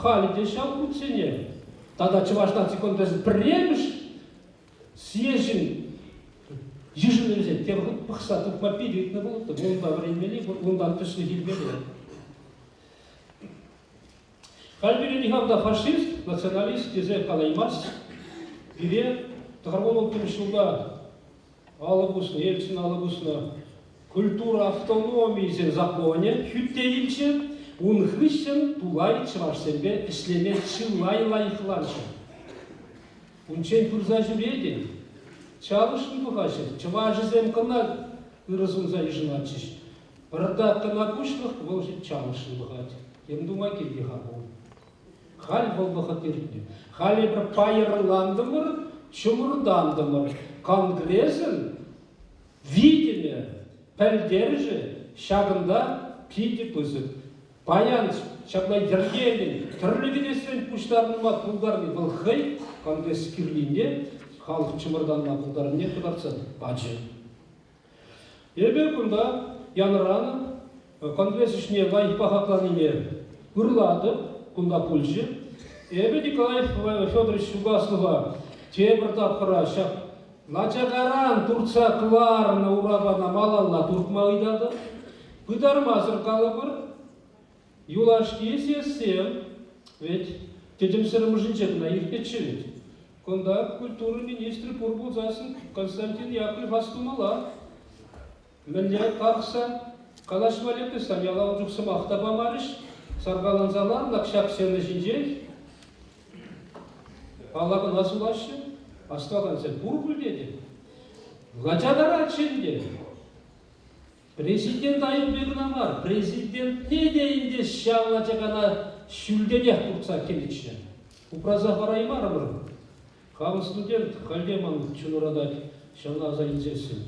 халиде шал куцене. Тогда чуваш нации контез премиш съезжен ежели взять, те вот пахса тут мопили на было, то лунда времени, лундан пришли гильбели. Хальбери никогда фашист, националист, тезе калаймас, бире тахарвол кемшулда алабусна, ельцин алабусна культура автономии зе законе, хюттеильче, унхрищен тулай чвашсенбе эшлеме чылай лайхланче. Унчен турза жюреди. Чалышын бұғашыр, чыва жызем қына ұрызын заижыначыш. Бірда қына күшлік, бұл жет чалышын бұғады. Емдума келге қабыл. Хал бұл бұғат ерітіне. Хали бір пайырландымыр, чумырдандымыр. Конгрессін видеме, пәлдержі, шағында пиде бұзып. Баян шаблай дергелін, түрлігінесен пұштарыныма тұлдарны бұл хай, конгресс кірлінде, халық чымырданма бұлдарын не құдарса, бачы. Ебе күнда яныраны конгресс ішіне лайықпа хақланыне ұрлады, күнда пульжы. Ебе Николай Федорович Шугаслова тебір тапқыра шап. Лачағаран Турца қыларына урабана малалла туркмалыдады. Бұдармазыр қалыбыр. Юлашки сесем, ведь тедемсірім жынчетіна еркетші ведь. Конда культуры министры Пурбулзасын Константин Яковлев астумала. Мілле қақса, қалаш валеты самяла ұжықсым ақтабамарыш, сарғаланзалар, нақшақ сені жинжел. Аллағын асулашы, асталан сен Пурбул деді. Лачадар атшенде. Президент Айылбегіна бар, президент не дейінде шағылачағана шүлденек тұртса келікші. Упраза бараймар мұр. Қамы студент, қалдеман чүнұрадат, шаңа азайынзесін.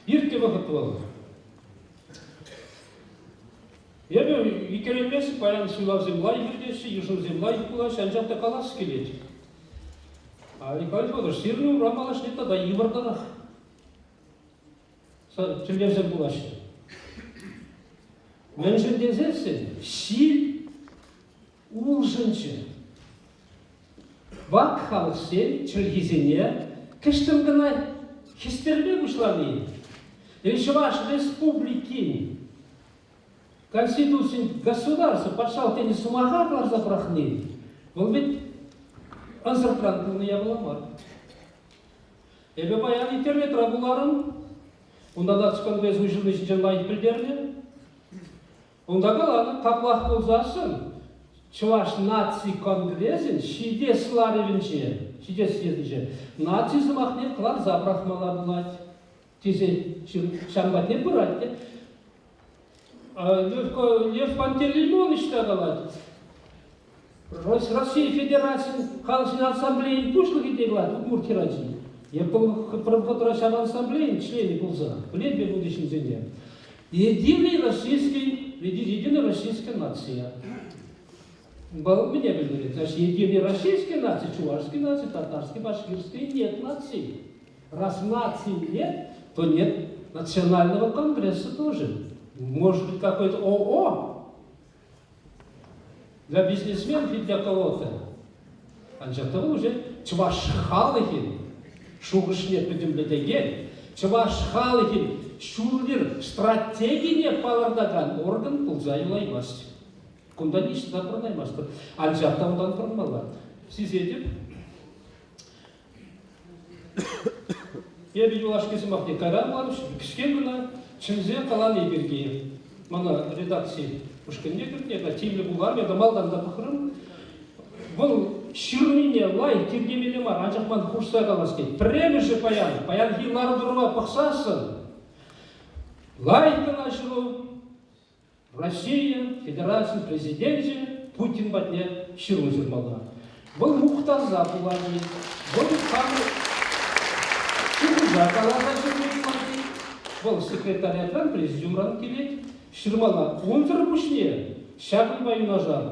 Иртке вақыт болды. Ебе, икеремесі паян сулав землай бірдеші, ешін землай бұлаш, әнжақта қаласы келеді. А Николай Федорович, сирну рамалаш нетта да ивардарақ. Чүлевзен бұлашы. Мен жіндезесін, шил ұлжыншы. Вак халсен чүлгізіне кіштім гына хистерме бұшланы. Еще ваш республики, конституция государства, пошел тени сумагаглар запрахны. Бұл бет ансартрантылны ябыламар. Эбе баян интернет рабуларын, онда да түскен без ұйшылды жинжен лайық білдеріне. Онда қаланы қақлақ болзасын, Чуваш наци конгрессин, шиде сларевинче, шиде съездинче, нацизм ахне клад забрахмала булать. Тизе шамбатне бурать. Лев Пантелеймонович тагалать. Россия Федерации Халсин Ассамблеи пушлыги деглать, Удмуртии ради. Я проводращан Ассамблеи, члены полза, блин, бе будущем земле. Единая российская нация. Мне говорит, значит, единой российской нации, чувашской нации, татарской, башкирской нет нации. Раз нации нет, то нет национального конгресса тоже. Может быть, какой-то ООО для бизнесменов и для кого-то. Анжатова уже чувашхалыгин, шугышне предемледеген, чувашхалыгин, шулвер, стратегия палардаган орган пулзаюлаймасти. Кунда ништа пронаймастыр. Анжақтаудан пырмалар. Сіз едіп, ебі юлашкесі мақне қайран барыш, кішкен күні чынзе қалан егерге. Мана редакция ұшқынне кірне, тимлі бұлар, мен малдан да пықырым. Бұл шүрміне лай тергемелі мар, анжақман құрса қалас кей. Премі же паян хилары дұрма пықсасын. Лай қалашыру. Россия, Федерация, президенте, Путин батне ширу зермала. Был мухтаза булани, был хамы шируза калаза ширмали, был секретарь президиумран келет, ширмала. Унтер бушне, шагын баю нажар.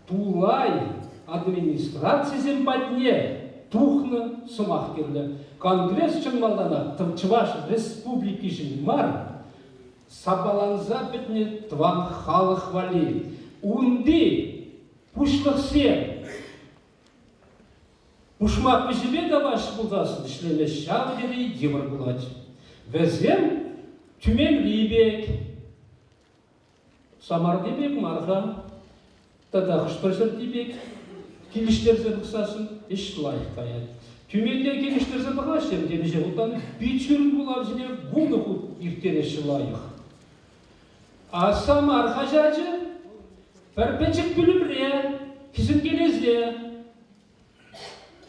Тулай администрация зембатне, тухны сумах керлі. Конгресс чынмалдана, Чуваш республики жинмар, Сабаланза бітіне тван халық вали. унди пушлық сен. Пушмак бізібе да башы бұлдасын, ішлемес шал деді демір бұлады. Вәзем түмен лейбек, самар дебек марға, тада құшпырсыр дебек, келіштерзі бұқсасын, еш лайық қаяды. Түменде келіштерзі бұқашым, демеже бұлдан бүйчүрін бұлап жіне бұны құт ертенеші лайық. А самар қажачы, пәрпенчік бүлімре, кізін келезде,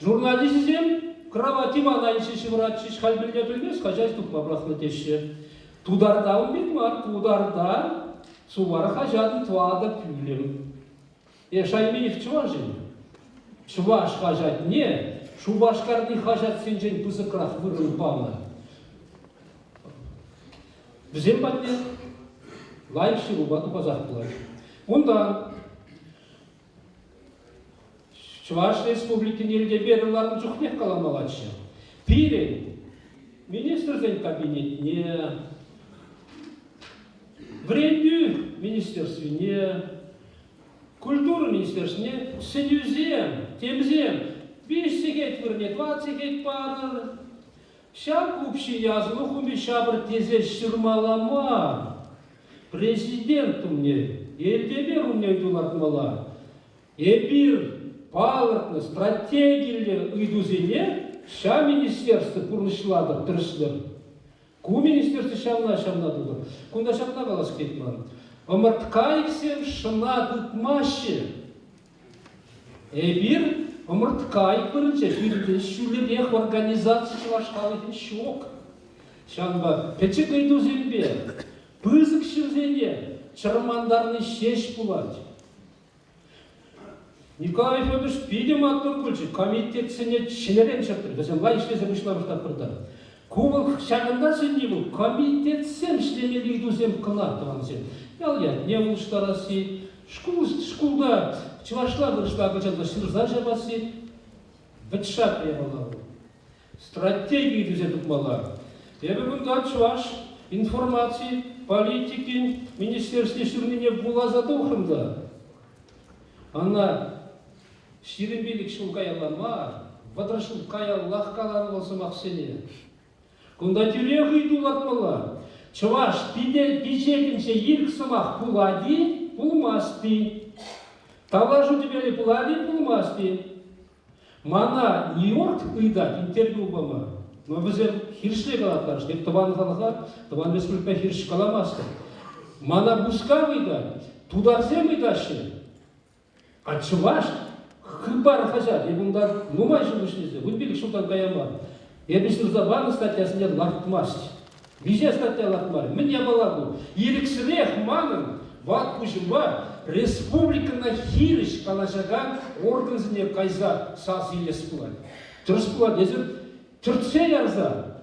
журнализм, кровати манайшыш, вратшыш, халбілде білмес, қажач тұқма бірақны теші. Тударда ұмбет мар, тударда сувары қажадын туада пүлім. Шайменев чуа жын? Чуваш қажат не? Шубашкарды қажат сен жын пызықрақ вырын пауна. Бізем бәтне лайық шыру баты базақ бұлай. Ондан Чуваш республикин елде беріларын жүхнек қаламалатшы. Пирен, министрдің кабинетіне, Вренду министерствіне, культура министерствіне, сенюзем, темзем, 5 сегет вірне, 20 сегет барыр. Шак общий язылы хуми шабыр тезе шырмалама. Президент мне, елде бер умне үйдулатмала. Ебір палыртны стратегиялы үйдузене, ша министерство пұрнышладыр, тұрышылыр. Ку министерство шамнадыдыр. Кунда шамна қалас кетман. Омырткайксем шына тұтмашы. Ебір омырткайк бірінші, бірді шүлерек организация шылашқалы шок. Шанба печек үйдузенбе, пызық шылзене, чармандарны шеш бұлады. Николай Федорович пидем аттыр көлші, комитетсіне шынерен шаптыр. Бәсен лай ішлесе бұшлар тапырды. Кубыл шағында сенде бұл, комитетсем ішлемелі үйдузем қынар тұған сен. Не ұлыштарасы, шкулда чывашлар дұрышлар қылшанда шырза жабасы, бітшат ебалар. Стратегия үйдузе тұқмалар. Бүгінгі чываш информации, политики, министерстве шүрнене бұлазады ұқырымда. Ана ширинбелік шул каялама, вадрашыл каяллах каланы болсы мақсене. Кунда тюрек үйдулатмала. Чываш бежегінше елк сымақ пулади, пулмасты. Талажу тебелі пулади, пулмасты. Мана Нью-Йорк үйда интервью бама. Но бізер хиршле қалаттар, деп табан қалыға, табан республика хирш қаламасты. Мана бұска үйда, тударзем үйдашы. А чуваш хыбар хажат, ебундар нумай жылышнезе, вынбелік шултан каяма. Ебісір забаны статьясыне лартмасть. Виже статья лартмары. Мен ябалагу. Ерексірех манын, ват пұжыма, республикана хириш калашаган органзіне кайза сас елес бұлай. Тұрыс бұлай, езір түртсе ярза.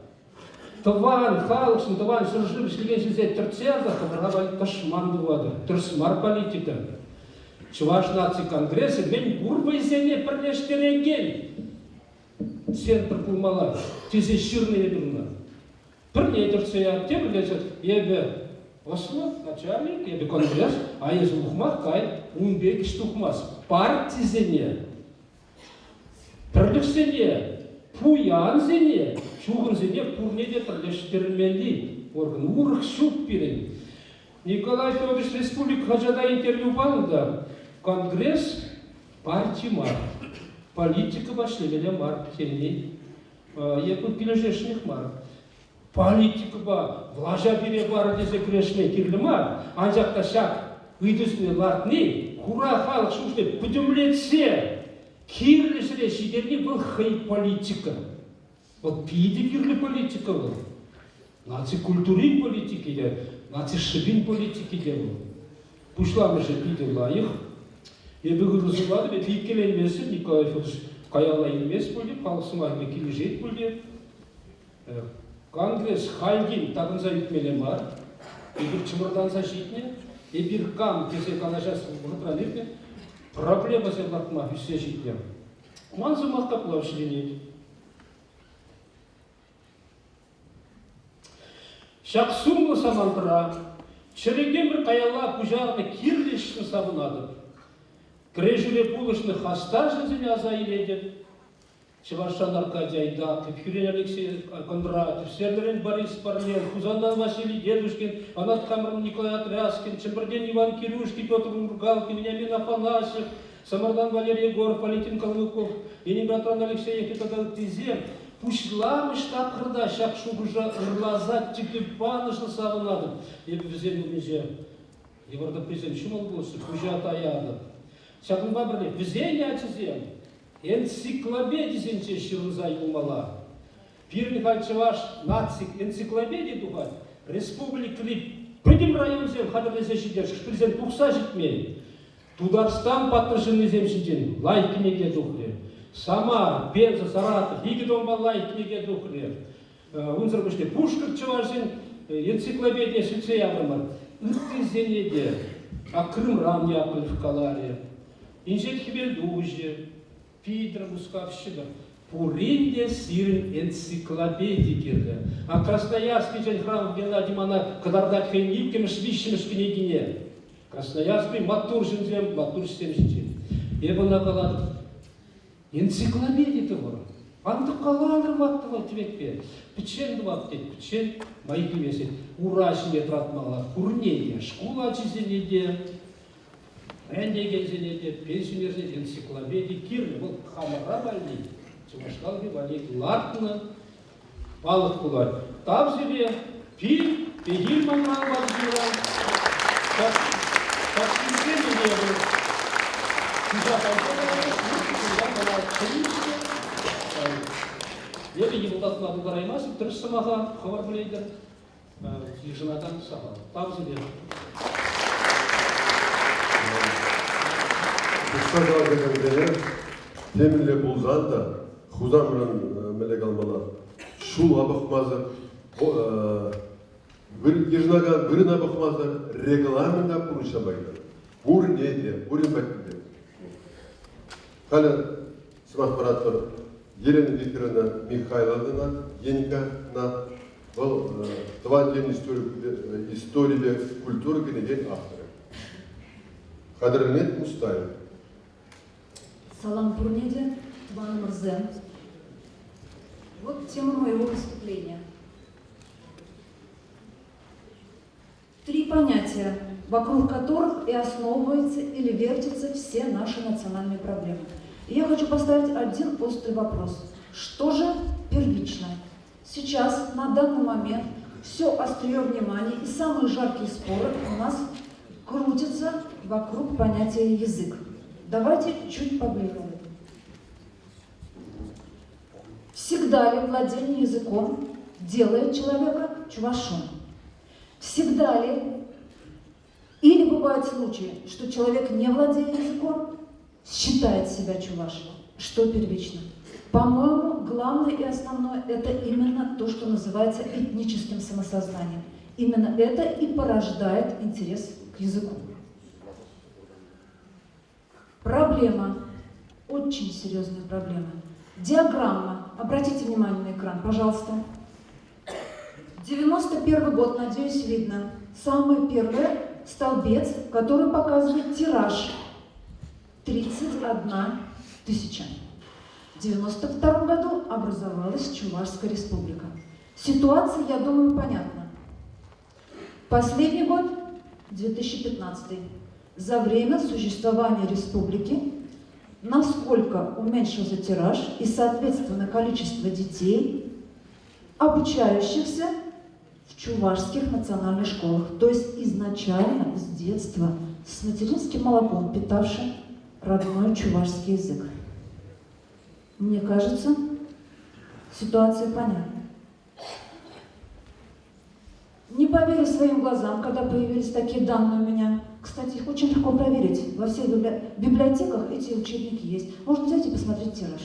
Тыван, халықшын, тыван, шыржып, ішлеген жезе түртсе ярза, қымырға бәлі ташман бұлады. Тұрыс мар политика. Чуваш наций конгрессы, мен бурбайзене бірлештереген. Центр пулмала, тезе шырные дұрна. Бірне тұрсая, те бірлешет, ебе Осло, начальник, ебе конгресс, а езі ұқмақ қай, ұнбек ішті ұқмас. Партизене, бірлішсене, пуянзене, шуғынзене, пурнеде бірлештерменді. Орган урық шуқ берен. Николай Федорович республик хажада интервью балында. Конгресс партия мар. Политика башлемеле мар. Херни. Епі пилежешних мар. Политика ба влажа бере бары десе крешме кирлі мар. Анжақта шақ үйдісіне лартны. Хура халық шушты бүдімлетсе. Кирлі сіре шидерне бұл хай политика. Бұл пиде кирлі политика бұл. Наци культурин политики де. Наци шыбин политики де бұл. Пушламы же пиде лайық. Ебі ғырызылады, бет икеленмесі, Николай Федорович қаяла емес бөлде, қалысымайме кележет бөлде. Конгресс халгин тағынза үтмеле бар. Ебір чымырданса житіне, ебір кам кесе қалажасы ғытран ерде. Проблема зерлатма үссе житіне. Манзы мақтап лавшыленеді. Шақсумлы самантыра, Череген бір қаялла пужарны кирлешшін сабынады. Крежуле пулышны хастар жінзіне азайледі. Чевашан Аркадий Айдаков, Юрий Алексей Кондратьев, Сергей Борис Парлен, Хузандан Василий Дедушкин, Анат Камран Николай Отряскин, Чемберден Иван Кирюшкин, Петр Мургалкин, Вениамин Афанасьев, Самардан Валерий Егоров, Валентин Калмыков, Енибатран Алексей Ефитогал Тизер. Пушлам штаб крыда, шак шубыжа ырлазат, тикипанышны савынады. Ебі бізен бүгінже, Еварда президент шумал болсы, пужа атаяды. Шакынба бірле, бізен ячызен. Энциклопедия шируза юмала. Пир Михаил Чеваш нацик энциклопедия духа. Республикли пыдим район зем хадырлесе шидер, шпильзен тухса житмей. Тударстан патнышын зем шиден, лайкинеге духле. Самар, Пенза, Саратов, Игидомба лайкинеге духле. Унзырбыште Пушкар Чевашин энциклопедия шильце ябрымар. Ырты зенеде, а Крым рам япыль в Каларе. Инжет хибель дужи. Пидра Мускавщина, Пуринде сирен энциклопедикерді. А Красноярский жен храм Геннадий Мана кадардат хейникем швищемеш княгине. Красноярский матур жінзем, матур жінзем. Ебі нақалады. Энциклопедия var. Анты қалалыр ваттыва тивекпе. Пічен ватты, пічен майки весе. Урашине тратмала, курнеде, школа чизенеде. Рәндеген зенеде, пенсионерзе энциклопедия кирли. Бұл хамара бәлдей. Чымашқалги бәлей лартына балық бұлар. Тап зебе, пил, пегил маңнан бар жиран. Тақсимсе мене бұл. Күзат айтады, күзат айтады. Ебе ебылдатына бұлдар аймасы, тұрышсымаға хабар білейді. Ежынадан саға. Тап зебе. Кышқа дегендер темірле болзан да хузамран мелек алмалар шул абықмазы ежнаган бірін абықмазы регламента пұрыша байды. Бұрын неде, бұрын бәттіде. Қалі сымақ бараттыр Елена Викторовна Михайловна Енькана бұл Тванден история культуры кенеден авторы. Қадірінет Мустаев. Салам Пурнеде, Ван Мурзен. Вот тема моего выступления. 3 понятия, вокруг которых и основываются или вертятся все наши национальные проблемы. И я хочу поставить один острый вопрос. Что же первично? Сейчас, на данный момент, все острие внимания и самые жаркие споры у нас крутятся вокруг понятия язык. Давайте чуть поближе. Всегда ли владение языком делает человека чувашом? Всегда ли? Или бывают случаи, что человек, не владея языком, считает себя чувашем? Что первично? По-моему, главное и основное – это именно то, что называется этническим самосознанием. Именно это и порождает интерес к языку. Проблема, очень серьезная проблема. Диаграмма. Обратите внимание на экран, пожалуйста. 91 год, надеюсь, видно. Самый первый столбец, который показывает тираж. 31 тысяча. В 92 году образовалась Чувашская республика. Ситуация, я думаю, понятна. Последний год, 2015. За время существования республики насколько уменьшился тираж и, соответственно, количество детей, обучающихся в чувашских национальных школах, то есть изначально, с детства, с материнским молоком, питавшим родной чувашский язык. Мне кажется, ситуация понятна. Не поверю своим глазам, когда появились такие данные у меня. Кстати, их очень легко проверить. Во всех библиотеках эти учебники есть. Можно взять и посмотреть тираж.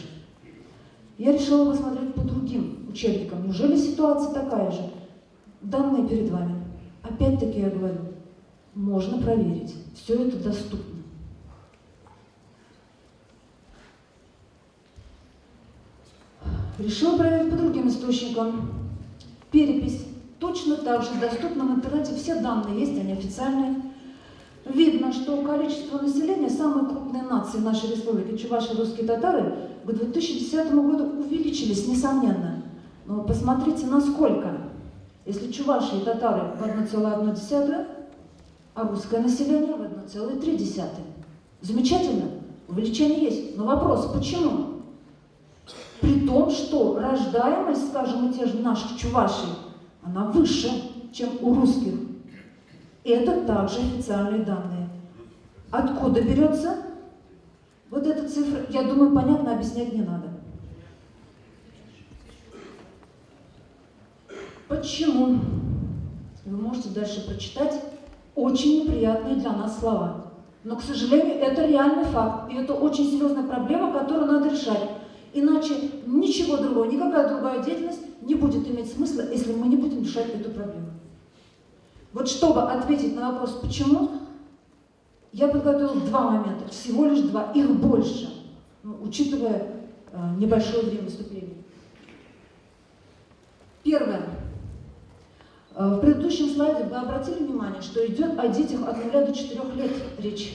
Я решила посмотреть по другим учебникам. Неужели ситуация такая же? Данные перед вами. Опять-таки я говорю, можно проверить. Все это доступно. Решила проверить по другим источникам. Перепись. Точно так же доступны в интернете, все данные есть, они официальные. Видно, что количество населения самой крупной нации нашей республики, чуваши, русские татары, к 2010 году увеличились, несомненно. Но посмотрите, насколько. Если чуваши и татары в 1,1, а русское население в 1,3. Замечательно, увеличение есть. Но вопрос, почему? При том, что рождаемость, скажем, у тех же наших чувашей, она выше, чем у русских. И это также официальные данные. Откуда берется вот эта цифра? Я думаю, понятно, объяснять не надо. Почему? Вы можете дальше прочитать очень неприятные для нас слова. Но, к сожалению, это реальный факт. И это очень серьезная проблема, которую надо решать. Иначе ничего другого, никакая другая деятельность не будет иметь смысла, если мы не будем решать эту проблему. Вот чтобы ответить на вопрос «почему?», я подготовила два момента, всего лишь два, их больше, учитывая небольшое время выступления. Первое. В предыдущем слайде вы обратили внимание, что идет о детях от 0 до 4 лет речь.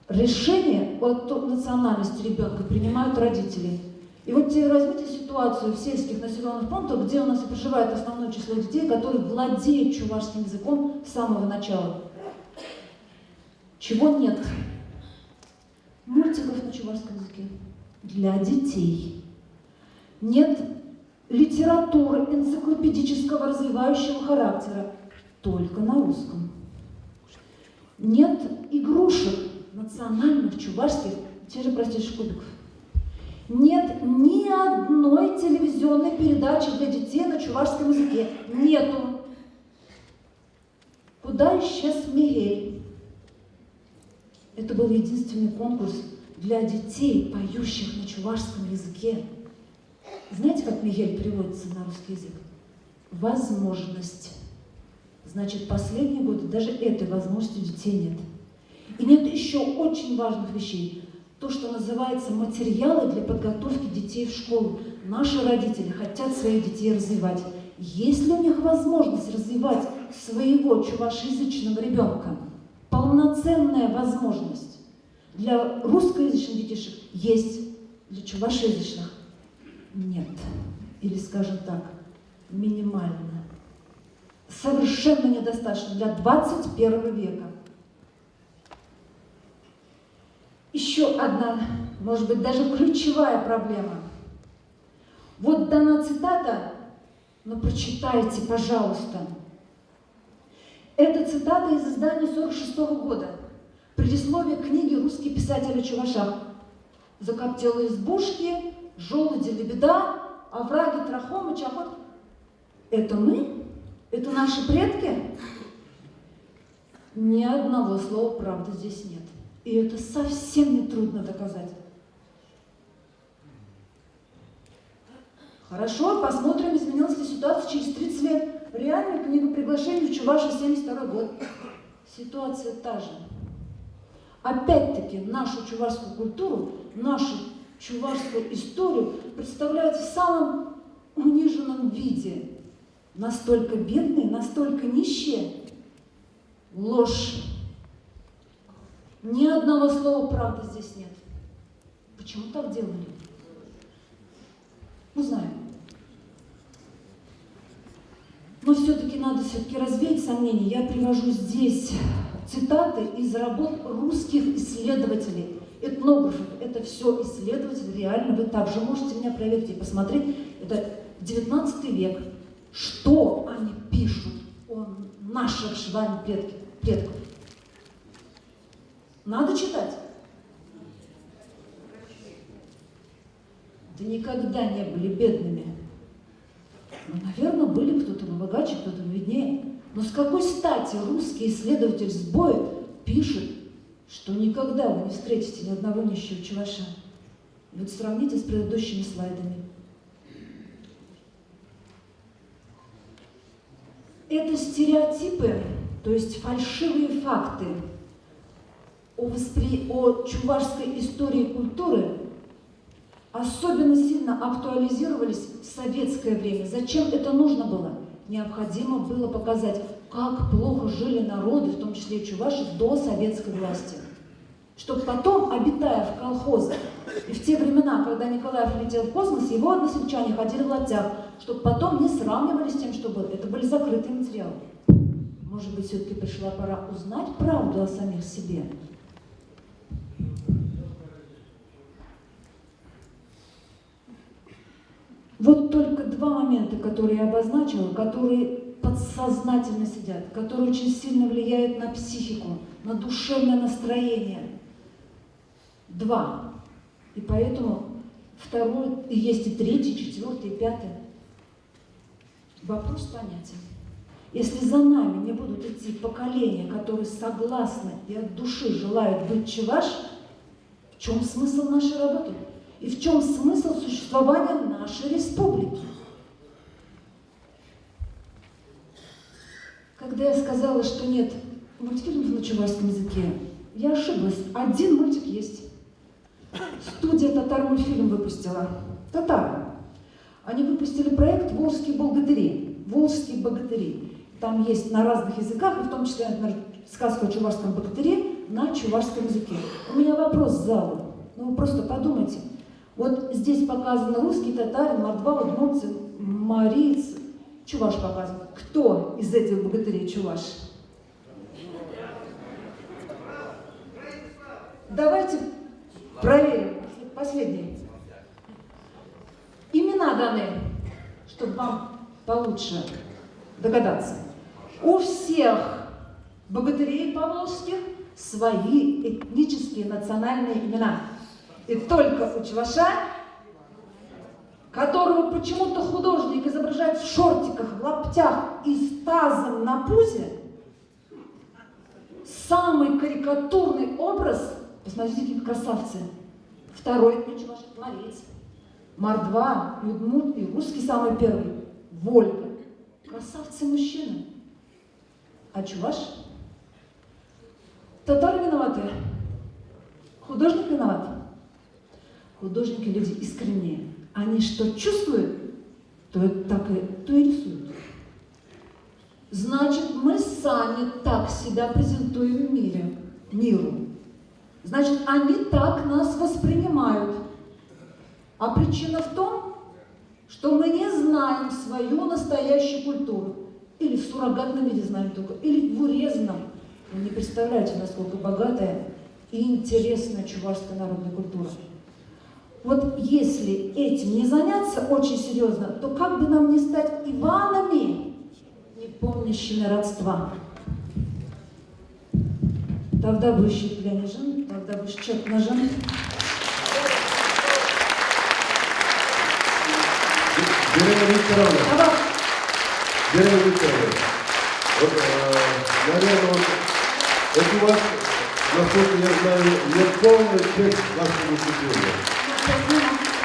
Решение о национальности ребенка принимают родители. И вот теперь возьмите ситуацию в сельских населенных пунктах, где у нас и проживает основное число детей, которые владеют чувашским языком с самого начала. Чего нет? Мультиков на чувашском языке для детей. Нет литературы энциклопедического развивающего характера, только на русском. Нет игрушек национальных чувашских, те же простейших кубиков. Нет ни одной телевизионной передачи для детей на чувашском языке. Нету. Куда исчез Мигель? Это был единственный конкурс для детей, поющих на чувашском языке. Знаете, как Мигель переводится на русский язык? Возможность. Значит, последние годы даже этой возможности у детей нет. И нет еще очень важных вещей. То, что называется материалы для подготовки детей в школу. Наши родители хотят своих детей развивать. Есть ли у них возможность развивать своего чувашеязычного ребенка? Полноценная возможность. Для русскоязычных детишек есть, для чувашеязычных нет. Или, скажем так, минимально. Совершенно недостаточно для 21 века. Еще одна, может быть, даже ключевая проблема. Вот дана цитата, но прочитайте, пожалуйста. Это цитата из издания 1946 года. Предисловие книги «Русский писатель о чувашах». Закоптелые избушки, желуди, лебеда, овраги, трахомы, чахот. Это мы? Это наши предки? Ни одного слова правды здесь нет. И это совсем не трудно доказать. Хорошо, посмотрим, изменилась ли ситуация через 30 лет. Реальная книга приглашений в Чувашию, 72 год. Ситуация та же. Опять-таки, нашу чувашскую культуру, нашу чувашскую историю представляют в самом униженном виде. Настолько бедные, настолько нищие. Ложь. Ни одного слова правды здесь нет. Почему так делали? Узнаем. Но все-таки надо развеять сомнения. Я привожу здесь цитаты из работ русских исследователей, этнографов. Это все исследователи, реально. Вы также можете меня проверить и посмотреть. Это 19 век. Что они пишут о наших с вами предках? Надо читать. Да никогда не были бедными. Ну, наверное, были кто-то богаче, кто-то беднее. Но с какой стати русский исследователь сбоя пишет, что никогда вы не встретите ни одного нищего чуваша? Вот сравните с предыдущими слайдами. Это стереотипы, то есть фальшивые факты о чувашской истории и культуры, особенно сильно актуализировались в советское время. Зачем это нужно было? Необходимо было показать, как плохо жили народы, в том числе и чуваши, до советской власти. Чтобы потом, обитая в колхозах, и в те времена, когда Николаев летел в космос, его односельчане ходили в лаптях, чтобы потом не сравнивали с тем, что было. Это были закрытые материалы. Может быть, все-таки пришла пора узнать правду о самих себе. Вот только два момента, которые я обозначила, которые подсознательно сидят, которые очень сильно влияют на психику, на душевное настроение. Два. И поэтому второй, есть и третий, четвертый, и пятый. Вопрос понятен. Если за нами не будут идти поколения, которые согласны и от души желают быть чуваш, в чем смысл нашей работы? И в чем смысл существования нашей республики? Когда я сказала, что нет мультфильмов на чувашском языке, я ошиблась. Один мультик есть. Студия «Татар-мультфильм» выпустила. Татары. Они выпустили проект «Волжские богатыри». «Волжские богатыри». Там есть на разных языках, и в том числе, например, сказка о чувашском богатыре на чувашском языке. У меня вопрос к залу. Ну вы просто подумайте. Вот здесь показаны русский, татарин, мордва, удмуртцы, мариец, чуваш показан. Кто из этих богатырей чуваш? Давайте проверим. Последний. Имена даны, чтобы вам получше догадаться. У всех богатырей поволжских свои этнические национальные имена. И только у чуваша, которого почему-то художник изображает в шортиках, в лаптях и с тазом на пузе, самый карикатурный образ, посмотрите, какие красавцы. Второй для чувашек Мариец, мордва, удмурт и русский самый первый, Вольга. Красавцы мужчины. А чуваш? Татары виноваты. Художник виноват. Художники люди искренние. Они что чувствуют, то и рисуют. Значит, мы сами так себя презентуем миру. Значит, они так нас воспринимают. А причина в том, что мы не знаем свою настоящую культуру. Или в суррогатном виде знаем только, или в урезанном. Вы не представляете, насколько богатая и интересная чувашская народная культура. Вот если этим не заняться очень серьезно, то как бы нам не стать Иванами, не помнящими родства? Тогда бы щепление жен, тогда бы счет на жен. Елена Викторовна, вот, наверное, вот, это у вас, насколько я знаю, не полный текст вашего выступления.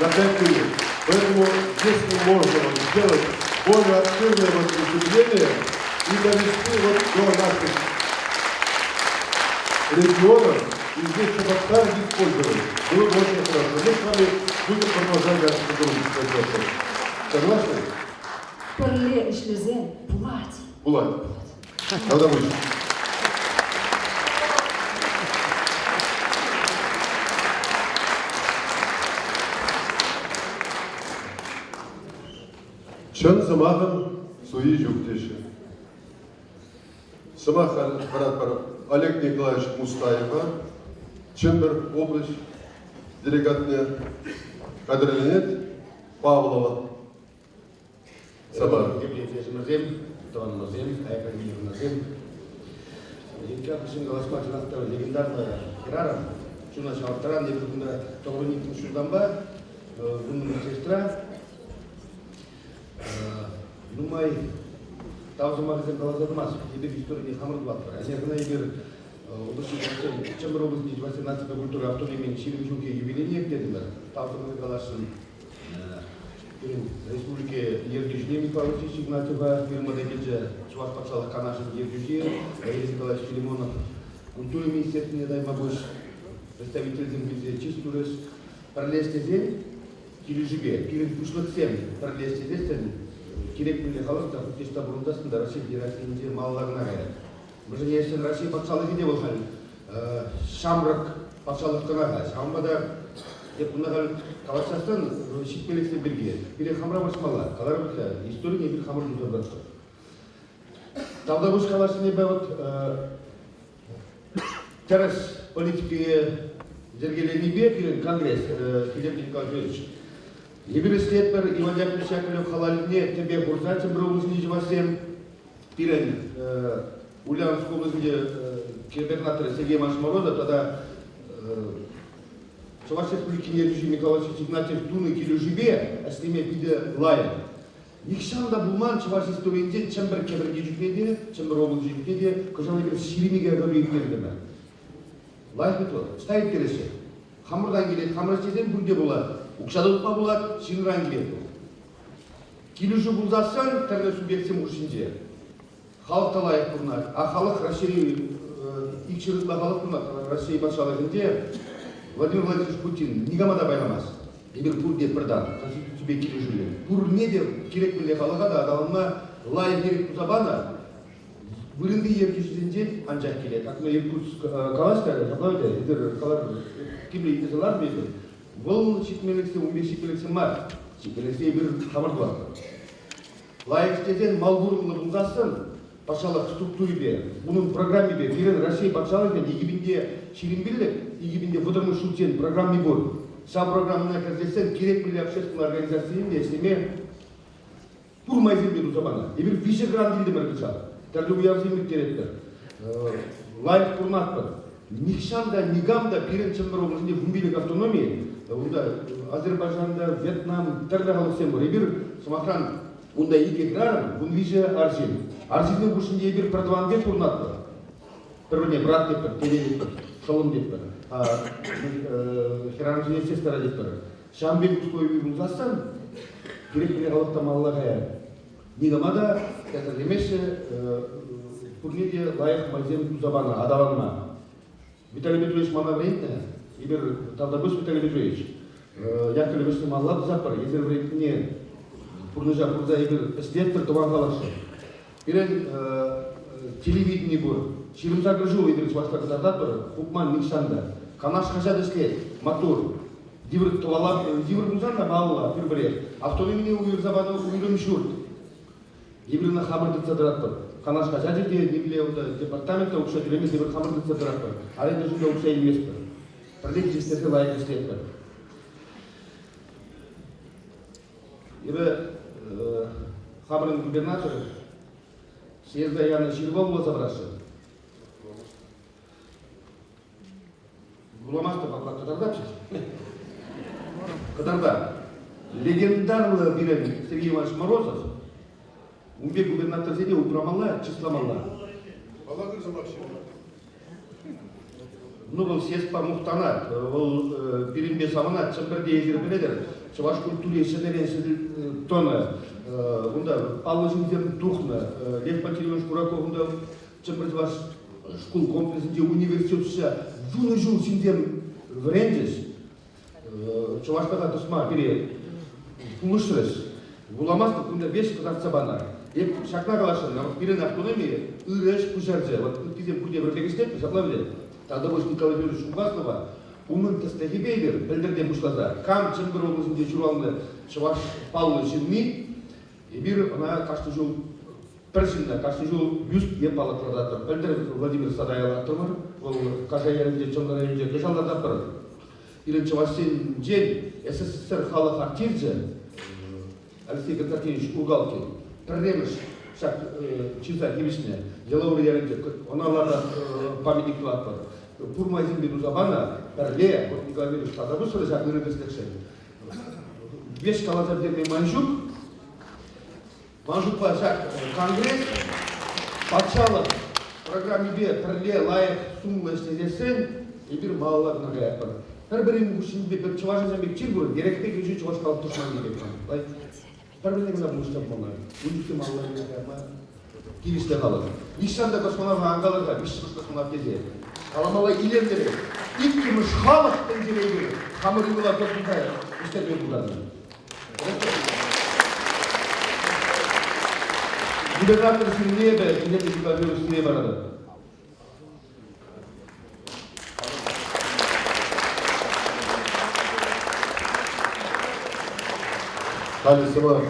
На 5 минут. Поэтому, если можно вот сделать более активное вот выступление и довести вот до наших регионов, и здесь Шабакстан использовали, было бы очень хорошо. Мы с вами будем продолжать дальше сотрудничать. Согласны? Парле шлезе, Булать. Булать. Тогда выше. Чан замахом суи юктеши. Самах Олег Николаевич Мустаева, Чембер область, делегатная кадрлинет Павлова. Самар. Легендарная Ирара, Чуна Шавартаран, Тавруник Шудамба, сестра. Думай, там замахивается Галазадмас, теперь история Хамрдватра. Я знаю, теперь области, чем области 18 культуры автономии Чилимчуки юбилейные где-то, там Галашин. Республике Ергишнеми Павлович Игнатьева, фирма Дегеджа, Чуваш Пацала Канашин Ергиши, Раис Николаевич Филимонов, культура министерства, не дай могу, представитель Земли Чистурес, Парлесте Зель, килежибе, пирин пушлыксем, перлестедесен, керек миле халықта кешта бұрындасында Россия Федерациясының малларына кайрат. Бұл ешен Россия патшалығы де болған, Шамрық патшалыққына кайрат. Шамбада деп бұнағал қалашастан шекпелексен бірге. Бірі қамра башмалар, қалар бұтла, история бір қамыр жүзі бұрышты. Талдабуш қалашыны бәуіт терес политикие зергелені бе, бірін конгресс, Филипп Николаевич. Ебір істетпір Иван Яковлевич Яковлев қалаліне тебе бұрзачы бір облысыны жывасем, бірін Ульяновск облысында губернатор Сергей Машмороза, тогда Чуваш Республикин Ержи Николаевич Игнатьев Туны Килюжибе, а с ними биде лайын. Никшанда булман Чуваш историінде чембір кебірге жүкнеде, чембір облыс жүкнеде, көжалы бір ширимеге ғыры ектердіме. Лайық бітор, стайып кересі. Хамырдан келеді, хамыр істеден бүрде болады. Укшадылыққа болады, шинран келеді. Килюжу бұлдассан, тәрді субъектсен ұшынже. Халық талайық бұрнар. А халық Россия, икшірікла халық бұрнар, Россия батшалығында Владимир Владимирович Путин нигамада байламас. Ебір пұр деп бірдан, конституция кележулі. Пұр не деп керек біле қалыға да адалына лайы керек бұзабана, бұрынды еркешізінде анжақ келеді. Ақына Иркутск қалашта, жаплауды, едір қалар кемлі етесілар бейді. Бұл шекмеліксе, 15 шекмеліксе мар, шекмеліксе бір қамырды бар. Лайық істеден мал бұрынлы бұлдасын, патшалық структуры бе, бұның программы бе, бірін Россия патшалық бе, егібінде шерімбелік, егібінде выдамы шутен программы бұл. Сам программына кірдесен керек білі общественный организацияның есеме пұрмай земледу забана. Ебір Вишеград елді мәргішар. Тәрлі ұяв землік кереттір. Лайық пұрнатпыр. Нихшанда, Нигамда, бірін чымбыр облысында вумбилік автономия, Азербайжанда, Вьетнам, тәрлі қалық сен бұр. Ебір Самахан онда екі грарым, бұн виже Аржин. Аржинның бұшында ебір продаванбек пұрнатпыр. Біріне брат деппір, теле деппір, шолым деппір. Херанжыне сестара деппір. Шамбек ұспой үйірін застан, керек біле қалықта малыға қаяр. Нигамада, кәсір демеші, пұрнеде лайық майзем забана, адаланма. Виталий Петрович Манаврентне, ебір Талдабыш Виталий Петрович, Яковлевичный маллап запыр, езір врентіне пұрныжа пұрза ебір істеттір туған қалашы. Бірін телевидение бұр, шерімза кіржу ебір чувашқа қытардат бір, Хукман Никшанда, Канаш қажады істет, мотор, дивір туалап, дивір бұзанда балыла, бір-бірер, автономине үйір забаны үйірім шүрт. Ебіріні қамырды цадырат бір. Канаш қажады де, небіле департаментта ұқша жүремес, ебір қамырды цадырат бір. Аренді жүнде ұқша емес бір. Бірлік жестерге лайық істет бір. Ебі қамырын губернаторы, съезда Яна Щербова была забрашена. Буламаста поклад Катарда пишет. Катарда. Легендарный бирен Сергей Иванович Морозов, умбек губернатор сидел, упрамала, числа мала. Ну, был съезд по Мухтанат, был Перембе Саманат, Чемберде езер біледер, Чуваш культуре шедерен тона, Павло Жинзен Тухна, Лев Пантелеевич Кураков, Чемберде ваш школ комплексінде университет үша, жуны жыл сенден врендес, Чувашпаға тұсма бере, пұлышырыз, буламасты күнде 5 қыдатса бана. Еп шақна қалашын, бірін автономия, үреш күшәрже, вот кезем күнде бірлегістеп, жапла біледі. Талдабош Николай Юрьевич Шумгаснова, умын тістегі бейбір, білдірден бұшлаза, кам Чембір облысында жүралны Чуваш Павлы Жинми, бір она қашты жол Першинна, каждый жыл бюст еп балықладатыр. Білдір Владимир Садаялаттырмыр, ол Кажайерінде, Чондарайында кешалдардапыр. Ирінші Васен Жен, СССР халық артельжі, Алексей Константинович Угалкин, Перремеш, шақ Чиза Кемешіне, Елауыр ерінде, оналарда памятник туатпыр. Пурмайзин бен Узабана, Перле, вот Николай Юрьевич Тазабышыры шақ үрігістікші. Беш қалазардермен Манжук, Манжукпа шақ конгресс, патшалық программе бе Перле, Лайық, Сумлы істедесін, ебір малаларына ғаяпыр. Бір-бірінің үшінде бір чыважын зәмбек чир бұрын, ерекпек үші чываш қалып тұшман келіп. Бір-біріне ғана мұштап болмай. Үндікті малаларына ғаяпма, келісті қалып. Ишанда космонавға аңғалырға, біші космонав кезде. Қаламала илер керек. İlkimiz halk tencereyi hamuruyla toplayıp işte bir buradan. Губернатор Сергеева, где-то говорил, что не барада. Халисова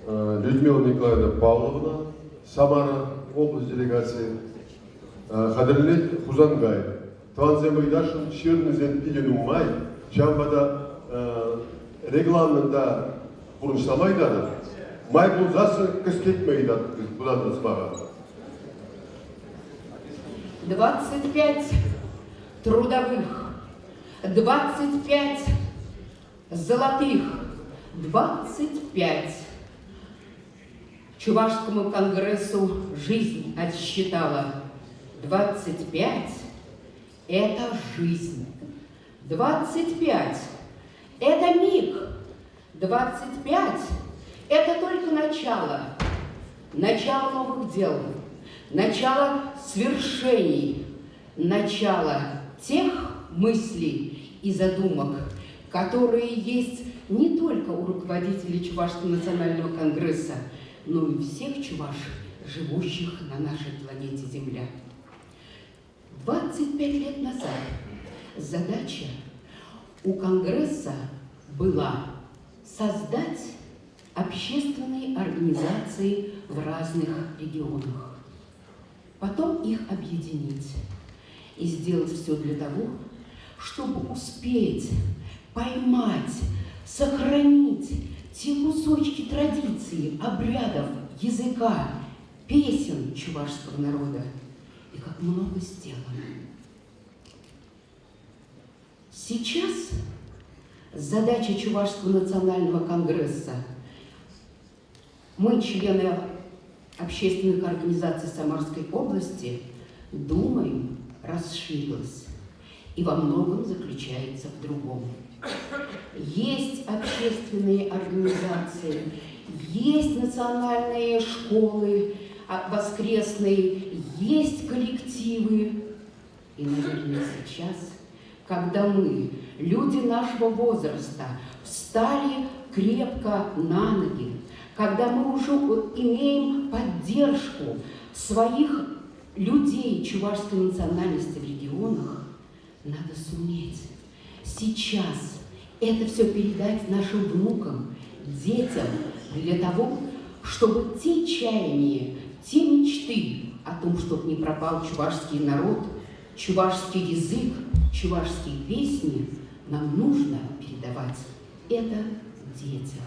Людмила Николаевна Павловна, Самара, область делегации, Хадырлет Хузангай, Тванземайдашын шернізен пиген умай, Чамбада регламентда құрыншламайдады, май бұлзасы кіскетмейдады, бұдан ызбаға. 25 трудовых, 25 золотых, 25 Чувашскому конгрессу жизнь отсчитала. 25 – это жизнь. 25 – это миг. 25 – это только начало. Начало новых дел. Начало свершений. Начало тех мыслей и задумок, которые есть не только у руководителей Чувашского национального конгресса, но и всех чувашек, живущих на нашей планете Земля. 25 лет назад задача у Конгресса была создать общественные организации в разных регионах, потом их объединить и сделать все для того, чтобы успеть поймать, сохранить те кусочки традиций, обрядов, языка, песен чувашского народа. И как много сделано. Сейчас задача Чувашского национального конгресса, мы, члены общественных организаций Самарской области, думаем, расширилась и во многом заключается в другом. Есть общественные организации, есть национальные школы воскресные, есть коллективы. И, наверное, сейчас, когда мы, люди нашего возраста, встали крепко на ноги, когда мы уже имеем поддержку своих людей чувашской национальности в регионах, надо суметь сейчас это все передать нашим внукам, детям, для того, чтобы те чаяния, те мечты о том, чтобы не пропал чувашский народ, чувашский язык, чувашские песни, нам нужно передавать это детям.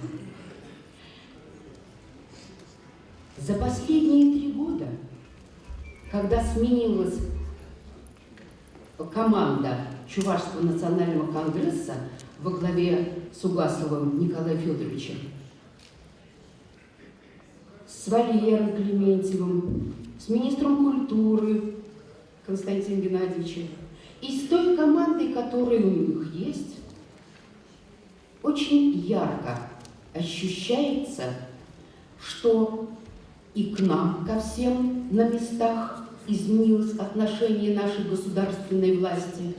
За последние 3 года, когда сменилась команда Чувашского национального конгресса во главе с Угасовым Николаем Федоровичем, с Валером Клементьевым, с министром культуры Константином Геннадьевичем и с той командой, которая у них есть, очень ярко ощущается, что и к нам, ко всем на местах, изменилось отношение нашей государственной власти,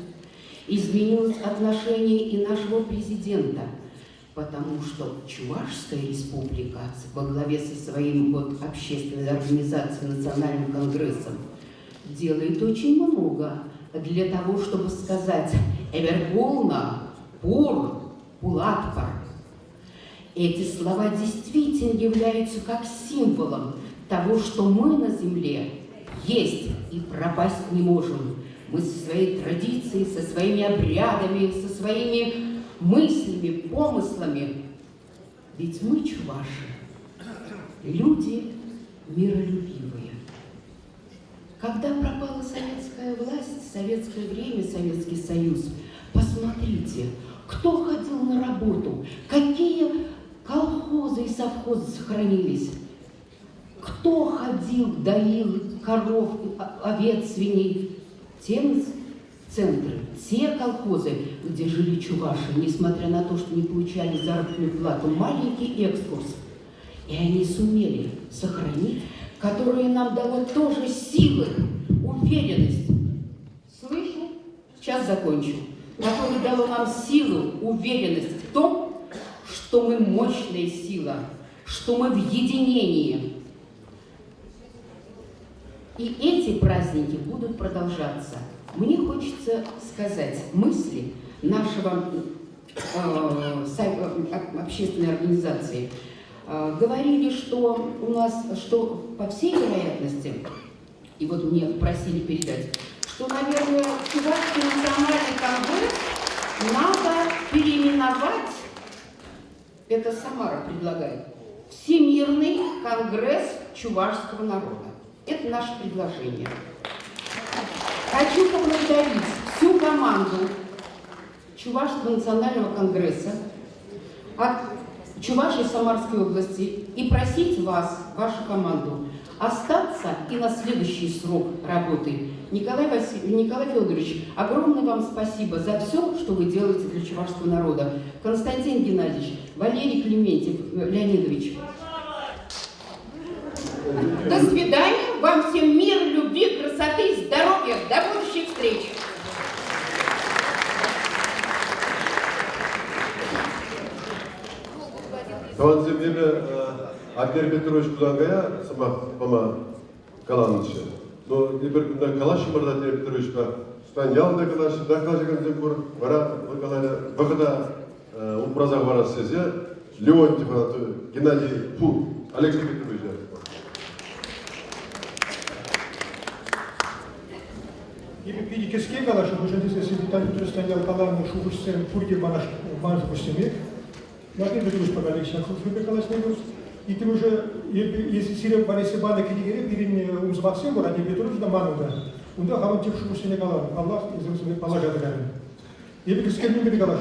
изменилось отношение и нашего президента, потому что Чувашская республика во главе со своим общественной организацией Национальным конгрессом делает очень много для того, чтобы сказать «Эверполна, Пур, Пулатпар». Эти слова действительно являются как символом того, что мы на земле есть и пропасть не можем. Мы со своей традицией, со своими обрядами, со своими мыслями, помыслами. Ведь мы, чуваши, люди миролюбивые. Когда пропала советская власть, советское время, Советский Союз, посмотрите, кто ходил на работу, какие колхозы и совхозы сохранились, кто ходил, доил коров, овец, свиней. Те центры, те колхозы, где жили чуваши, несмотря на то, что не получали заработную плату, маленький экскурс. И они сумели сохранить, которое нам дало тоже силы, уверенность. Слышу, сейчас сейчас закончу, которое дало нам силу, уверенность в том, что мы мощная сила, что мы в единении. И эти праздники будут продолжаться. Мне хочется сказать мысли нашего общественной организации. Говорили, что у нас, что по всей вероятности, и вот мне просили передать, что, наверное, Чувашский национальный конгресс надо переименовать, это Самара предлагает, Всемирный конгресс чувашского народа. Это наше предложение. Хочу поблагодарить всю команду Чувашского национального конгресса от Чувашии и Самарской области и просить вас, вашу команду, остаться и на следующий срок работы. Николай Федорович, огромное вам спасибо за все, что вы делаете для чувашского народа. Константин Геннадьевич, Валерий Леонидович. До свидания. Вам всем мира, любви, красоты, здоровья. До будущих встреч. Таванземлеме Акер Петрович Кудангая, сама мама Каланыч. Но теперь на Калаши Марда Петрович станял на Калаши, да Калаши Канземпур, Вара Вахада Упразах Вара Сезе, Леонтьев Геннадий Фу, Алексей Петрович. Или кеске Калаши, уже здесь если станял Каланыч, Шубусем, Пурги Банаш, Банжбусеми. Мартин Петрович Пагалик Шахов, Калаш Негус. И ты уже, если Сирия Варисе Бана Кидигере, перед Умсбаксем, Ради Петрович да Мануда, он да Хаван Тевшубу Сенегалан, Аллах из них положает Гарин. Я бы сказал, не Калаш,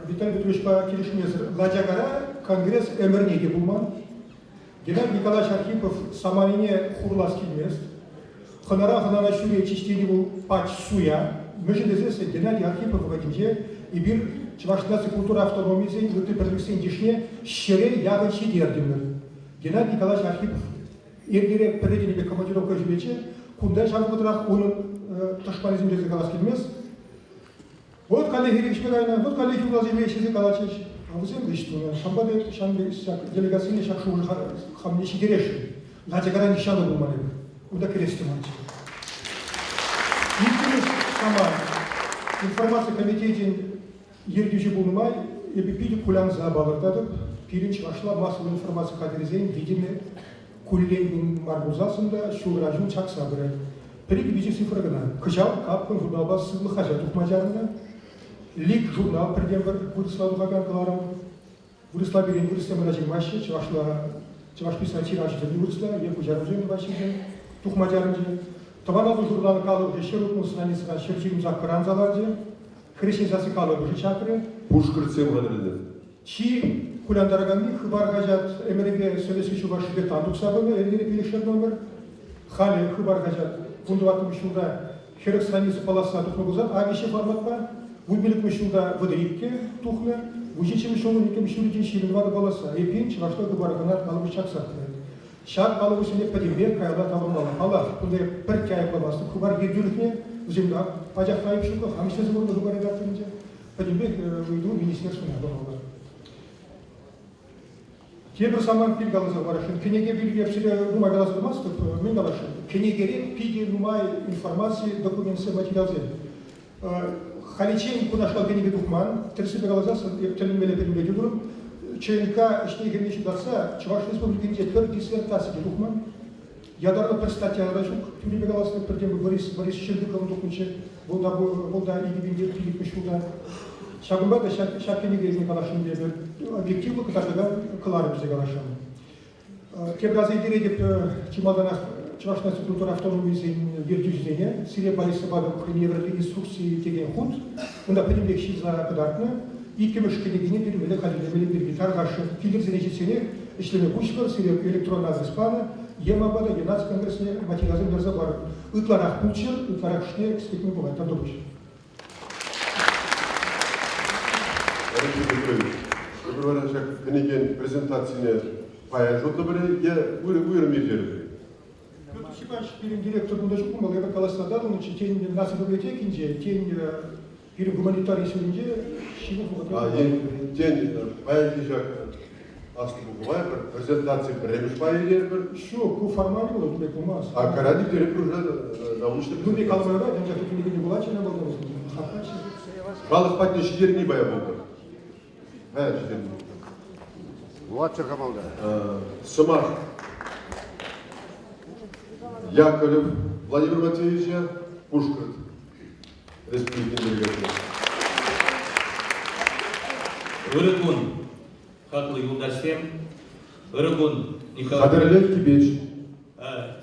Виталий Петрович по Киришмезер, Ладягара, Конгресс Эмернеги Буман, Геннадий Николаевич Архипов, Самарине Хурлаский мест, Ханара Ханара Шурия Чистеневу Пач Суя, мы же здесь Геннадий Архипов в Вадиде, и Бир Чувашнация культура автономии, вот ты продвигся дишне, щере ягод щедердимер. Геннадий Николаевич Архипов, Иргире предельно командировка живече, кундай шагутрах он ташпани земли Галаский мест. Вот коллеги Речмирайна, вот коллеги Владимирович Николаевич, а вы знаете, что шамбады делегации шагшу уже хамни щедереши, хотя когда не щада был малек, куда кресте мальчик. И сама информация комитете Ергючи Булмай, и Бипиди Кулян Забалардадов, Пиринч вошла массовая информация кадризейн, видимы Куллейн Марбузасында, Шулражун Чаксабры. Перед виде цифрагана. Качал, капкан, журнал Сылы Хажатух Маджарна, Лик журнал Придембер, Вырысла Духаган Кларом, Вырысла Берин, Вырысла Маражи Маши, Чаваш писать Чираши, не вырысла, Еку Жаружен Ваши, Тух Маджарнди. Таванаду журнал Калов, Шерутну страница, Шерчим Закаран Заларди, Христианизация Калов уже чакры. Пушкар Цем Гадриден. Чи Куляндарагами, Хыбар Гаджат, Эмеребе, Селеси Чуваши Бетандук Сабаны, Эльвире Пилишер номер, Хали Хыбар Гаджат, Бундувату Мишуда, Херек страница полоса Тухнагузат, Агище форматпа, Вубилик Мишуда Вадрипке, Тухна, Вучичи Мишуну, Нике Мишуди Шилинвада полоса, Епин, Чувашто Хыбар Ганар, Каловы Чаксатны. Шаг Каловы Сенек Падимбек, Кайла Тавамала, Аллах, Кунде Перкяя Паласа, Хыбар Гердюрикне, Земля, Падях Таипшука, Хамище Завода Хыбар Редакторинде, Падимбек, выйду Министерство Нагонова. Тебір саман пил галаза барашын, кенеге билге псире нумай галаза думастып, мен галашын, кенегере пиге нумай информации, документы, материалзы. Халичен кунашкал кенеге духман, терсибе галазасы, телемеле перемеге дурым, ЧНК işteyken işi datsa, Çuvaş Республикин жеткер диссертация духман, ядарлы бір статья рашук, тюребе галазы, бірден Борис Щербиков духманче, бұл да игибинде пилик мешуда. Шагумбада шаккенеге изне калашын дебе, объективлы катардага кыларым бизе калашын. Тебразы идере деп Чималданах Чувашнация культура автономии ертюждене, Сирия Бориса Бада Кухрин Европе инструкции tegen худ, онда предимлек шиза кадартны, и кемешкенегене перемеле халилемеле бирги таргашы, килдерзене жетсене, ишлеме бушкар, Сирия электронный адрес плана, Емабада, Геннадий Конгрессне, материалзы берза бар. Ытларах кучер, ытларах шне, кстекме бывает, там добыч. Алексей Петрович, вы кенеген презентацияне паян жолда бире, я уйрым ежері. Иванович, перед директором даже думал, я каласна дадым, тень нас библиотекинде, тень перед гуманитарий сюринде, чего Тень баягижак асты буквай презентации премиш байгер. Şu bu formal olur bu yapılmaz. А карадик директор уже научный. Bu bir kalmaya var, hem de bir gün bulaç ne olur. Халық патне шидерни бая болды. Шидерни. Младший Хамалда. Сымах Яковлев Владимир Матвеевича Пушкарт. Республикин делегаты. Ырыгун Хаклы Юлдасем, Ырыгун Николай Хадырлев Кибеч.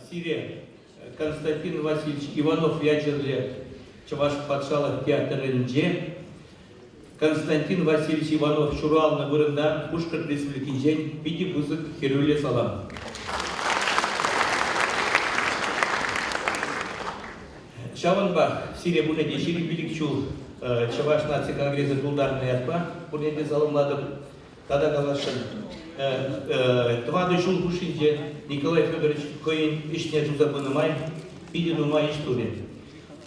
Сире Константин Васильевич Иванов Вячерле Чаваш Патшалов театрынже, Константин Васильевич Иванов Шуралны Вырында Пушкарт Республикинжен Пити Бузык Херюле Салам. Шаванбах Сире Бунеде Шири Биликчул Чаваш нации конгресса Тулдарный Атпа Бунеде Саламладов Тада Галашин Твады Жул Бушинде Николай Федорович Коин Ишня Жузабынымай Пидину Май Иштуре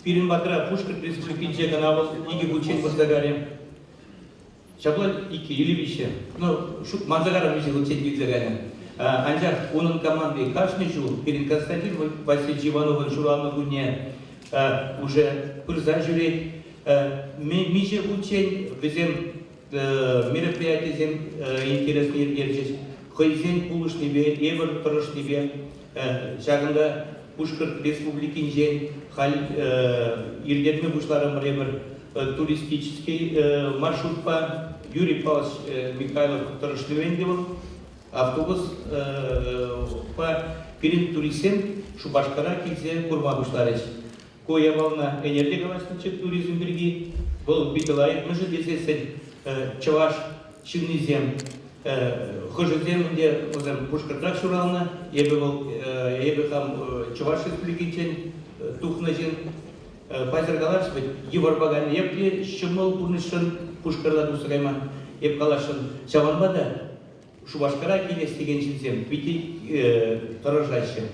Пирин Батра Пушкарт Республикинже Ганавал Иги Бучен Баздагаре Шаблал Ики Илевиче ну шук Мазагара Миже Лучен Гигзагаре Анжак onun команды Кашничу Пирин Константин Васильевич Иванов Шуралны Гуне уже пырза жүрек Миже Лучен Везем мероприятие зем интересный ергерчес Хойзен Пулышнебе, Евр Торошнебе, Шагында Пушкарт Республикинжен, Халь Ергерме Бушларам Ребер, туристический маршрут по Юрий Павлович Михайлов Торошневендевым, автобус по перед туристем Шубашкара Кизе Курма Бушларич. Кое волна энергогалактический туризм береги, был битылай, мы же здесь Чаваш Чиннизем, Хожезем, где Пушкартрак Шурална, Ебехам Чаваш Республикичен, Тухназин, Пазергалаш, Еварбаган, Епли, Щемол Пурнишин, Пушкарла Дусагайма, Епкалашин, Чаванбада, Шубашкара Килестигенчинзем, Пити Торожащин,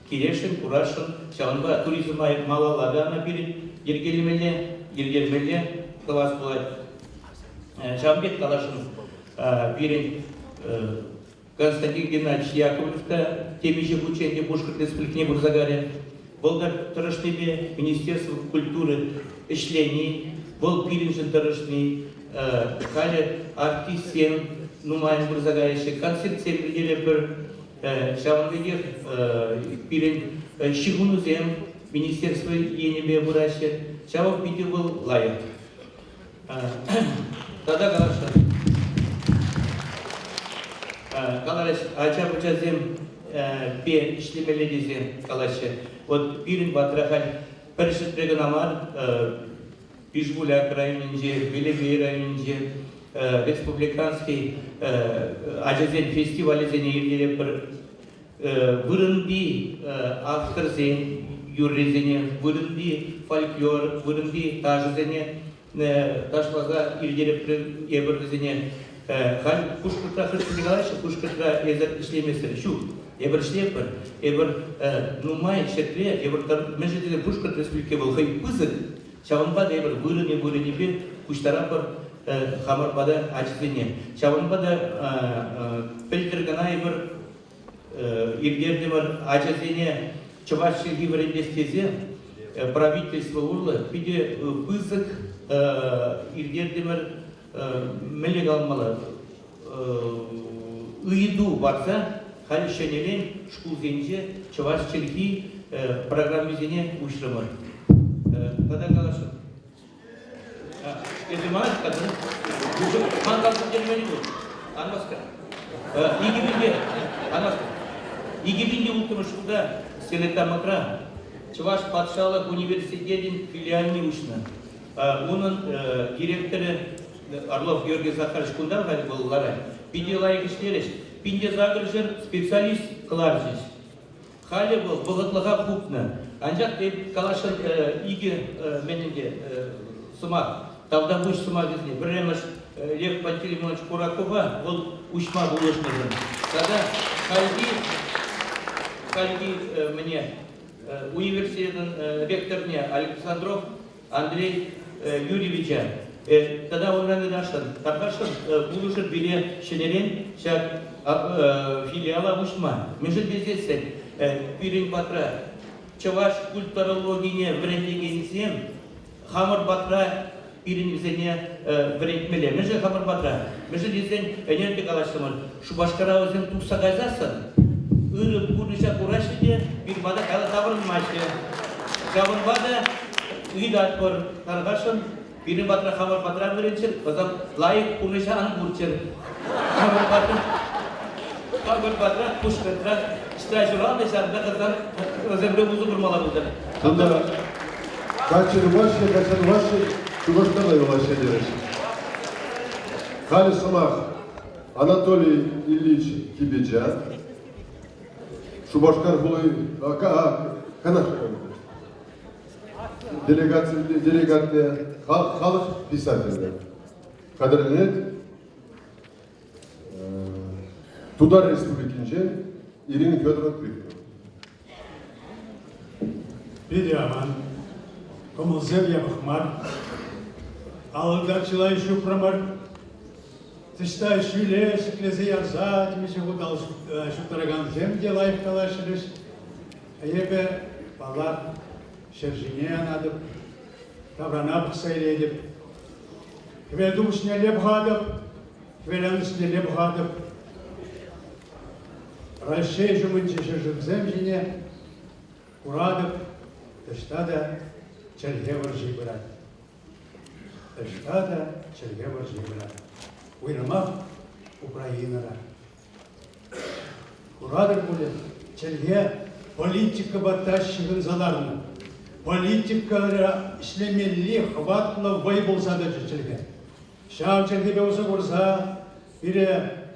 Кирешин, Курашин, Чаванба, туризм Малалагана перед Ергельмеле, Калас Булат. Жамбек Калашин, Пирин Константин Геннадьевич Яковлевка, Темиже Бученде, Пушкарт Республикине Бурзагаре, Волгар Торошнебе, Министерство культуры Ишлений, Вол Пиринжен Торошный, Халя Артисен, Нумайн Бурзагарище, концерт Сергеделепер, Шавангегер, Пирин Щигунузем, Министерство Енебе Бураше, Шавов Питивол Лайер. Тогда Калаш, Ача-Бучазем, Пе, Ишлемеледезем, Калаше. Вот Пирин Батрахаль, Перешетреганамар, Пишбуляк районинже, Белевей районинже, Республиканский Аджазен фестиваль зене Вырынди авторзен, юррезене, Вырынди фольклор, Вырынди тажзене, Ташлаза Ильдереп Еберзене, Халь Пушкартра Христигалайша, Пушкартра Езер Ишлеместер, Шу, Ебер Шлепер, Ебер Нумай, Шетле, Ебер Межетеле Пушкарт Республике Волхай Пызык, Чаванбада Ебер Вырыне, Куштарапер, Хамарбада Ачзене, Чаванбада Пельтергана Ебер Ильдердемер Ачзене, Чаваши Гиверендестезе, правительство Урла, Пиде Пызык, Ильдердемер Мелегалмала Уиду Барса, Халишенелен, Шкулзенже, Чаваш Челки, программизене Ушрамар. Тогда Галашин. Это мать, который мангал Германии был. Анмаска. Игибинде, Анмаска. Игибинде ултымы шуда, Селета Макра. Чаваш Патшалов университетин филиальный ушна. Onun директоры Орлов Георгий Захарович Кундан был Лара. Пиде лайк ишлереш. Пинде загружен специалист Кларжич. Халя был боготлага пупна. Анжак Калашин иги мененде сумак. Тавда буш сумак изне. Бремеш Лев Пантелеймонович Куракова был ушма булышнызын. Тогда Хальги мне университетінің ректоріне Александров Андрей Юрьевича. Тогда он рано дошел. Таркашин будущий билет шенерен шаг филиала Ушма. Между бездействием пирин патра чаваш культурологине брендигенсем хамар патра пирин везене брендмеле. Между хамар патра. Между дизайн энергия калашмар. Шубашкара өзен тусагайзасан. Ирып курныша курашиде бир бада кала табырын маши. Табыр бада үйдат кор Таркашин пирин патра хамар патра беренчер. Казам лайк курныша ан курчер. Хамар патра пушкатра стажеран дешарда казам өземре бузу бурмалар булды. Тогда качер ваши, Шубашкара ваши делаешь. Хали Самах Анатолий Ильич Кибеджан. Шубашкар Булы, Канаш. Делегация халық писателя. Кадрлет Тудар Республикинче Ирина Федоровна Крикова. Бедиаман, Комылзевья Махмар, Алыгдар Чилайшу Прамар, Тыштай Швиле, Шеклезе Ярза, Тимише Гудал Шутараган Земде Лайф Калашириш, Ебе Палар Шержине Анадып, Тавранаб Сайредеп, Кведумшне Лебхадып, Квеляншне Лебхадып, Рашей Жумынче Шержимземжине, Урадып, Тыштада Чергевар Жибрат. Тыштада Чергевар Жибрат. Уйрамав Украинара. Урадыр будет Черге политика батащигын заларны. Политика ишлемелли хватлы вай болса да Черге. Шау Чергебе осы көрса, бире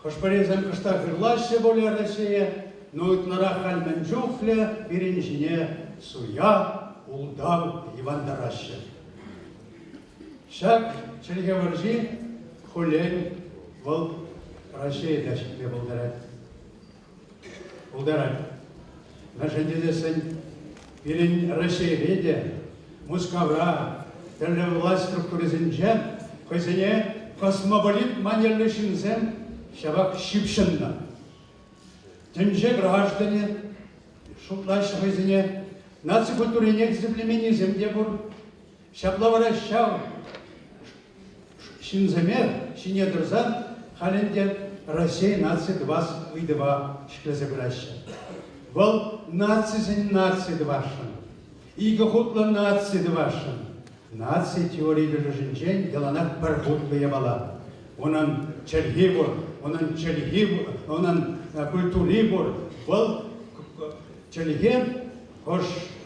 Хашпарезем кышта гырлаще боле Россия, но итнара хальмен жуфле биринжине суя улдав Ивандараще. Шак Чергеваржи хулен вол Россия дашкебе болдарат. Болдарат. Нашендедесен бирин Россия веде мускавра терле власть структуризинчен хозяне космополит манерлешинзен шабак шипшинна. Тенже граждане, шуплаш хозяне, нацикультуре землемени земдебур, шаплавара шав, шинзамер, шинедурзан, халенде Россия наци двас выдава шклезебраща. Вол нацизен наци двашан, иго хутла наци двашан. Наци теории дожинчен деланак пархутка ябала. Онан Чергибур, онан Чергибур, онан культурибур. Вол Чергиб хош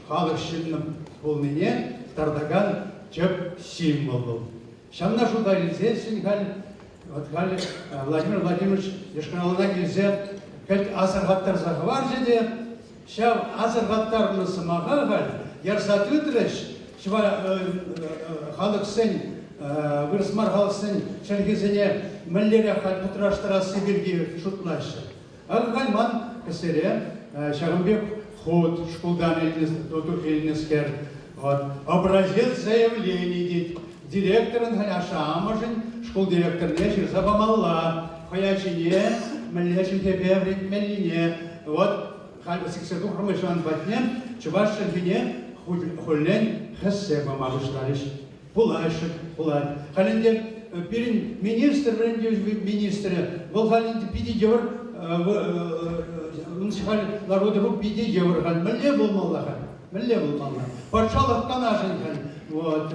халықшынным болмене тардаган чөп символ был. Шамна шудай лизесин Владимир Владимирович ешканалына келзе, кәлт асырғаттар захвар жеде, шав асырғаттарны сымаға ярсат өтіріш, халық сен, вырысмар халық сен, шәргезіне мүллері қал пұтыраштыра Сибирге шутлашы. Ағығал ман кісере, Шағымбек ход, шкулдан елінескер, образец заявлений дейді. Директорын ашамажын, школ директорне Ширзабамалла, Хаячине, Мэллешин Тебеврит Мелине, вот Хальбасиксету Хромышан Батнем, Чуваш Шергине, Хулен Хессеба Мабушталиш, Пулашик, Пулай. Халендер Пирин министр, министры, был Халенде Пиди Девр, Унсихаль народу Пиди Девр, Мэлле был Маллаха, Мэлле был Маллаха. Патшалов Канашин, вот.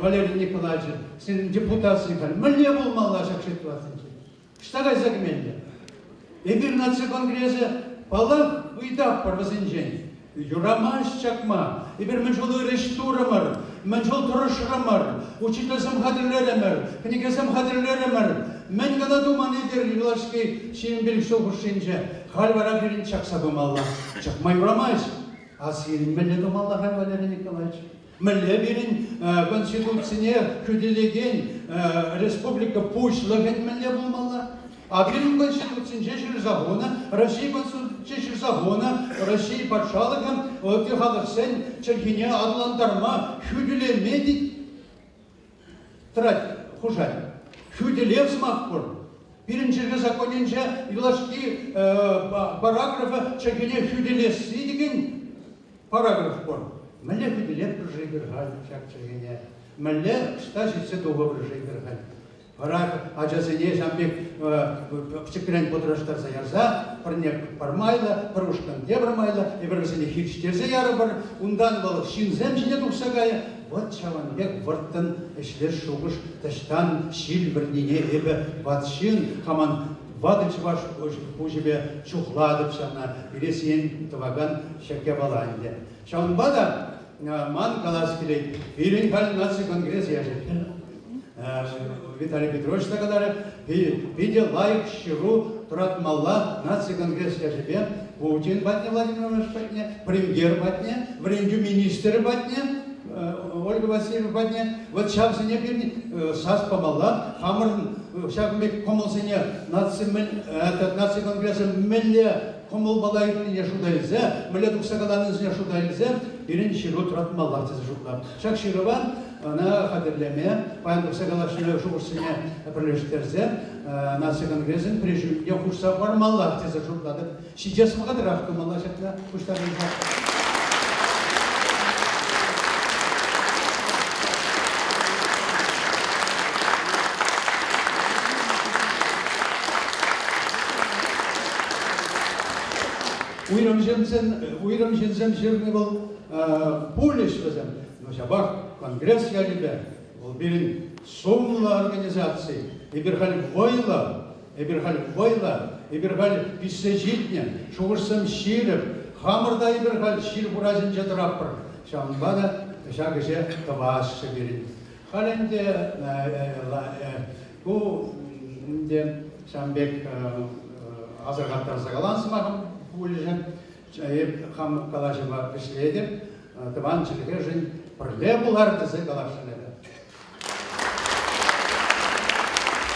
Валерий Николаевич, сен депутатсын кал, мэлле болмалла шакшетуасын. Штагай загменде. Эбир нация конгрессе палак уйдап парвазынжен. Юрамаш чакма. Эбир менжол рештурамар, менжол турышрамар, учительсам хадрлеремер, книгасам хадрлеремер. Мен гана думан эдер юлашки шиен шогушинже. Хальвара бирин чакса болмалла. Чакма юрамаш. Асирин мэлле думалла хал Валерий Николаевич. Мэллеберин конституцияне күделеген республика пушлыгын мэлле болмалла. А бирин конституция загона, Россия конституция загона, Россия патшалыгам, вот и халыксен, черкине адландарма, хюделе медик, трать, хужать, хюделе взмахпор. Биринчерге законенче, илашки параграфа, черкине хюделе сидиген, параграф пор. Мәле хюделе прожигергаль, чак черкине. Мәле штажице договор прожигергаль. Парак, аджазене жамбек пчекрен потроштар заярза, парнек пармайла, парушкан дебрамайла, и баргазене хирчтерзе ярабар, ундан был шинзем жіне тухсагая. Вот чаванбек варттан эшлер шугыш таштан шил бірнене эбі ватшин, хаман вадыч ваш пужебе чухладып шана, иресен таваган шаке баланде. Шаунбада ман калас келей, ирен кал наци конгресс яжет. Виталий Петрович такадар видел лайк щиру тратмалла наци конгресс яжебе, Путин батне Владимирович батне, премьер батне, вренду министр батне, Ольга Васильевна батне, вот сейчас не пирни сас помалла, хамр всякими комолсене наци конгресса мелле комол балайт не шудайлзе, мелле туксагадан не шудайлзе, ирен щиру тратмалла тез жутла. Шак щирова на хадерлеме, пан туксагалашне шубурсене пролештерзе, наци конгрессен прежде я хушса пармалла тез жутла. Сейчас магадрафка малла шакна хуштарыза. Уйрам жензем жирный был пулештезем, но шабах конгресс я любя, был бирин сумла организации, и берхали войла, и берхали писсежитня, шугурсам щирев, хамарда и берхали щир буразин джатраппар, шамбада шагаже таваш бирин. Халенде де шамбек азаргаттар загалансымахым, Пулежен, хам калашева преследем, таван челегежен прле булар тесе калашенеде.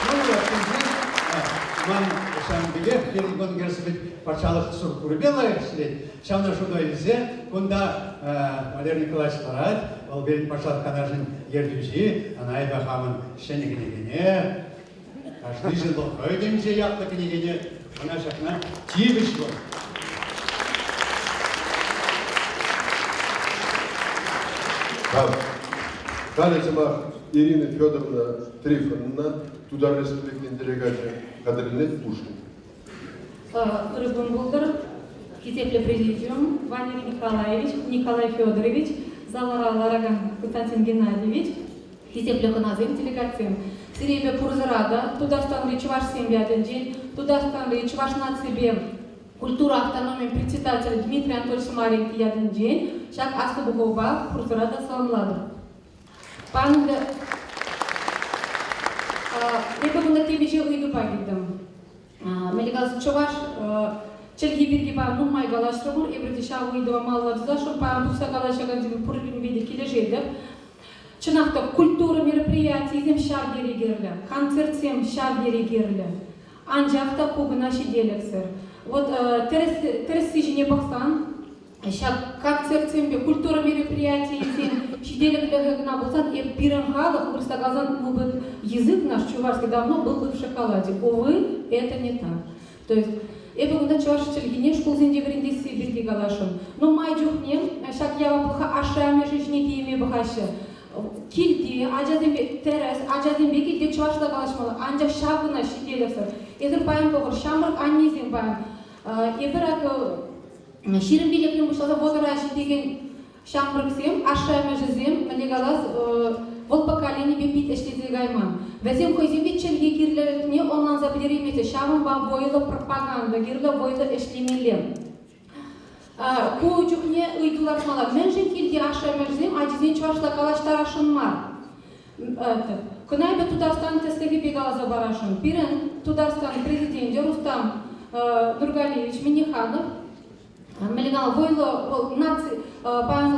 Ну я ман сам бегев келгон герсбит пачалык суркурбела след. Шамна шудойлзе, кунда Валерий Николаевич Тарат, ол берин пачалык канажен ердюзи, анайда хамын шенегенегене, каждый жыл хойдемзе якта кенегене, она шакна тибишло. Далее Ирина Федоровна Трифоновна, туда республиканская делегация Кадрилет Пушкин. Рыбун Булдыр, Китепле президиум, Валерий Николаевич, Николай Федорович, Залара Лараган Константин Геннадьевич, Китепле Ханазин делегация. Сиребе Пурзарада, туда станли Чуваш Семьяден день, туда станли Чуваш Нацибе, культура автономии председатель Дмитрий Анатольевич Маленький яден день, шак Астабухова, Пурзарада Саламлада. Пан Эпа бунда тебе жил иду пагидам. Мелигаз Чуваш, Челги бирги пан нумай галаштробур, эбрити шагу иду амалла дузашур, пан дуса галашаган диби пурбин види килежедеп. Чынакта культура мероприятий зем шагери герле, концертсем шагери герле. Анжакта кубына шиделексер. Вот тересижине баксан, шаг концертсем культура мероприятий зем шиделеклеге гна болсан, и пирангала хурстагазан мубыт язык наш чувашский давно был бы в шоколаде. Увы, это не так. То есть это вот чувашский челгине школ зенде врендиси бирги галашон. Но май джухне, шаг ява баха ашами жишники ими бахаша. Kildi, acazembe teres, acazembe kildi çuvaşla kalaşmalı. Ancak şabına şidelekser. Edir payın doğur, şamırk annezin payın. Ebirak şirin bileklim buşlasa vodara şidegen şamırksem, aşağı mecizem, legalas vol поколение бепит эштезе гайман. Везем койзембе челге гирлерне онлан заблеремете. Шамын ба войлы пропаганда, гирле войлы эшлемелем. Кучухне уйдулармала. Менжин килди аша мержим, адизен чувашла калаштар ашынмар. Кунайбе Тударстан тескеге бегалаза барашын. Пирен Тударстан президенти Рустам Нургалиевич Миниханов. Мелигал войло наци,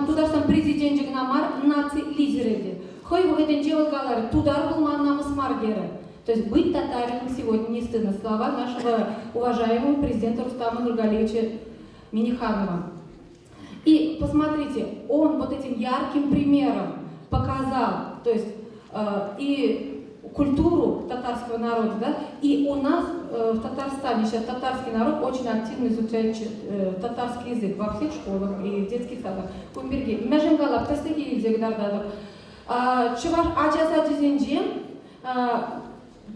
Тударстан президенти гнамар наци лидереді. Хой вғеден жевалгалар Тудар булман намыс маргері. То есть быть татарином сегодня не стыдно. Слова нашего уважаемого президента Рустама Нургалиевича Минниханова. И посмотрите, он вот этим ярким примером показал, то есть и культуру татарского народа, да, и у нас в Татарстане сейчас татарский народ очень активно изучает татарский язык во всех школах и в детских садах. Кумберги, Меженгалап, Тастыги язык Чуваш Аджаса Джизинджи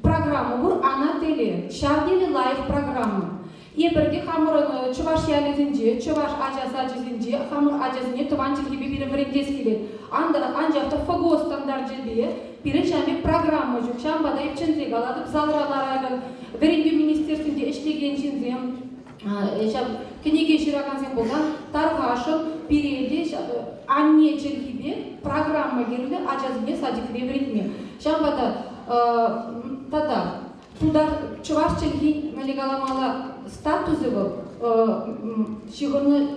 программа бур ана теле, шавдили лайв программа. И бірге хамыр чуваш ялезинже, чуваш аджаса джизинже, хамыр аджазине туванчил gibi bir врендес келет. Анжақта ФГО стандарт жерде бірін шамбек программа жүк, шамбада епчензек аладып, залралар вренде министерствінде ішлеген жинзем, кенеге шырағанзем болған, тарғашын, переде, анне жерге программа керілі, аджазине садикре врендме. Шамбада тада, туда чуваш челги мелегаламала статусы был, шигурны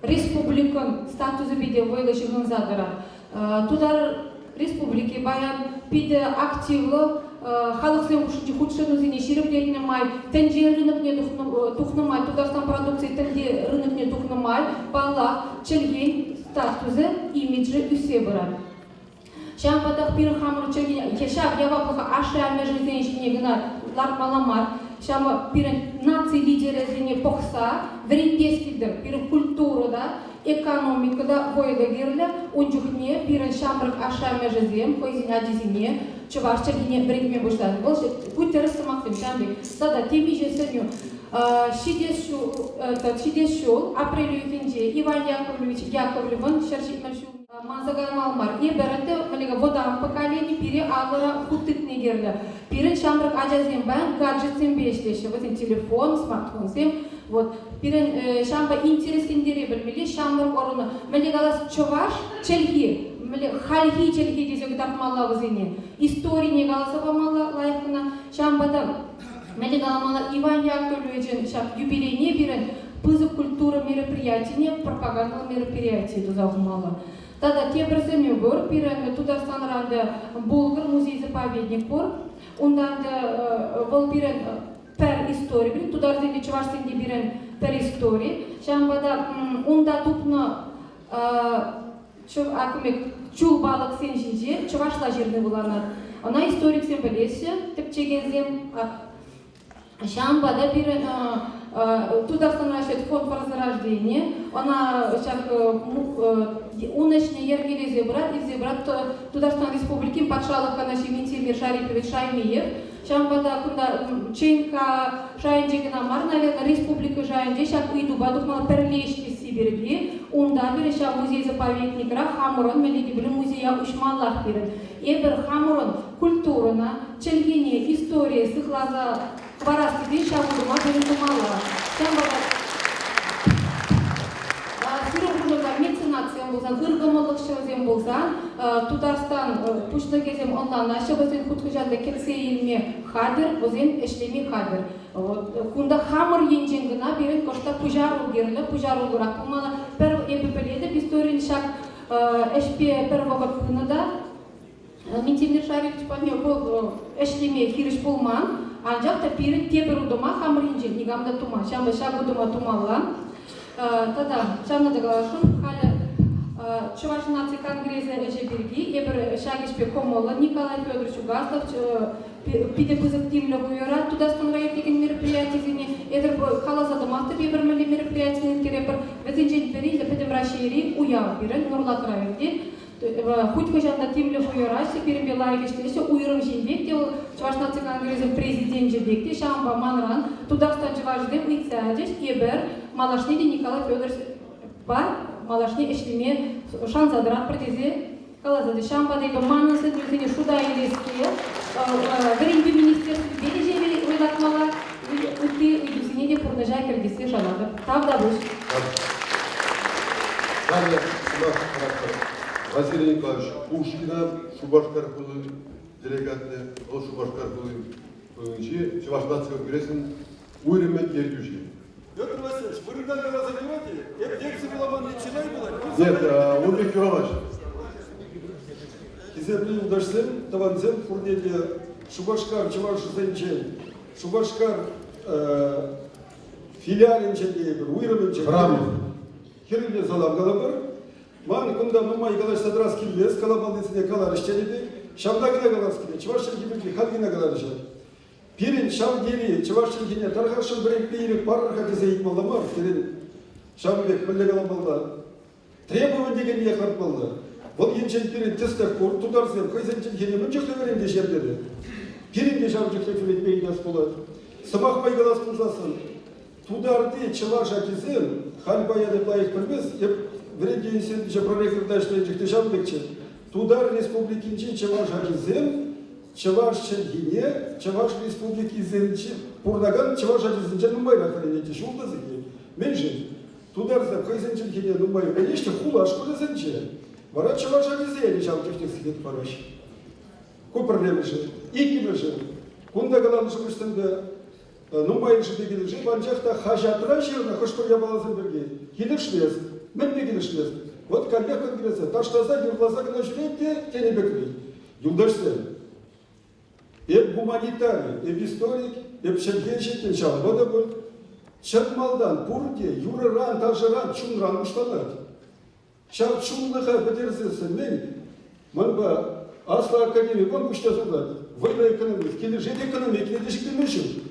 республикан статусы биде войлы шигурн задара. Туда республики баян биде активлы халықсен ұшынчы худшыны зіне шерімдеріне май, тенде рынокне тухнымай, Тударстан продукции тенде рынокне тухнымай, бала челген статусы, имиджі үсе бұрар. Шампатақ бір хамыр челген, кешап яваплыға ашы әмежі зеншіне гына лармаламар, Шама пирен нации лидеры зене похса, врендескидер, пирен культурада, экономикада войлы герлі, онжухне пирен шамрық ашаме жезем, койзин адизине, чуваш чергине врендме бұштады. Бұл же путь растамақтым шамбек. Сада теми жесеню шидес шул, апрелю ефенде, Иван Яковлевич Яковлевын, шаршитмашу. Манзагармалмар. И берете водан поколение пире алыра хутыкне герлі. Пирен шамрық аджазем бән гаджетсен бешлеші. Вот телефон, смартфон сем. Вот. Пирен шамба интересендере білмелі шамрық орыны. Мелегалас чуваш челги. Хальги челги десек тапмалла вызыне. Истории не галасова мала лайфына. Шамбада мелегаламала Иван Яковлевичен юбилейне пирен пызык культура мероприятия, пропаганда мероприятия тузахмала. Тогда те бросемью бор, пирен Тударстан ранда Болгар музей-заповедник бор, унданда был пирен пер истории, Тударстан чувашстенде пирен пер истории, шамбада унда тупна чул балык сенжинже, чувашла жерны буланат. Она историк сен білесі, тіпчегензем, шамбада пирен Тударстан рашет фонд возрождения, она унешне ергелезе брат, изе брат Тударстан республики патшалық канаши Минтимир Шарипович Шаймиев, шамбада кунда ченка шайынжегін амар, наверное, республика шайынже, шак уйду бадухмала перлешки Сибирге, унда бере шак музей-заповедникра, хамурон, мелеги білі музея ушмаллах берен. Ебір хамурон культурына, челгене история сыхлаза Барасты дей шабудыма беретумала. Шамбада сырық меценациям болсан, ыргымылық шылзем болсан, Тударстан пушлы кезем онлан ашы, бізен худхыжанда кетсейілме хадыр, бізен эшлеме хадыр. Кунда хамыр енженгіна берет кошта пужару герлі, пужару ғырақ болмала. Пір епіпеледі, бисторин шак эшпе пір вағыт күнада, Минтимир Шарипович памел бұл эшлеме хириш болман, Анжақта пирен тепер удома хамринжен, нигамда тума, шамда шагу дома тумалла. Тада, шамда доглашун, халя Чуваш нации конгресса Эжеберги, ебер шагишпе комола, Николай Федорович Угаслов, пиде пызык тимля гуера, туда станрает деген мероприятие, эдер халаза домахты ебер мели мероприятие, керепер, везенжен бери, лепедем рашери, уяв бирен, Нурлат районде, Хоть кожанда тимле фуйраши, перебила и что еще уйром жинбек, дел Чуваш нации конгресса президент жинбек, шамба манран, туда встать Чуваш дем и цадиш, ебер, малашнеди Николай Федорович бар, малашни эшлеме шанзадрат протезе, калазады шамба дейбе манысы дүзіне шуда елеске, вренде министерство бережевели уйлатмала, үтті үйдүзіне де пұрнажай кіргесе жалады. Тавда бұш. Василий Николаевич Пушкина, Шубашкар Хулы, делегаты, Шубашкар Хулы, Чуваш нации конгрессен, Уйремет Ергюши. Петр Васильевич, вы регулярно разогреваете? Лекция была не вчера была? Нет, Улбек Иванович. Киземлин дашсем, таванзем, фурнеде Шубашкар, Чувашсенчен, Шубашкар филиалинчен дейбір, уйрымынчен. Хириле салам калабыр. Ман кунда нумай калаш садрас килбес, калабалдысыне калар işçelibi. Şamdagına kalars kile, Çuvaşçın gibi halgına kalар işe. Pirin şam geri, Çuvaşçın kine, tarhaşın birek beyrik parırka kese ikmalamar. Pirin şambek, mille kalabalda. Требовать деген не харпалды. Бұл еншен пирин тестер кор, тударсен, қойсенчен кене мүнчекті верен де жердеді. Пирин де жау жектек филетпей газ болады. Сымақ байгалас бұлсасын, тударды чылар жакизен, халбаяды лайық білмес, верен де енсен же проректорда іштен жекте жамбекче. Тудар республикинчен чылар жакизен, чылар шелгине, чылар республики зенче, пурнаган чылар жакизенче нумайна қаренете шулда зеге. Мен жен. Тударса қойсенчен кене нумай, конечно, хула шкода зенче. Вара чылар жакизе, не жау жектек сидет параш. Ко проблемы же, икимы же. Кунда галан жымыштынды, нумайын жыды келі же, банжақта хажатыра жерна, хошпыр ябалазын бірге. Келішлес, мен де келішлес. Вот когда конгресса, таштаза, юрлаза гына жүрейді, тені бекірейді. Юлдашсен. Эп гуманитарий, эп историк, эп шергеншетін шалбада бұл. Чатмалдан, пурде, юрыран, тажыран, чунран ұштанады. Шап чунлыға бідерсесі мен, мұнба Асла академик, он күшті азулады. Военный экономист, келі жет экономик, не дешіктен мүшін.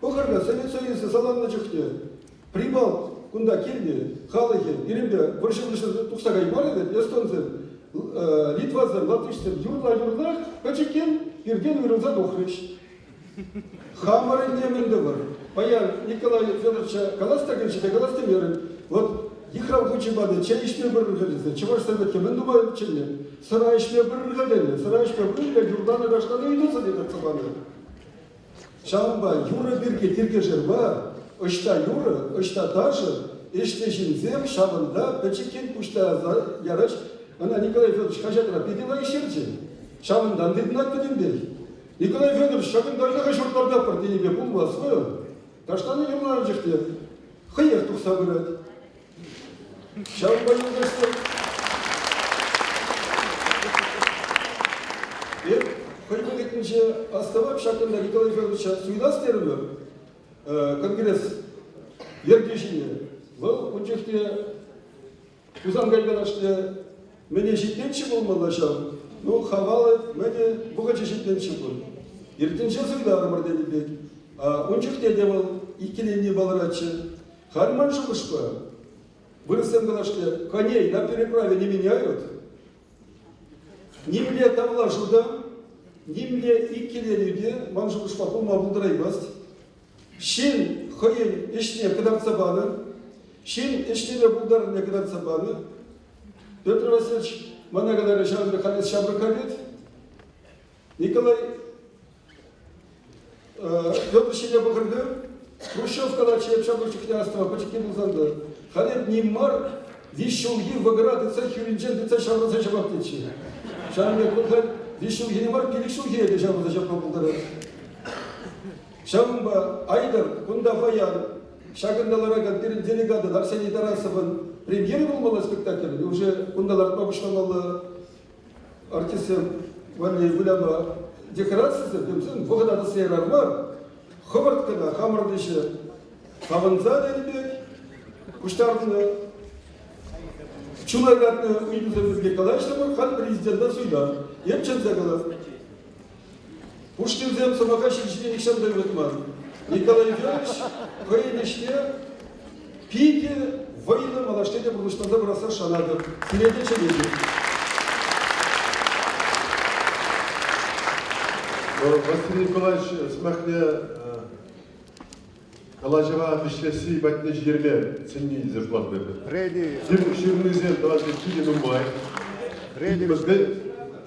Бұқырға, Совет Союзы саланына жүкте. Прибал, күнда келді, қалығы, ерембе, выршылышы тұқсағай бар еді, эстонзен, литвазен, латышсен, юрла, көчекен, ерген үйрілза доқырыш. Хамары неменді бар. Баян Николай Федоровича Каластагенші, Каластемерін. Вот, Ихрам Кучебады, чай ішме бірін ғалысы, Чеваш Советке, мен думаю, чемне. Сыра ішме бірін ғалені, сыра ішме бірін ғалені, юрданы ғашқаны үйдусы деді цыбаны. Шамба, юры бірге терге жер бар, ұшта юры, ұшта тажы, іште жинзем, шабында, пәчекен пұшта яраш. Ана Николай Федорович қажатыра педила ешерчі. Шабындан дедін атпеден бей. Николай Федорович, шабындайдағы жұрттарда бар денебе бұлмасы ғой. Таштаны юрлары жықты. Қиық тұқса біреді. Шабынбай ұлғашты. Қойбы кетінші аставап шақында Николай Федоровича суйдас терімі конгресс ергешіне. Бұл ұнчықты Кузан Гайгалашты мәне жетенші болмалы шам. Ну, хавалы мәне бұғачы жетенші бол. Ертенші суйда армардені бек. Ұнчықты демал икеленне балыратшы. Харман жылышпа. Вырастем Галаште, коней на переправе не меняют. Ни мне тавла жуда, ни мне икеленюде, манжылышпа пулма бұлдырайбаст. Шен хойен ішне кадарцабаны, шен ішнеде бұлдарыне кадарцабаны. Петр Васильевич, мана кадары шабры халес шабры кабет. Николай Петр Шене бұғырды, Хрущев калачев шабры чухняства, почекен ұзанды. Халет Нимар, вишулги ваград, и царь Юринджен, и царь шабры за шабаптечи. Шабры кулхат, вишулги Нимар, пиликшулги, это шабры за шабаптечи. Шабымба Айдар, Кунда Баян, Шагандаларага, делегаты, Арсений Тарасовын, премьер болмалы спектакль, уже Кундалар Бабушманалы артистен, Вали Вуляма, декорации, Богдана Сейрармар, Ховардкана, Хамардышы, Хаванзада Ребек, Куштардыны, Чунагатны уйдузымызге калайшты, хан президентна суйда, епчен загала. Пушкинзем самаға шешіне екшандай өтман. Николай Федорович, көйінешіне пике войны малаштеде бұрыштанда бұраса шанады. Сіледе ченеде. Василий Николаевич, смахне Калажева мишлеси батне жерме ценни зертлат бебе. Ширнызен давайте киде нумай. Бізге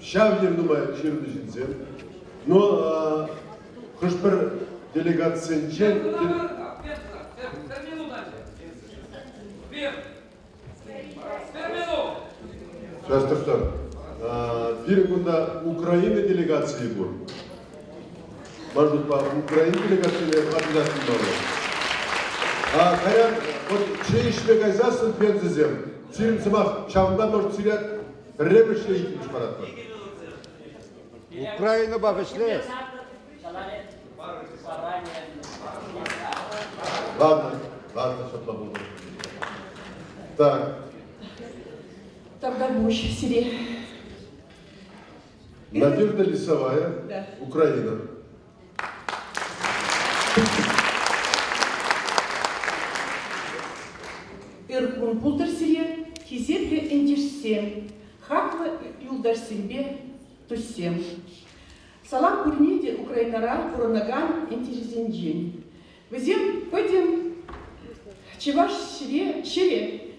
шавнер нумай ширнызен. Но хошпер делегация чен. Что? Перегунда Украины делегации был. Может по Украине делегации обязательно было. А хотя вот чейшме гайзасын пензезем. Сирим самах чавында может сирят ребешли итmiş паратlar. Украина бабочная. Ладно, чтобы было. Так. Таргамуш, Сири. Надежда Лисовая, Да. Украина. Иркун пултар Сири, Хизепле эндишсем, Хаква юлдарсембе туссем. Салам курниде Украинара Куранаган энтижизенджин. Везем пойдем Чеваш Шире,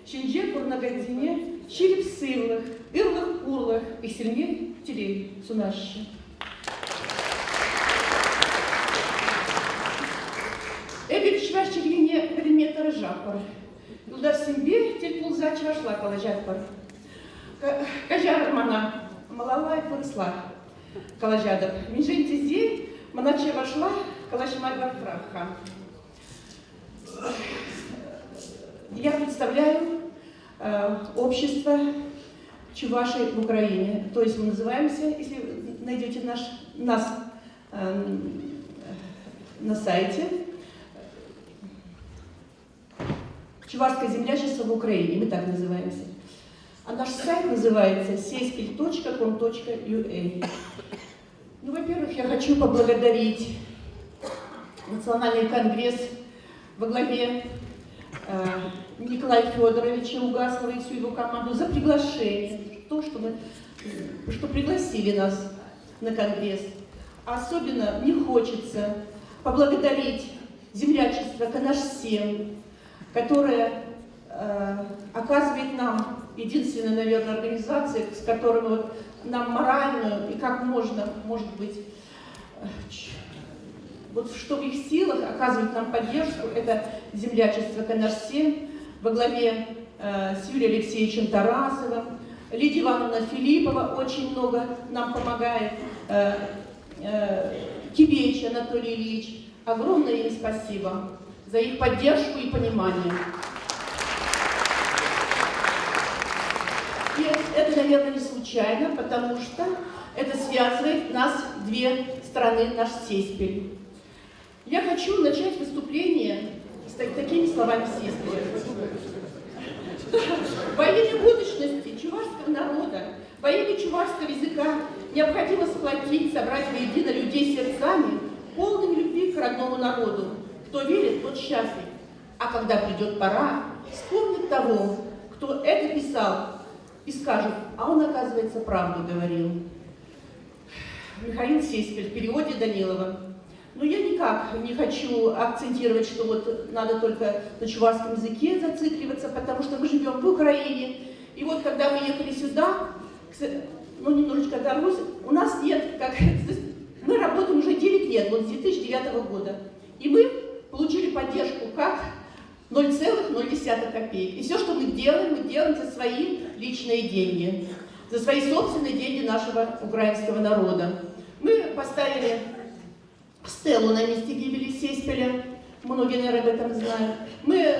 Шинже Курнагадзине, Шире в сывлах, Ирлах курлах, и сильнее телей сунаши. Эбит Чеваш Чергине периметр жапар. Юлдарсембе тель пулза Чевашла калажатпар. Кажар мана малала и выросла калажадов. Минжин тизи мана Чевашла калашмай вартраха. Я представляю общество чувашей в Украине. То есть мы называемся, если вы найдете нас на сайте, Чувашское землячество в Украине, мы так называемся. А наш сайт называется seyspil.com.ua. Ну, во-первых, я хочу поблагодарить Национальный конгресс во главе Николая Федоровича Угаслова и всю его команду за приглашение, что пригласили нас на конгресс. Особенно мне хочется поблагодарить землячество Канашсем, которое оказывает нам, единственная, наверное, организация, с которой вот нам моральную и как можно, может быть, вот что в их силах оказывает нам поддержку, это землячество Канашсем во главе с Юрием Алексеевичем Тарасовым, Лидия Ивановна Филиппова очень много нам помогает, Кибеич Анатолий Ильич. Огромное им спасибо за их поддержку и понимание. И это, наверное, не случайно, потому что это связывает нас две страны, наш Сеспель. Я хочу начать выступление с такими словами Сеспеля. Во имя будущности чувашского народа, во имя чувашского языка необходимо сплотить, собрать воедино людей сердцами, полными любви к родному народу. Кто верит, тот счастлив. А когда придет пора, вспомнит того, кто это писал, и скажет, а он, оказывается, правду говорил. Михаил Сеспель в переводе Данилова. Но я никак не хочу акцентировать, что вот надо только на чувашском языке зацикливаться, потому что мы живем в Украине. И вот когда мы ехали сюда, ну немножечко оторвусь, у нас нет, мы работаем уже 9 лет, вот с 2009 года. И мы получили поддержку как 0,0 копеек. И все, что мы делаем за свои личные деньги, за свои собственные деньги нашего украинского народа. Мы поставили стелу на месте гибели Сеспеля, многие, наверное, об этом знают. Мы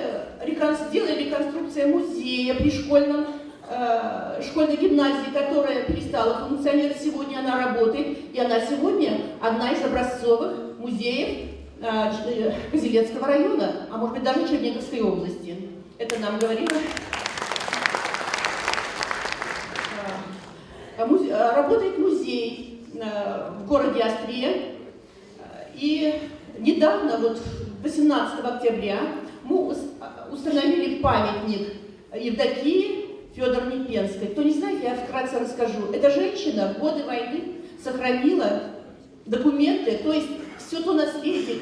сделали реконструкцию музея при школьной гимназии, которая перестала функционировать. Сегодня она работает, и она сегодня одна из образцовых музеев Козелецкого района, а может быть даже Черниговской области. Это нам говорило. Работает музей в городе Острие. И недавно, вот 18 октября, мы установили памятник Евдокии Федоровне Пенской. Кто не знает, я вкратце расскажу. Эта женщина в годы войны сохранила документы, то есть все то наследие,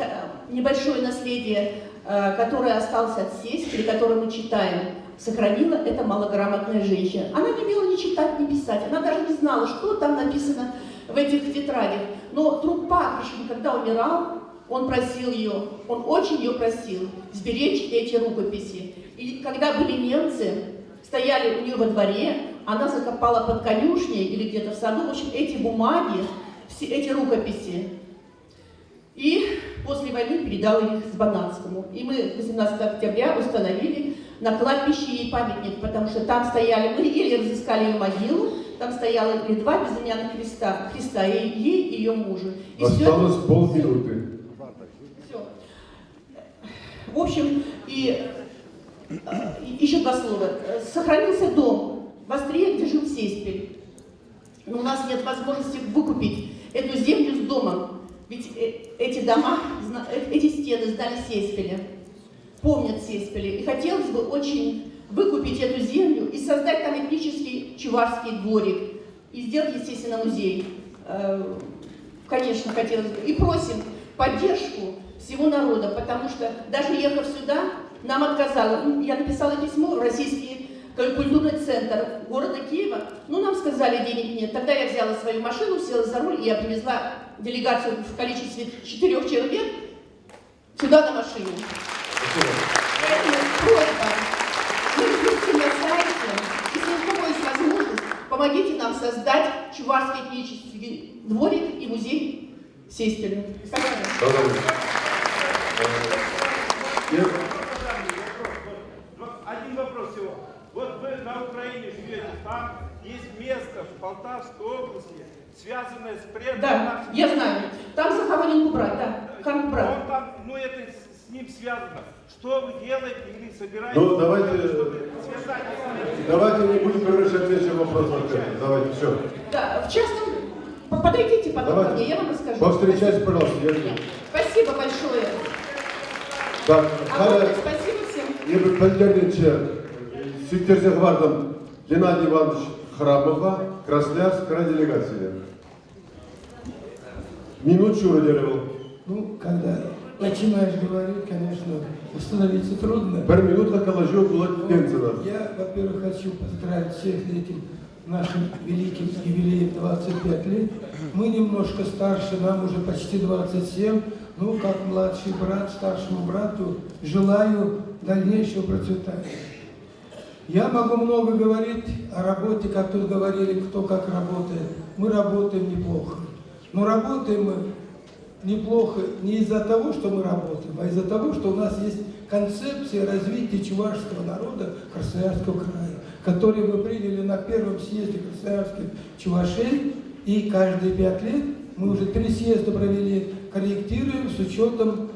небольшое наследие, которое осталось от Сеспеля, которое мы читаем, сохранила эта малограмотная женщина. Она не умела ни читать, ни писать, она даже не знала, что там написано в этих тетрадях. Но друг Пахрушин, когда умирал, он просил ее, он очень ее просил сберечь эти рукописи. И когда были немцы, стояли у нее во дворе, она закопала под конюшней или где-то в саду, в общем, эти бумаги, все эти рукописи. И после войны передала их Сбанатскому. И мы 18 октября установили на кладбище ей памятник, потому что там стояли, мы еле разыскали ее могилу, там стояло или 2 безымянных Христа, и ей, и ее мужу. И Осталось полминуты. все. В общем, и еще 2 слова. Сохранился дом в Острие, где жил Сеспель. Но у нас нет возможности выкупить эту землю с домом. Ведь эти дома, эти стены знали Сеспеля, помнят Сеспеля. И хотелось бы очень выкупить эту землю и создать там этнический чувашский дворик. И сделать, естественно, музей. Конечно, хотелось бы. И просим поддержку всего народа, потому что даже ехав сюда, нам отказало. Я написала письмо в Российский культурный центр города Киева. Ну, нам сказали, денег нет. Тогда я взяла свою машину, села за руль, и я привезла делегацию в количестве 4 человек сюда на машине. Поэтому просьба, мы на сайте, если у кого есть возможность, помогите нам создать чувашский этнический дворик и музей Сеспеля. Один вопрос всего. Вот вы на Украине живете, там есть место в Полтавской области, связанное с предком. Да, я знаю. Там захоронен Кубрат, да. Хан Кубрат. Он там, ну это с ним связано. Что вы делаете или собираетесь? Ну, давайте связать не будем превращать весь вопрос в ответ. Давайте, все. Да, в частном, подойдите потом ко мне, я вам расскажу. Повстречайте, пожалуйста. Спасибо большое. Так, Спасибо всем. Я бы поддерживаю секретарь Геннадий Иванович Храбова, Красноярск, край делегации. Минуту уделил. Ну, когда начинаешь говорить, конечно, остановиться трудно. Пар минутка положил кулак Пенцина. Я, во-первых, хочу поздравить всех с этим нашим великим юбилеем 25 лет. Мы немножко старше, нам уже почти 27. Ну, как младший брат старшему брату, желаю дальнейшего процветания. Я могу много говорить о работе, как тут говорили, кто как работает. Мы работаем неплохо. Но работаем мы неплохо не из-за того, что мы работаем, а из-за того, что у нас есть концепция развития чувашского народа Красноярского края, которую мы приняли на первом съезде красноярских чувашей, и каждые 5 лет, мы уже 3 съезда провели, корректируем с учетом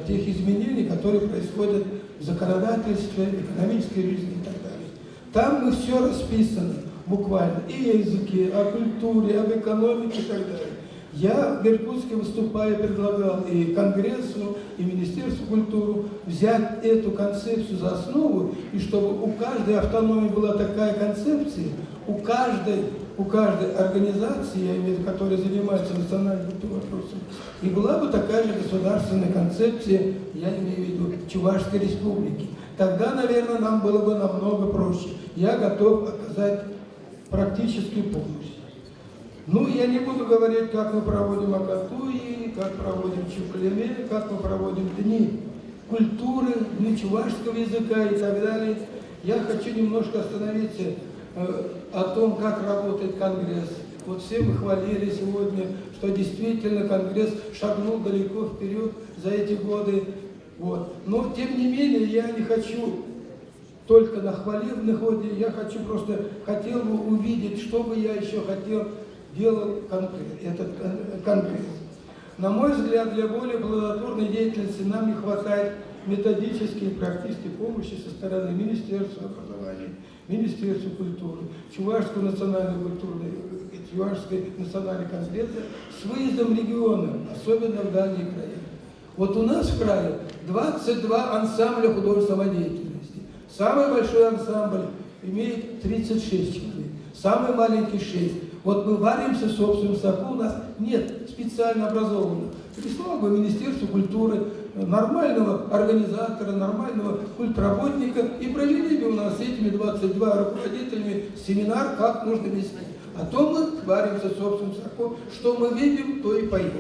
тех изменений, которые происходят в законодательстве, в экономической жизни и так далее. Там мы все расписано, буквально, и о языке, о культуре, об экономике и так далее. Я в Иркутске выступая предлагал и Конгрессу, и Министерству культуры взять эту концепцию за основу, и чтобы у каждой автономии была такая концепция, у каждой организации, я имею в виду, которая занимается национальным культурным вопросом, и была бы такая же государственная концепция, я имею в виду, Чувашской республики. Тогда, наверное, нам было бы намного проще. Я готов оказать практическую помощь. Ну, я не буду говорить, как мы проводим Акатуи, как проводим Чуплеме, как мы проводим дни культуры, дни чувашского языка и так далее. Я хочу немножко остановиться о том, как работает Конгресс. Вот все мы хвалили сегодня, что действительно Конгресс шагнул далеко вперед за эти годы. Вот. Но, тем не менее, я не хочу только на хвалебной ходе, я хотел бы увидеть, что бы я еще хотел делал этот Конгресс. На мой взгляд, для более плодотворной деятельности нам не хватает методической и практической помощи со стороны Министерства образования, Министерства культуры, Чувашского национального культурного, Чувашской национальной конгресса с выездом в регионы, особенно в дальние края. Вот у нас в крае 22 ансамбля художественной самодеятельности. Самый большой ансамбль имеет 36 человек, самый маленький 6. Вот мы варимся в собственном соку, у нас нет специально образованных. Прислал бы Министерство культуры нормального организатора, нормального культработника, и провели бы у нас с этими 22 руководителями семинар, как нужно вести. А то мы варимся в собственном соку, что мы видим, то и поем.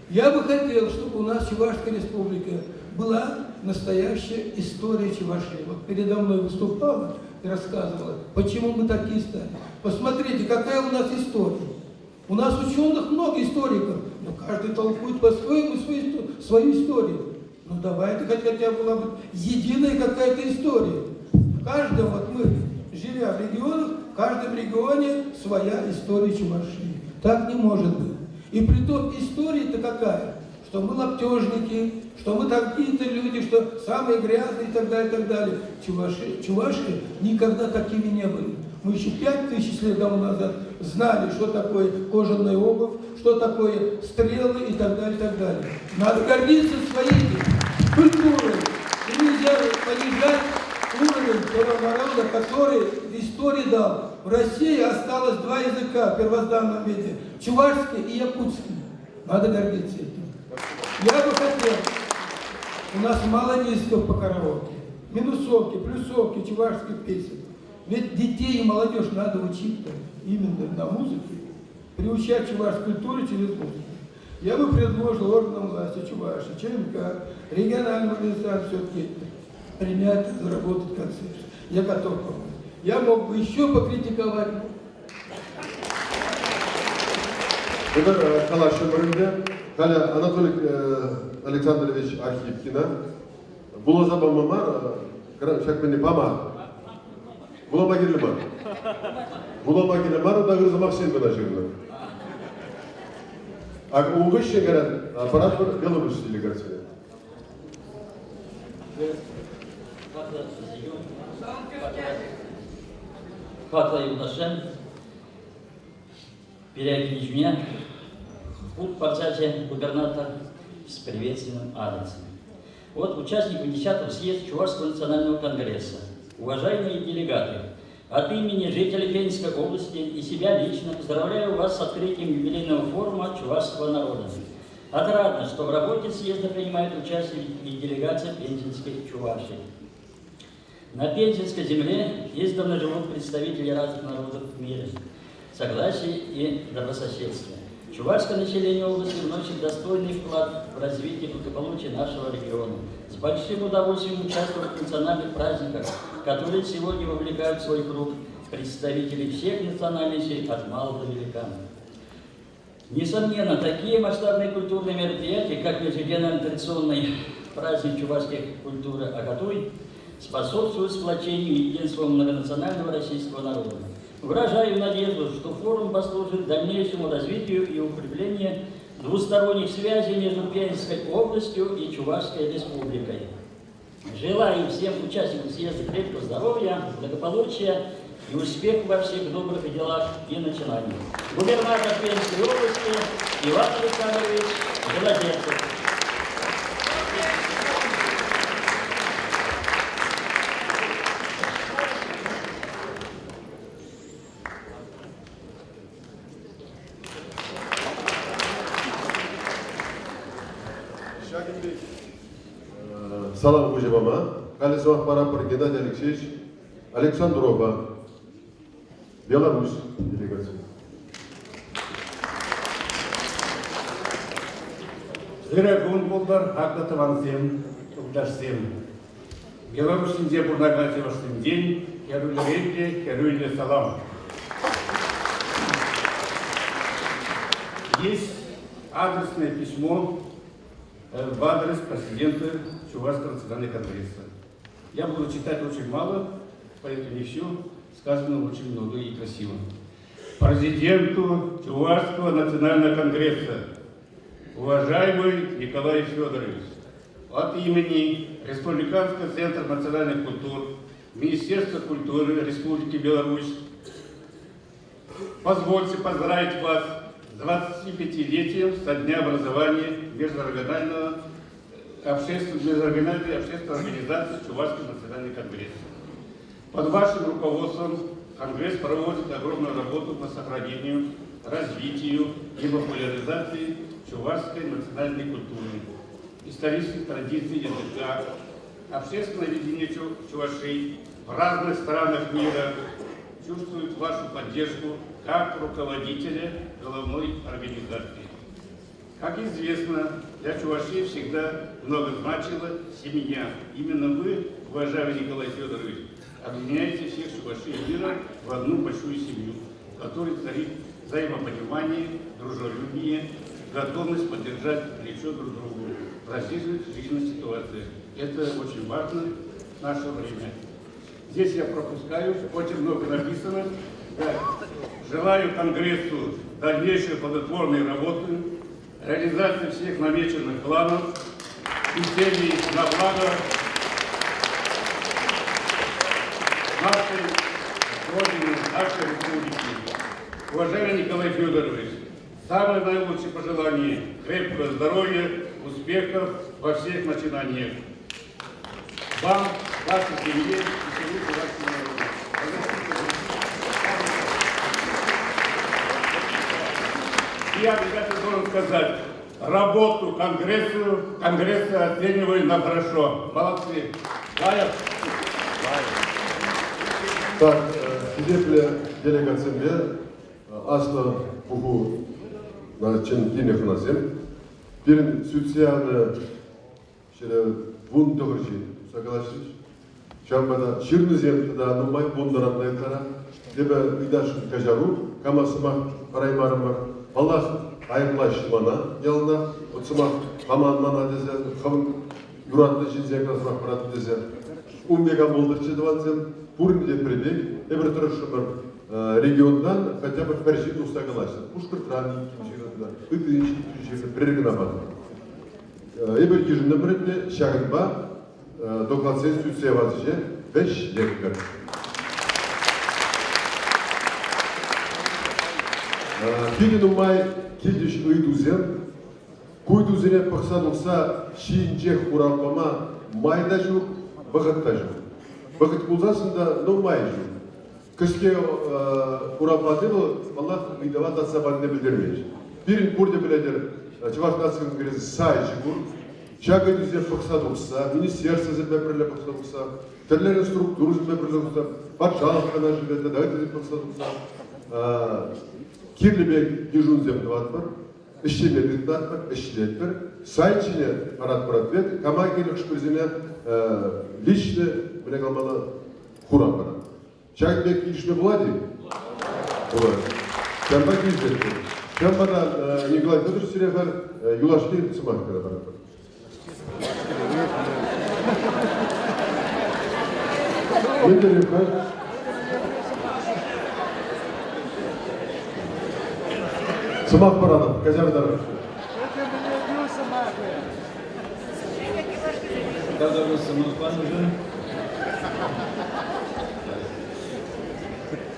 Я бы хотел, чтобы у нас Чувашская республика была настоящая история Чувашии. Вот передо мной выступала и рассказывала, почему мы такие стали. Посмотрите, какая у нас история. У нас ученых много историков, но каждый толкует по-своему свою историю. Ну давайте хотя бы была бы единая какая-то история. В каждом, вот мы, живя в регионах, в каждом регионе своя история Чувашии. Так не может быть. И при том история-то какая? Что мы лаптежники, что мы такие-то люди, что самые грязные и так далее, и так далее. Чуваши никогда такими не были. Мы еще 5000 лет тому назад знали, что такое кожаная обувь, что такое стрелы и так далее, и так далее. Надо гордиться своей культурой. И нельзя понижать уровень того народа, который истории дал. В России осталось 2 языка в первозданном виде. Чувашский и якутский. Надо гордиться этим. Я бы хотел, у нас мало дисков по караоке, минусовки, плюсовки, чувашских песен. Ведь детей и молодежь надо учить-то именно на музыке, приучать чувашской культуре через музыку. Я бы предложил органам власти Чувашии, ЧМК, региональным организациям все-таки принять, заработать концепцию. Я готов помочь. Я мог бы еще покритиковать. Халя Анатолий Александрович Архипкина. Было забавно мама, как мне помар. Было могилы мар. Было могилы мар, да говорю за Максим Бенажирна. А у высшей говорят, аппарат Белорусской делегации. Фатла Юнашем, переодеть меня, путь пацача губернатор с приветственным адресом. Вот участников 10-го съезда Чувашского национального конгресса, уважаемые делегаты, от имени жителей Пензенской области и себя лично поздравляю вас с открытием юбилейного форума чувашского народа. Отрадно, что в работе съезда принимает участие и делегация Пензенской Чувашии. На Пензенской земле издавна живут представители разных народов в мире, согласие и добрососедствие. Чувашское население области вносит достойный вклад в развитие благополучия нашего региона. С большим удовольствием участвуют в национальных праздниках, которые сегодня вовлекают в свой круг представителей всех национальностей от малого до велика. Несомненно, такие масштабные культурные мероприятия, как ежегодный традиционный праздник чувашской культуры Агатуй, способствуют сплочению и единству многонационального российского народа. Выражаю надежду, что форум послужит дальнейшему развитию и укреплению двусторонних связей между Пензенской областью и Чувашской республикой. Желаю всем участникам съезда крепкого здоровья, благополучия и успехов во всех добрых делах и начинаниях. Губернатор Пензенской области Иван Александрович Железняк. Салам Кужебама, Колесов Парапор Геннадий Алексеевич Александрова, Беларусь, делегация. Зырагун болдар, Агдатавансем, Угдашсем. Беларусинде бурнагате ваштын день, Керуле салам. Есть адресное письмо в адрес президента Чувашского национального конгресса. Я буду читать очень мало, поэтому не все, сказано очень много и красиво. Президенту Чувашского национального конгресса, уважаемый Николай Федорович, от имени Республиканского центра национальных культур, Министерства культуры Республики Беларусь, позвольте поздравить вас с 25-летием со дня образования межрегиональной общественной организации Чувашский национальный конгресс. Под вашим руководством Конгресс проводит огромную работу по сохранению, развитию и популяризации чувашской национальной культуры, исторических традиций языка, общественное видение чувашей в разных странах мира чувствует вашу поддержку как руководителя головной организации. Как известно, для чувашей всегда много значила семья. Именно вы, уважаемый Николай Федорович, объединяете всех чувашей мира в одну большую семью, в которой царит взаимопонимание, дружелюбие, готовность поддержать плечо друг другу в различных жизненных ситуациях. Это очень важно в наше время. Здесь я пропускаю, очень много написано, Желаю Конгрессу дальнейшей плодотворной работы, реализации всех намеченных планов и целей на благо нашей Родины, нашей республики. Уважаемый Николай Федорович, самые наилучшие пожелания, крепкого здоровья, успехов во всех начинаниях. Вам, вашей семье и всему вашему народу. Я обязательно должен сказать, работу Конгресса оцениваю на хорошо. Молодцы. Лайер. Так, Филиппе делегациямде Aslı buhu için yine kınasım. Birin sosyal şöyle bun doğrucu sakalaşmış. Şambada şirnizem da numay bundaran dayıklara. Debe idaş kajaru kamasıma paraymarım var. Allah ayıplaş bana yalına otsuma aman mana dese ham yuratlı cinsiye kasmak parat dese. Умбега болдырчы дивансем пурн лепребек эбир турышымыр региондан хотя бы перши устагалашты. Пушкыртран жирында, ыдынчы жирында берген абады. Эбир ежинде биретне шагынба докладсен сүтсе вазыже 5 лектор. Пилин умай килдиш ыйдузен, куйдузене пахсанукса шиинчех уралпама майда жук, Бахатта жук. Бахат кулзасында нумай жук. Кышке уралпадылы, Аллах ыйдава татсабанне билдермеш. Бирин пурде биледер, Чуваш нацияның кересі сай жигур, чагы дүзе пахсанукса, министерство зебе бірле пахсанукса, терлерін структуру зебе бірле пахсанукса, патшалық қана жібеді, дағыты зебе пахсанукса, кирлебек ежун зебе ватпар, işçileri dağıtmak, işçiler, sayçine parat ver, kamakeli kışprizine lişle bile kalmalı kuran para. Çaybek işme buladı. Buladı. Çamba gizletti. Çambada Nikolay Fedor Sirefar yulaştı sımak kadar para. Ne derim ben? Sımak paradan, kaçarlar. Когда вы самозван уже,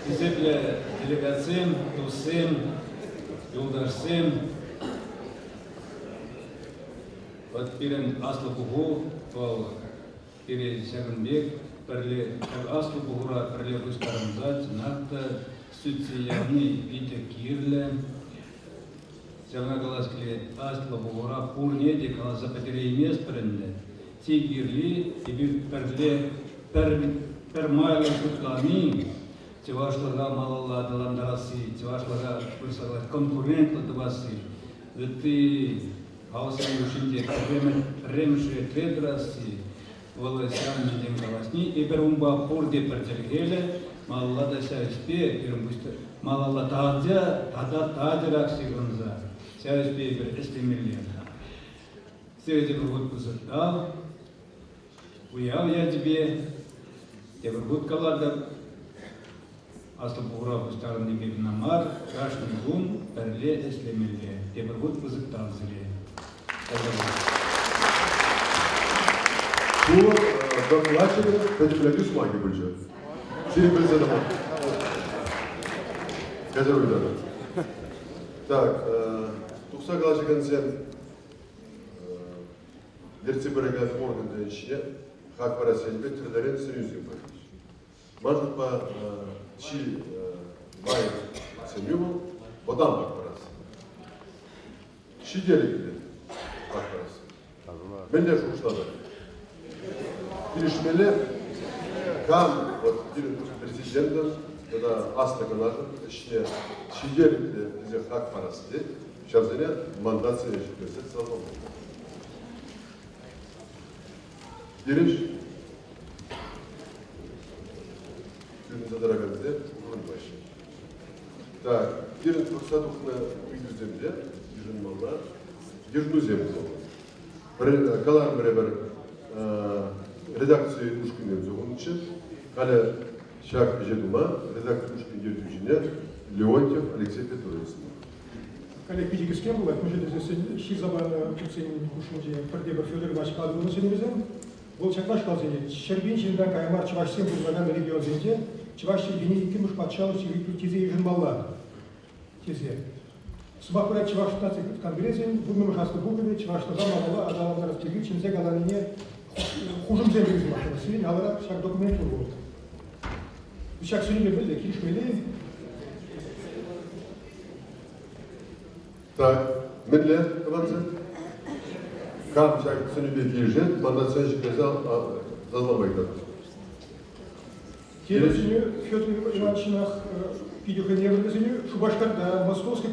изепле делегациям, тусем, юлдашсем, вот пирен аслы бугу, тол пире сягынбек, перле аслы бугура перле бустарымзат, накта сүтсе явны пите кирле, Сявна галаскли аслы бугура пурнеде кала запатерей мест пренде. Тигирли и перле пермайлы шутлами, тевашлага малала даландарасы, тевашлага пырсагла конкурентлы дыбасы. Ты хаусен ушинде ремши тредрасы, волосян медем галасни, и перумба пурде пертергеле, малала да сяйспе, перумбусте, малала тадя, тадиракси гонза, сяйспе пер эстемиллена. Среди кругот пузыртал, уял я тебе, я вергут калада, аслы бугура бустарны бебнамар, крашный гум, перле эслемеле, я вергут пузыртал зле. Bu dökülaşını tecrübeli Müslüman gibi bulacak. Şimdi bir zaman. Kaçar uyuyor. Так, tuksa kalaşıkan sen Дерциберегат органы içine hak parasıyla türlerin союз yapıyoruz. Мажупа чи бай семью, odam hak parası. Şidelikli hak parası. Ben de şuşladım. Girişmeli kam президент'ın ya da asla kanalın işte şidelikli bize hak parası değil. Şahsene mandasyonu yaşıyorsa sağlam. Giriş, günümüzde daraganızda urun başı. Так, girin fırsatlıkla üydüzemde, girin mallar, girdüzemde olur. Kalan beraber redaksiyon uşkunlarımızı onun için, kale Шаг Жедума, редактор Ушкин Леонтьев Алексей Петрович. Коллег, видите, с кем было? Мы же здесь Шизабана, Куцин, Кушунди, Фардеба, Федор Иванович Кадровна Сеневизем. Был Чакнаш Калзини, Щербин, Чиндан, Каймар, Чеваш, всем предлаган регион Зенде, Чеваш, Щербин, Кимуш, Патшалу, Тизе и Жинбалла. Тизе. Субакурат Чеваш, 16 конгрессен, Будмы Мушаска Бугове, Чеваш, Тазамала, Адалана Распределить, Чинзе, Галанине, Хужим Землизм, Машина, Алара, Шаг документ был. Шаг Сунили были, Киш Мели. Так, Медле, Каванзе. Кам Шаг Сунибек Ежет, мандация Жиказал, Зазлабайда. Телевизию Федор Ивановичнах Пидюханеврезиню, Шубашкарда, Московский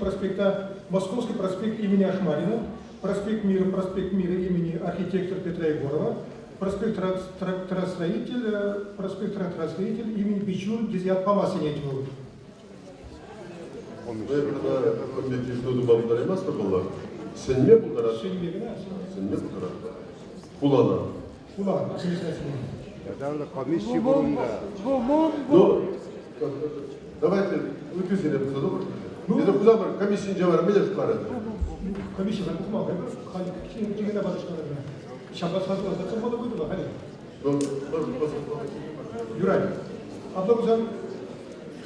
проспект имени Ашмарина, проспект Мира имени архитектора Петра Егорова, проспект Тракторостроитель имени Печур, Гизят Памасинетьеву. Сенме Пултара. Пулана. Пулана, комиссия Ну, давайте выписали это куда комиссия делала, меня складывает. Комиссия на бумагу, хали, на базу складывает. Шаббат хазла, зачем было выйти, хали? Юрай, абдогузан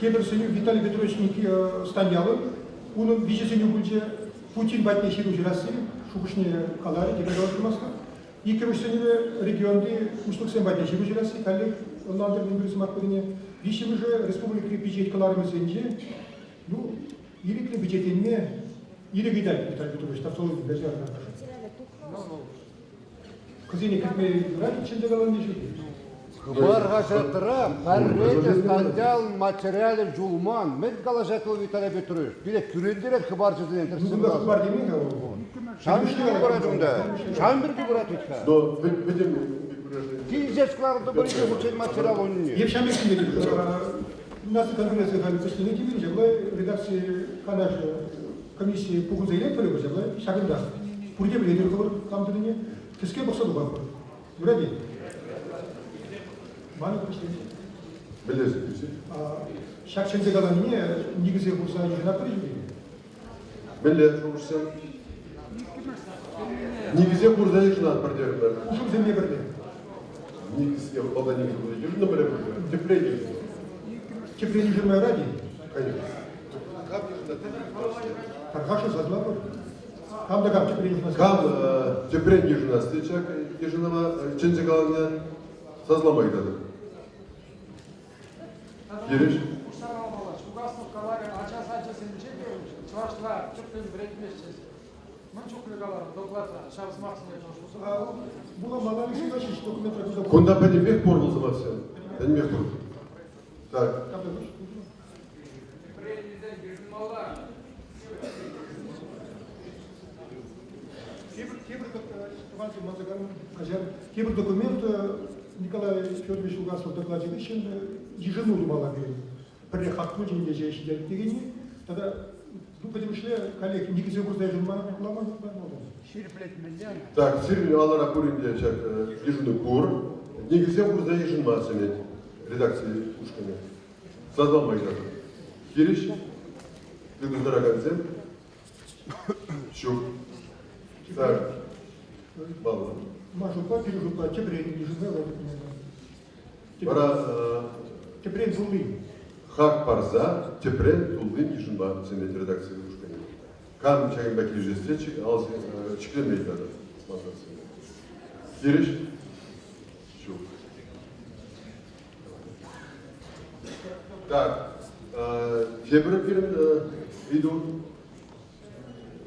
Кеберсеню Виталий Петрович Станьялов, он вижесеню будет Путин батнеши ружирасы, шубушне калари, деградовка. И кемушсеню регионы муштуксен батнеши ружирасы, коллег, Ландер Мингрис Маркодине, виши уже республики бюджет каларами зенде, ну, или к бюджетине, или Виталий Петрович, тавтология, даже Кузини, как мы ради чем договорились не жили. Баргажатра, парвете скандал материалов жулман, мед галажатыл Виталий Петрович. Билет күрендерек хабар жүзінен тірсін базы. Хабар демейін ғау. Шамбірге барадымда, шамбірге барадычка. Но, видим, Тизешкларды бірге учен материал онне. Ев шамбірге деді. У нас конгресс пришли на Кибире, в редакции комиссии Пугунза Электора, шагында. Пурде біледі там дедіне. Кіске бұқса бұл бар. Юради. Маны пришли. Білесіз. Шақшынды қаланыне негізі бұқса жинап көрі Біле, жұмышсен. Негізі құрда жинап бірдер. Ұшым земле бірде. Негізі, ода негізі құрда жинап бірдер. Тепление. Тепление жирмай ради? Конечно. Каргаша зазла бар. Кам да кам тепление жинас? Кам тепление жинас. Течак ежинама ченче қаланына сазламайды. Кереш? Кунда пенембек порвал заматсен. Пенембек порвал. Так. Кибер документ Николай Федорович Лугасов докладывает, ежену думала, приехал к людям, где же сидят передние, тогда, ну, потому что коллег, не где бы даже мама, Так, Сирвин Алара Курин Дячак, ежену Кур, не где бы даже еженма сидеть, редакции Пушкина. Создал мои даты. Кириш, ты дорогой зем, Щук. Так, мало. Мажупа, пережупа, тепление не жена, Пора тепление тулы. Хак парза, теплен тулы не жена, сидеть редакции Пушкина. Кам чайм баки же встречи, алс чекленный дата. Кириш, Щук. Так, февраль идут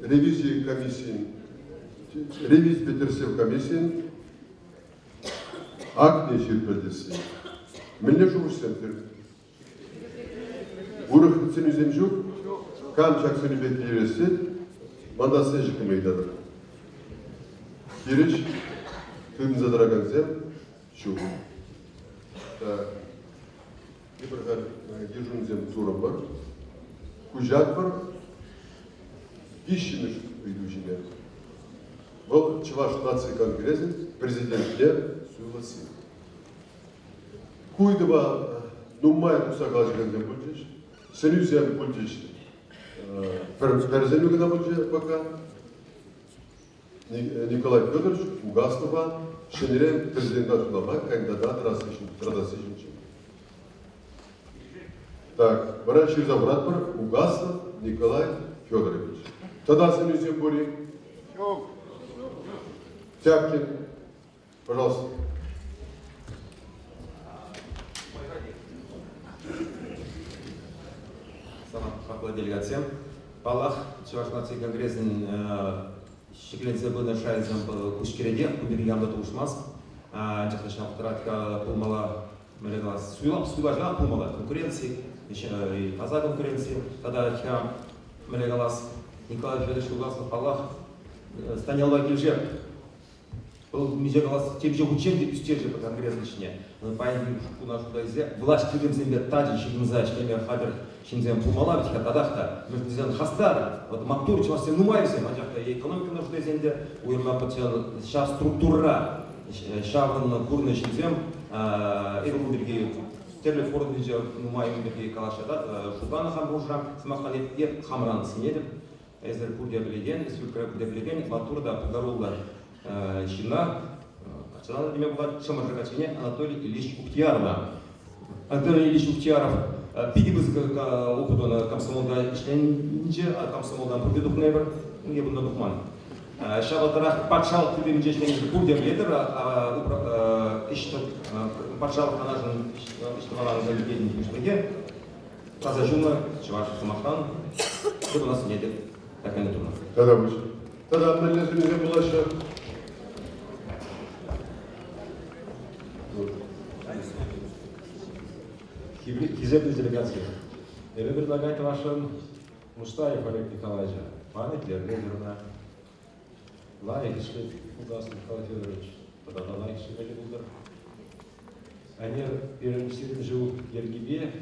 ревизии комиссии, ревизии Петерсев комиссии, акт не жирпедеси. Мне же устенфер. Урых цену земжу, камчак цену бетливесет, мандасы жиками идады. Кирич, ты за дороган зем, чу. Так. Ибрагар ежунзем туром бар, кужат бар, ищемеш идущими. Вот Чуваш нации конгресс президент не согласил. Куйдова Нумай куса галжиганда бульдиш. Сенюзем бульдиш. Перзенюгана бульдиш пока. Николай Федорович Угаснова, Шенерен президента Тулама, кандидат Радасыжинчик. Так, врач из обратно Угаснов Николай Федорович. Тогда Сенюзем Бури. Тяпкин, пожалуйста. Самая делегация. Палах, Чуваш нации конгрессин шекленсе был шайзем кушкереде, куберьямда тушмас. Жахташна втратка пулмала, мелеглас, суйлажна пулмала конкуренции, и таза конкуренции. Тогда я мелеглас Николай Федорович Угаснов Палах станяла кильжеп. Миже глаз тем же учебник стержи по конгрессичне. Паин у нас туда изе власть тем земле тади чинза члены хабер чинзем пумала ведь катадахта между зен хастар вот мактур чего всем нумайся мажахта и экономика нужда зенде уйма потел ша структура шаван курны чинзем и руберги телефон видео нумайм берги калашада шубана хамбужра смахали и хамран синедем эзер курдя билеген и сюркра курдя билеген матурда подарула Чина, национальное имя было Шамаржакачине Анатолий Ильич Ухтиярова. Анатолий Ильич Ухтияров пидибыз опыту на комсомолда членинче, а комсомолдан победух невер, не буду духман. Шабатарах патшал тидим членинче курдя бледер, ишто патшал анажын иштовалан залюбедин кишпеге, тазажуна чуваш самахтан, это у нас нет, так и не трудно. Тогда выше. Тогда меллезинге булаша. Хизебный делегация. И вы предлагаете вашим Мустаев Олег Николаевича, памятлер, лидерна, лайк, если Угаснов Николай Федорович, тогда лайк, если были удар. Они переносили живу Ергибе,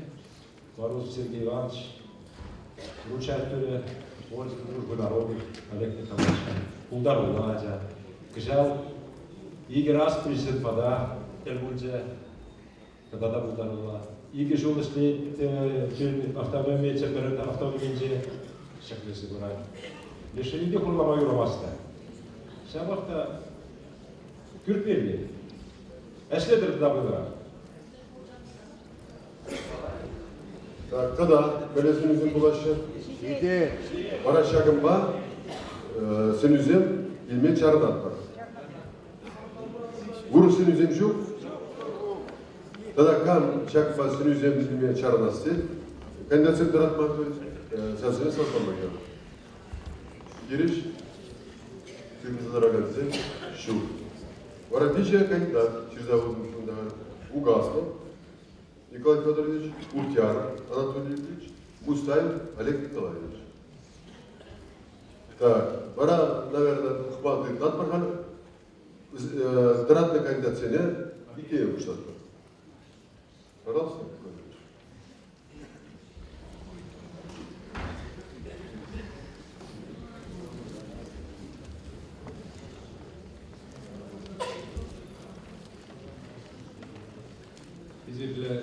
Морозов Сергей Иванович, вручает туре польской дружбы народов Олег Николаевич, Улдар Уладя, Кжал, Игорь раз президент вода, Эльбульдзе, когда да Улдар Улад. Иги жол след автомобиль перед автомобилем шеклеси бурай. Лишь иди хула мою ромаста. Шабахта кюрпели. Эшледер дабыра. Так, тогда меллезинге булаша. Иди. Барашагымба Сенюзем илме чардан бар. Гуру Сенюзем жук. Тогда кан чакпа Сенюзем илме чарнасты. Кандидат дратматович сазыны салтамага. Гириш Тюрмизараганзе шук. Воробича кандидат Чижзавод Угаснов Николай Федорович, Ухтияров Анатолий Ильич, Мустаев Олег Николаевич. Так, пора, наверное, хватит надпархан. Дратная кандидация не идея что-то. Пожалуйста. Для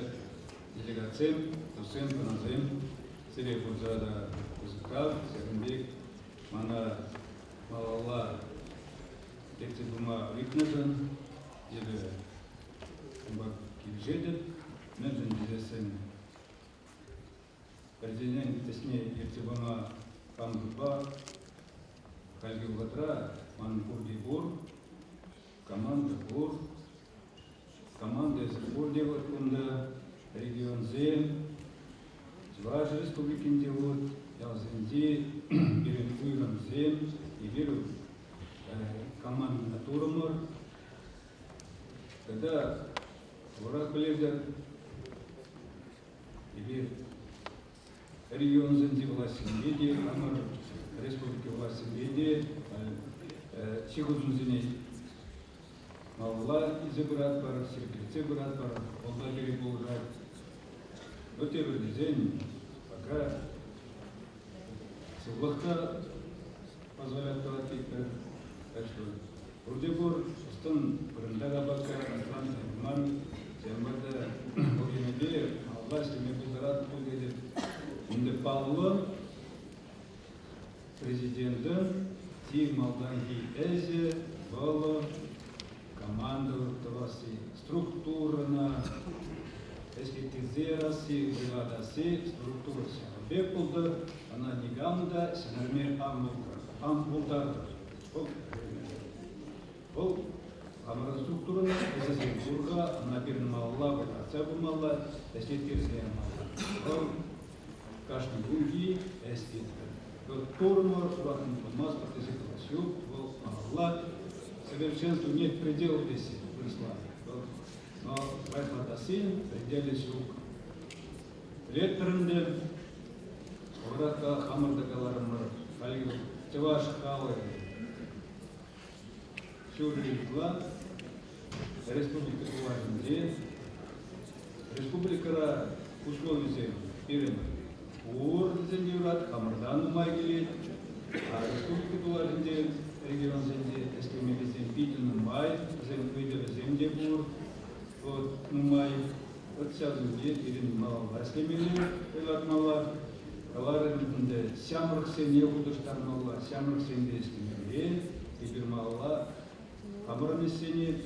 делегации, Тусен, Паназем, Сирия Фурзада, Узыкал, Серенбек, Мана Малалла, Тектидума Викнажан, или Киджедет, Меджин Дизесен, Президент Тесне Ектибама Памдуба, Хальгил Ватра, Манпурди Бур, команда Бур, команда из Бурдева, регион Зем, Чуваш Республики Индиот, Ялзенди, Беренкуйрам Зем, и веру команда Натурамор. Когда Враг Бледер, и регион Зенди власти Меди, Амар Республики власти Меди, Чигузунзиней. Малла изобрат пар, секреце брат пар, Алла перебулгат. Вот те день, пока Сулахта позволяет платить, так что Урдебур, Стон, Брандага Бака, Аслан, Ман, Зембада, Богемеде, властями Гузарат выглядит Индепалло, президентом Тим Малданги Эзе, Вало, команду Таваси, структурно, эскетизерасы, бригадасы, структура Бекулда, она Нигамда, Синарме Амбулдарда. Ол Амара структурна, Эсесенбурга, она Бирмалла, Бакацабумалла, Эскетизермалла. Ол Кашни Гунги, Эскетизер. Турмор, Рахм Тумас, Партизиквасюк, Ол Махалла. Совершенству нет предела здесь, в исламе. Но Вайфатасин, пределе Сюк. Лекторынды, Ората Хамардакалармыр, Халил, Теваш Халы, Сюррикла, Республика Туаринде, Республика Кушковизе, Ирем, Ур Зендюрат, Хамардану Майгели, а Республика Туаринде, регион Зенде, Эскемелизем, Питин, Май, Земпидер, Земдебур, вот Мумай, вот Сязуде, Ирем Мала, Эскемелизем, Элат Мала, Каларынды, Сямрыксен Егудыштармалла, Сямрыксен Эскемеле, Ибирмалла, Хамарнесене,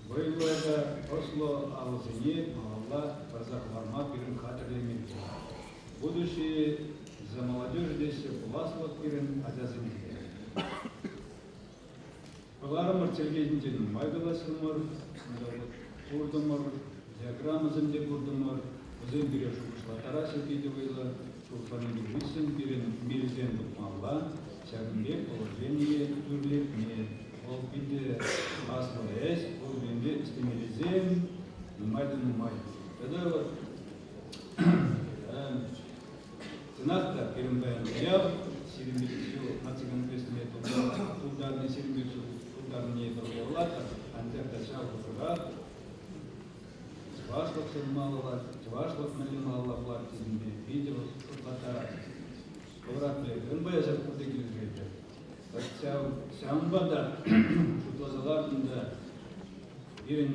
Вайлада, Осло, Алзене, Малла, Барзахларма, Пирин Хатерлемин. Будущее за молодежь здесь Пуласло, Пирин, Адязенде. Палармар Сергеевич Майгаласымар, Курдамар, диаграмма Земде Курдамар, Зембере Шушла Тарасик Идевайла, Шурфанин Висен, Пирин Мирзен Букмалла, Сягмбе, положение Турлик, не Волпиде Асло Эс, Волбенде, Стемилизем, Майдан Май. Тогда вот Ценахта, Пирин Бэм Яв, Сиримбитсю, Нациган Крестме, Тударный Сиримбитсю, Тударный Бавлата, Антекта Шаху Чевашлок Малова, Чевашлок Малимала, Платизмби, видео, Плата, Повратли, НБС Кудыгильгейта. Сямбада, Шутлазаларнда, Ирин,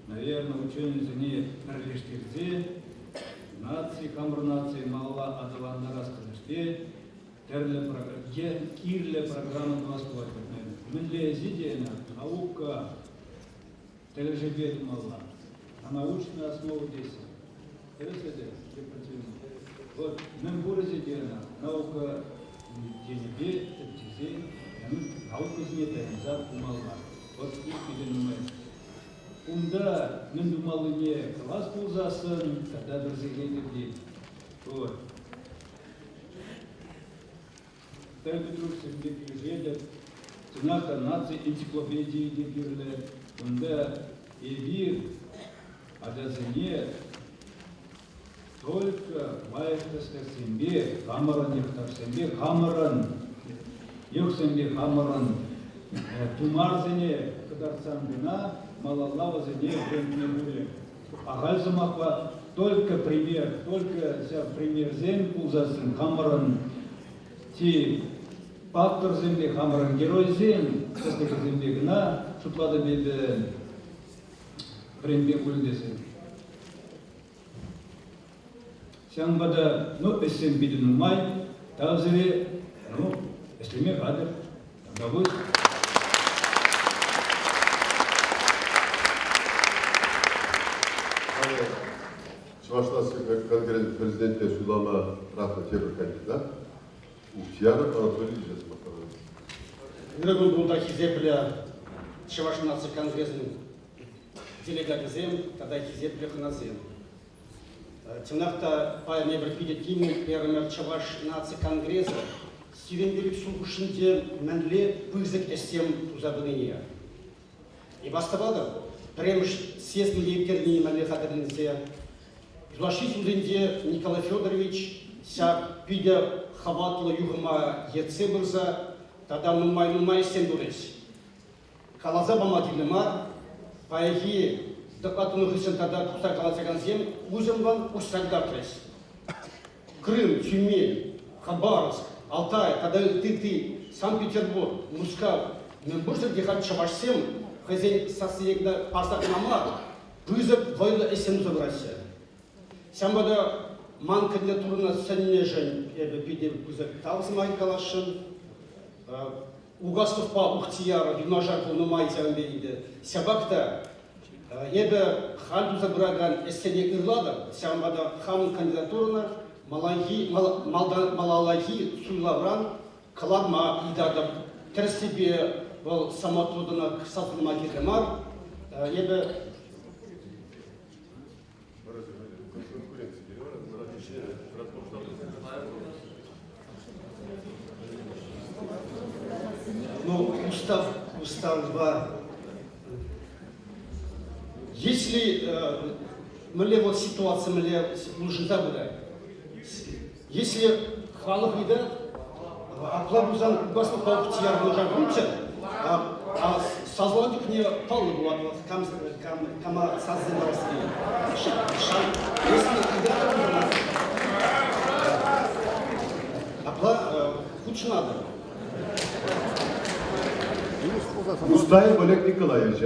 наверное, ученый за ней Нарлиштирзе, нации, Хамр нации, Мала, Адалан Нараскалыште, Кирле программа 28. Мэнле Зидиена, наука, Тележебет Мала. А научная основа здесь. Вот, Мембура Зидиена, наука Денебе, Тетизе, наука Зинета, Зад Мала. Вот их виден мы. Умда, Мендумалы не класс пулзасын, тогда друзей. Вот. Тайбитруксы Бекиржеля, Ценаха нации энциклопедии Дебирле, Умда Эбир, Адязене, только Майхтаска Сембе, Хамаран Нехтар Сембе, Хамаран, Йохсембе, Хамаран, Тумарзене, Кадарцан Бина, Малалава Зене, Брентнебуле. Агальзамахва, только пример Зен, Пулзасен, Хамаран, Ти Пактор Зембе, Хамаран, Герой Зен, Кастека Зембе, Гна, Шутлада Беде, Брентнебуле. Сянбада, ну, эссен биден май, тавзере, ну, если мне кадр, тогда Чувашский конгресс президента Сулама Ратна Тебр кандидат. Устьянов Анатолий Жесмаков. Нрегун Бундаки Зепля, Чувашский наций конгрессный делегат Зем, тогда Зепля Ханазем. Темнахта пая не видит теми первыми Чуваш наций конгресса. Сиренберик Сулгушинде Менле Пызык Эсем Тузабыния. И бастовада, премш съезд Милиптерни Менле Хадернзе. Излашить Узенде Николай Федорович, ся пидя Хаватла Югма Ецебрза, тогда Нумай Сендурес. Калаза Бамадилема, паяги Докатуну Хисен тогда Куста Калацаганзем, Уземван Устагдатрес. Крым, Тюмень, Хабаровск, Алтай, тогда ты, Санкт-Петербург, Мускав, не можешь дехать Чавашсем, хозяин сосъегда Парсак Намар, Пызык Войла Эсенуза в России. Самбада ман кандидатурына сәннежен пиде кузак талсымай калашын. Угастов па ухтияра юнажар полномай зәнбейді. Сәбакта ебе халду забраган эстене ырлада, самбада хамын кандидатурына малалахи суйлавран каладма идада терсибе был самотудына сатылма кетемар. Ебе ну, устав 2. Если мы вот ситуация нужно забрать, если хвала вида, аплабузан басна паухтияр нужно крутить, а созвонить не полно было, кама создавался. Если вида, апла худше надо. Мустаев Олег Николаевич.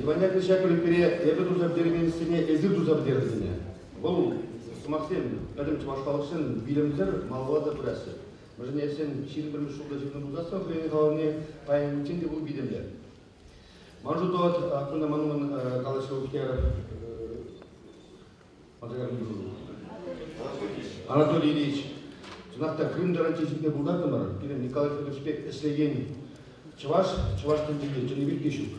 Иваняк Шакули пере, я буду забдерген сене, эзир ду забдерзине. Бұл Максим, кәдім чымашқалықшын билімдер малвада бірәсі. Мәжіне сен шиын бірміш жылда жердің бұзасың, қойын қалауыне пайын мүтін де бұл билімдер. Манжутот, күнде мануын қалашы өкер Анатолий Ильич, Жынақта Крымдарын чешінде бұлдарды бар, келем Николай Федорович әслеген Чываш тілдегі және бір кешік.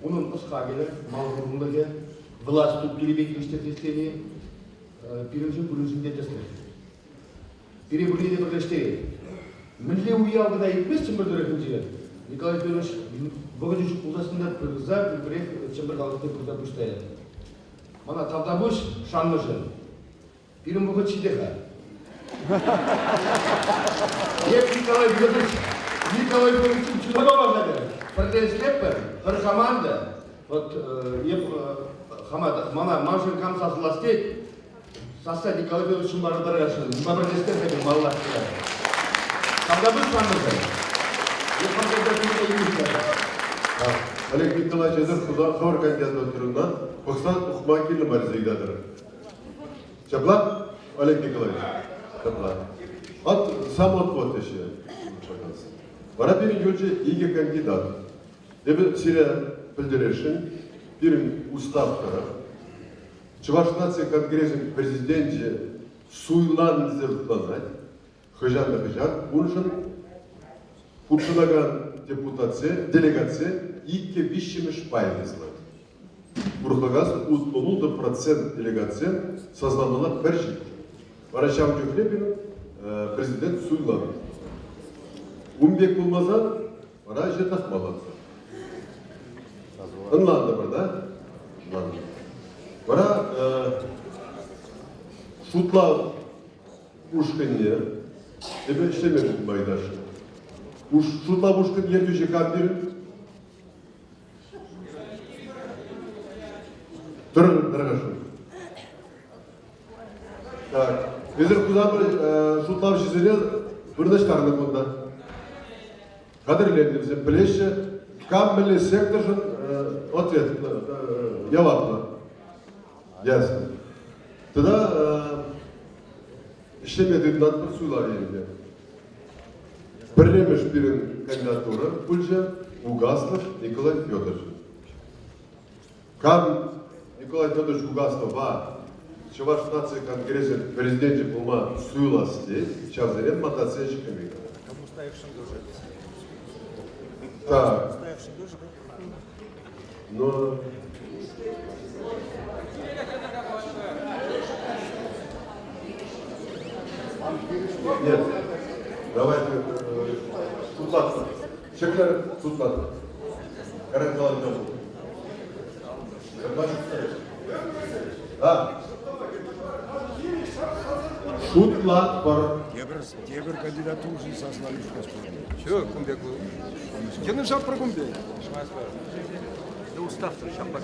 Оның ұсқа келі, малғырғындығы, власть тут перебегіліштер тестені, перемшін күріншінде тестері. Перебірлейді бірлештері. Мүлде уялғыда екпес чымбір дөрекінде, Николай Федорович бұғы жүшік бұлдасында біргіза, бірбірек чымбір қалғыды күрді бүштайды. Мана Талдабыш шанны жын. Перем бұғы чидеха. Еп Николай Федорович чудова важна. Проденслеппер, бір команда, вот еп мана маншын камсасы ластет, саста Николай Федоровичын барыдар ашын, нема бір дестер бәбір маллар. Талдабыш шанны жын. Еп қандайда Олег Николаевич әзір хор кандидатурынан Бақсан Ухмакилі барзайдадыр. Шаблат, Олег Николаевич. Шаблат. От сам отвод еще. Бара берін жөлче иге кандидат. Ебі сирия білдірешін, бірін уставтара. Чуваш нация конгрессин президенте суйлан зертланать. Хыжан, ушын Куршылаган делегация икке вишіміш пайызлы. Бұрқығас 30% делегация создалала бір жыл. Варашам Жөклепин президент суйлан. Умбек болмазан, вара жетақ малатса. Înlandı бір, да? Înlandı. Вара Шутлав Пушкинне, ебе іштемеді байдашы. Шутлав Пушкин ертуші кандирін, Дырғашын. Так, безір құзабы Шутлав жезере бірдіштарыны бұнда. Қадірлерді білеші, каммелі секторжын ответ, явапны. Ясно. Тогда іштемеді надпыр суйлар елінде. Бірремеш бірін кандидатура, Пульжа, Угаслов Николай Федорович. Кам Николай Федорович Угаслов ва Чуваш нация конгрессе президенті бұлма суйласты, чавзерен матация шықымейді. Так. Но... Нет. Давайте Сутлатна. Шеклер Сутлатна. Каракалан Дабу. Да. Шутлат бар. Тебір кандидатурсын сослали в Господи. Чё, Кумбек? Кені жап про Кумбек? Да устав-то шапак.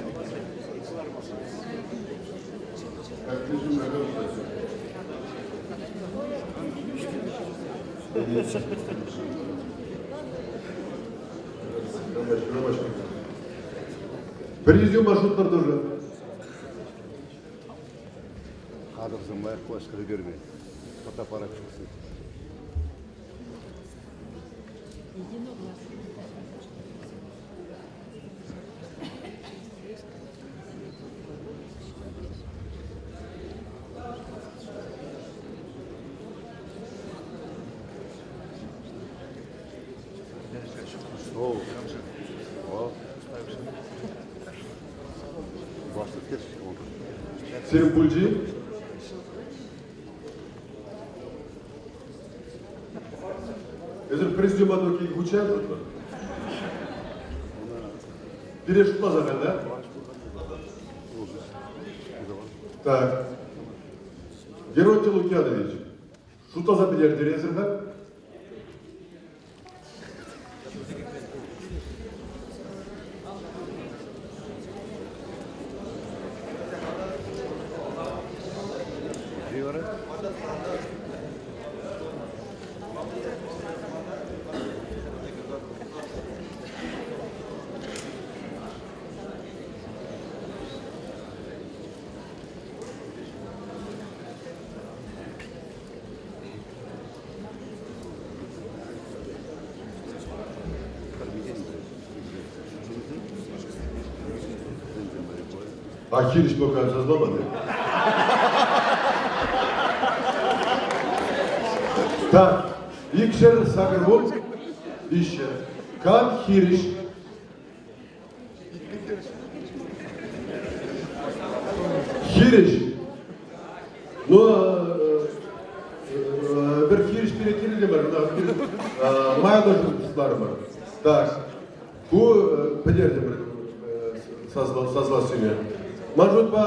Президиум маршруттарды уже. Кадр замаяк başka görmeyin. Fotoğraf çıksın. Oo. O. Başlık geç. Selim Pulci. Ezir президиум адвокат участвует. Перешла за да? Так. Герой Лукьянович. Что за билет резерва? Akil iş bakan sazlamadı. Так, Икшер Сагарвуд, Ищер, Кан Хириш, Хириш, но bir Хириш перекинули var, maya должностlar var. Так, bu педерде bir sazlasını. Может быть,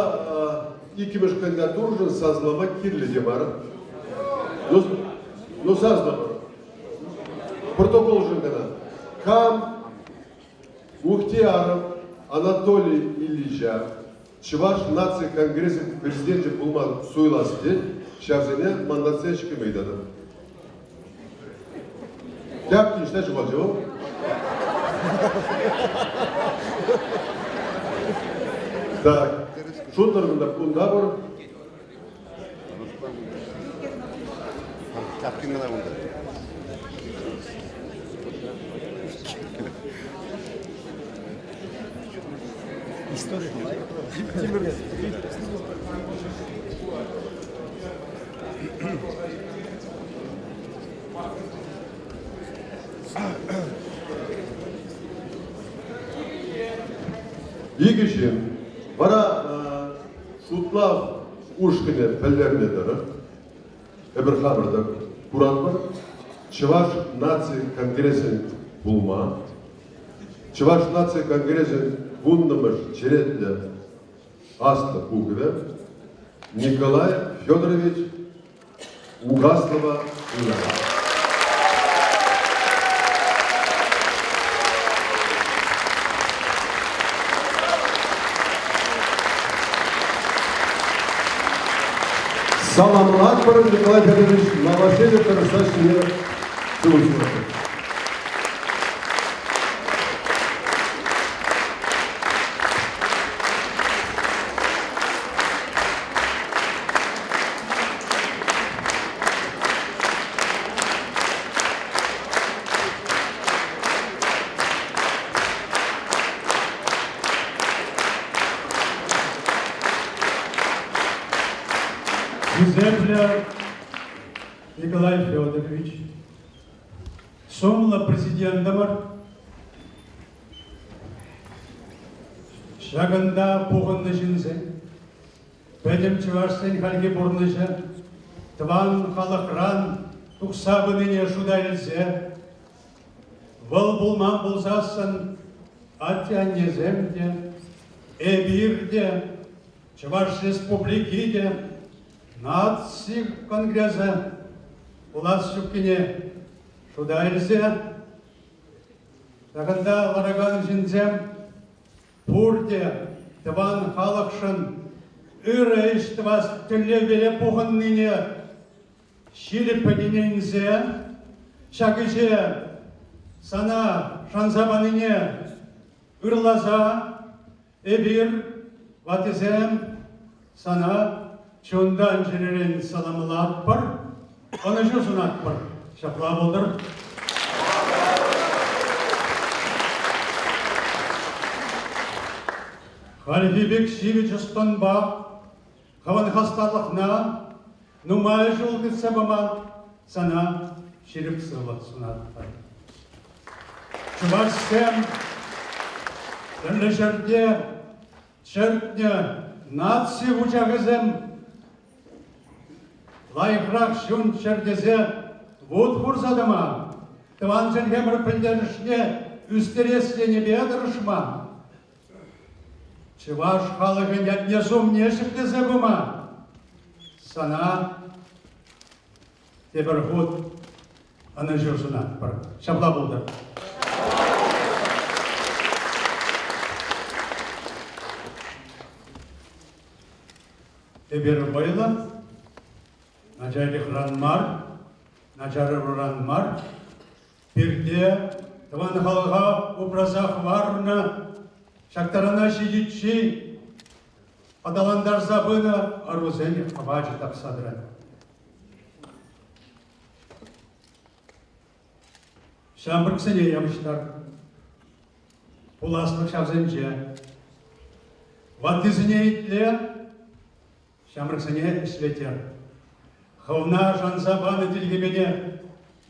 ikimiz kandidatуржын сазлама кирлиде бар. Ну саздама. Протокол жингана. Кам Мухтияров Анатолий Ильича Чуваш нации конгрессы президенті булма суйласты. Шавзене мандатсеншікі мейдады. Тяпки işte çıkacak. Так, шутlarında bunda var. Tapkınlar bunda. İstoriya. Игишин, бара шутлав ушкине пеллерне дары, эбір хабырда Куран бар, Чуваш нации конгрессин булма, Чуваш нации конгрессин бундамыш черетли аста пугве, Николай Федорович Угаслова Уляна. Salam Akbar'ın Nikolay Fedoroviç Navaşev Karasası'nı kılıçladı. Земля Николай Федорович, Сомла президентомар, Шаганда пуғынны жинзе, Бәдем Чувашсен халге бұрныжа, Тван халықран тұқсабыныне шудайлзе, Выл бұлман бұлзасын, Атяне земде, Эбирде, Чуваш республикиде, Нации конгресса улас шуккине шудайлзе, Таганда лараган жинзем, Пурде, Тван халықшын, Үрі іштівас түлі беле пұғынныне, Шилі пәденензе, Шагыже сана шанзабаныне, Үрлаза, Ebir, vatizem, sana çondan jeneren salamılat var. Ona şu sunat var. Şapla buldur. Halifibek Şiviç Ustanba, kavan hastalıkna, numaya жол sabama sana şirip sıvı sunat var. Çuvaşsem, Лежарде, чертня, нации учагызем, лайхрак шун чертезе, вот хурзадыма, тванжен хемр пілдерішне, үстересне небедірішма. Чываш халығын ятне сумнешік дезе бұма, сана тебір худ, аны жүрсuna, шапла болды. Ebir bayla, nacarı ranmar, nacarı ranmar, bir de tavan halga obrazah varna, şaktarana şiditçi, adalandar zabına aruzeni havacı tapsadran. Şambırk sene yamışlar, pulaslık şavzence, vatizine itle, Şamrıksane işleter. Havna janzabаны dilgebene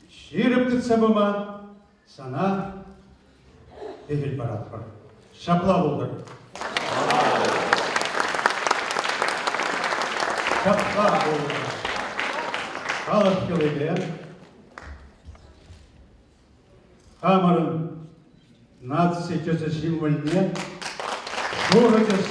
şirip tütsabıma sana ehil barat var. Şapla buldur. Şapla buldur. Kalıp kılıyla Hamarın natsi közü simvolüne şuuracız.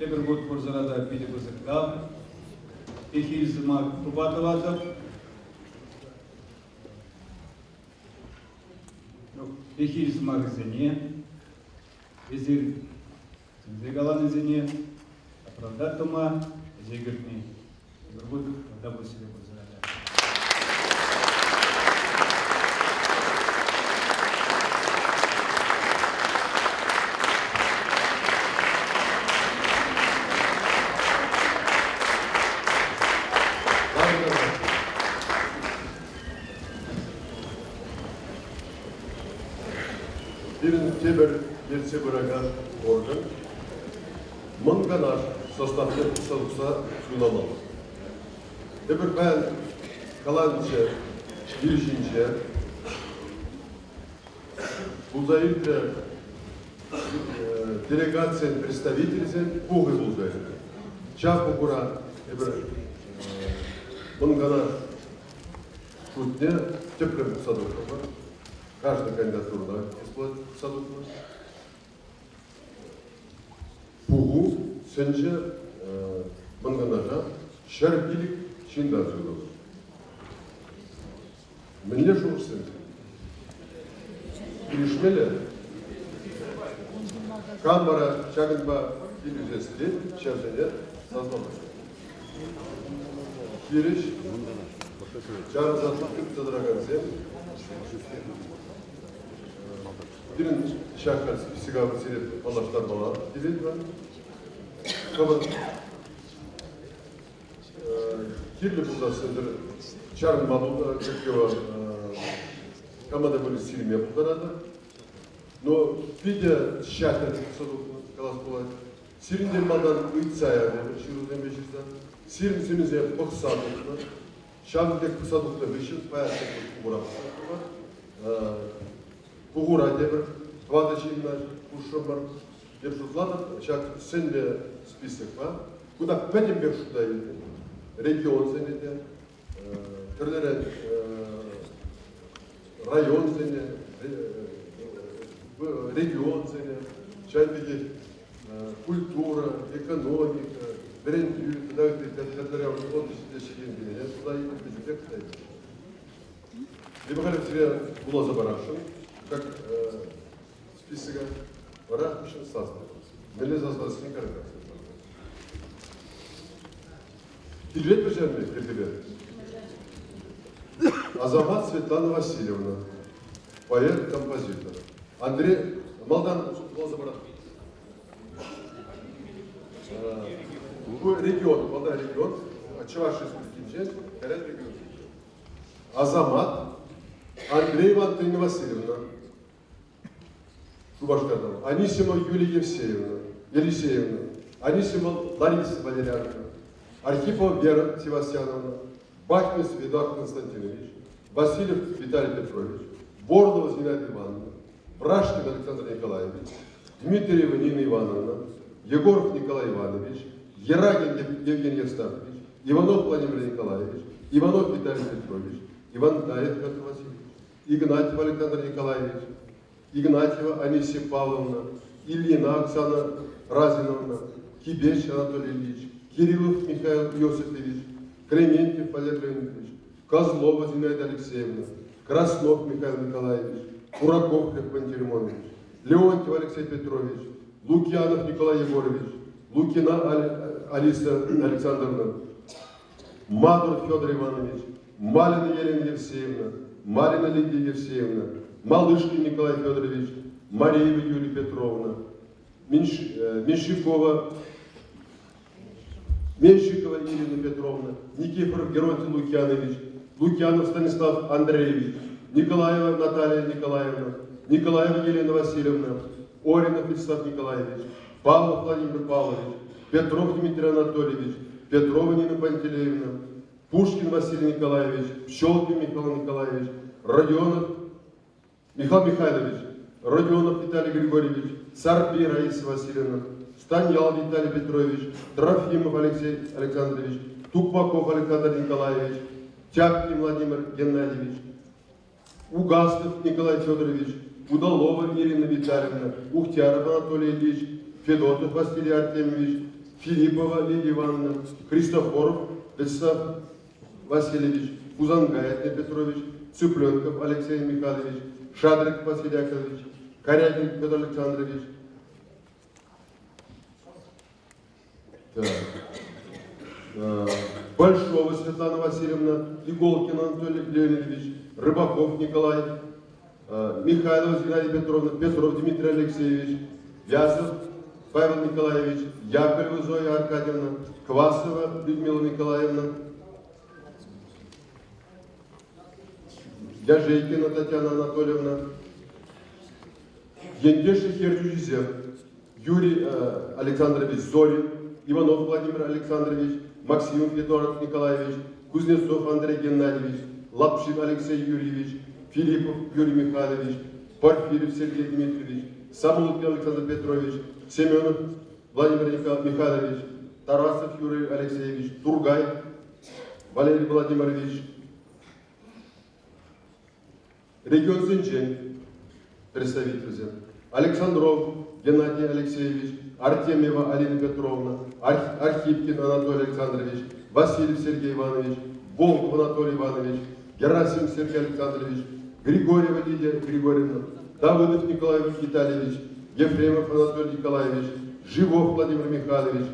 Ebir gод Kurzarada biri bızıkta, ehilizma kubatıvatır, ehilizma gizine, езир зегалан изине, оправдать тома, зегертни, ebir gод дабы себе Kurzarada. Тебір берсе бұраған орган, мыңғанар составлен ұса сұйламалы. Тебір бән қаланчы, біржінчі, бұлзайырды делегациян представительсен бұғы бұлзайырды. Чақ бұқыра тебір мыңғанар күтіне тепкір садуқы бар. Каждая кандидатура садуқы. Бұғы сенже мыңғанаға шәр билік шындар жұрды. Мінле жұмыс сенже. Киришмелі камбара шағынба билізесінде шәвзене сазламасы. Кириш жарызатып күп задыраған сен Birinin şarkısı, sigara seyret, anlaşlar bana gidiyor. Kapat. Kirli burada sınır, çarın malı, çekiyor, kamada böyle silim yapılır adı. No, bir de şarkı sadoklu, kalas kolay. Silim demadan uytsaya, şirudem beşirden. Silim sinize bak sadoklu. Şarkıdaki sadoklu beşir, bayağı çekmek uğraşlar. Бұғыра дебір, вады жиынна ұшы бар, деп жұтлады, шақ сенде список бар. Бұда пәден бек жұтта еді, регион сенде, түрлері район сенде, регион, чайбеги, культура, экономика, брендю, которые вот я туда и без текста. Либо говорят, тебе было забарашен, как список варахмишен состав. Меле заздался не карга. Билет бежали, ребят. Азамат Светлана Васильевна, поэт-композитор. Андрей Молдан Лозабарат. Регион, Молдан регион, Чувашийский континент, Коряк регион. Азамат Андрей Антонина Васильевна, Шубашкарова. Анисимова Юлия Елисеевна, Анисимова Лариса Валерьяновна, Архипова Вера Севастьяновна, Бахмис Эдуард Константинович, Васильев Виталий Петрович, Борлова Зинаида Ивановна, Брашкин Александр Николаевич, Дмитриева Нина Ивановна, Егоров Николай Иванович, Ерагин Евгений Евстафович, Иванов Владимир Николаевич, Иванов Виталий Петрович, Иван-Таев Петр Васильевич, Игнатьев Александр Николаевич, Игнатьева Анисия Павловна, Ильина Оксана Разиновна, Кибеч Анатолий Ильич, Кириллов Михаил Иосифович, Крементьев Валерий Леонидович, Козлова Зинаида Алексеевна, Краснов Михаил Николаевич, Кураков Лев Пантелеймонович, Леонтьев Алексей Петрович, Лукьянов Николай Егорович, Лукина Алиса Александровна, Мадур Федор Иванович, Малина Елена Евсеевна, Марина Лидия Евсеевна, Малышкин Николай Федорович, Мареева Юлия Петровна, Меньшикова Ирина Петровна, Никифоров Геронтий Лукьянович, Лукьянов Станислав Андреевич, Николаева Наталья Николаевна, Николаева Елена Васильевна, Оринов Вячеслав Николаевич, Павлов Владимир Павлович, Петров Дмитрий Анатольевич, Петрова Нина Пантелеевна, Пушкин Василий Николаевич, Пщелкин Михаил Николаевич, Родионов Михаил Михайлович, Родионов Виталий Григорьевич, Сарпи Раиса Васильевна, Станьял Виталий Петрович, Трофимов Алексей Александрович, Тукмаков Александр Николаевич, Тяпкин Владимир Геннадьевич, Угастов Николай Федорович, Удалова Ирина Витальевна, Ухтяров Анатолий Ильич, Федотов Василий Артемьевич, Филиппова Лидия Ивановна, Христофоров Вячеслав Васильевич, Узангает Лев Петрович, Цыпленков Алексей Михайлович, Шадрик Василий Яковлевич, Корягин Петр Александрович. Большова Светлана Васильевна, Иголкин Анатолий Леонидович, Рыбаков Николай, Михайлова Зинаида Петровна, Петров Дмитрий Алексеевич, Вязов Павел Николаевич, Яковлева Зоя Аркадьевна, Квасова Людмила Николаевна, Яжейкина Татьяна Анатольевна, Ендеши Хердюзев, Юрий Александрович Зорин, Иванов Владимир Александрович, Максимов Эдуард Николаевич, Кузнецов Андрей Геннадьевич, Лапшин Алексей Юрьевич, Филиппов Юрий Михайлович, Порфирьев Сергей Дмитриевич, Самолкин Александр Петрович, Семенов Владимир Михайлович, Тарасов Юрий Алексеевич, Тургай Валерий Владимирович, регион Зинчен, представитель, Александров Геннадий Алексеевич, Артемьева Алина Петровна, Архипкин Анатолий Александрович, Васильев Сергей Иванович, Волков Анатолий Иванович, Герасим Сергей Александрович, Григорьева Лидия Григорьевна, Давыдов Николай Витальевич, Ефремов Анатолий Николаевич, Живов Владимир Михайлович,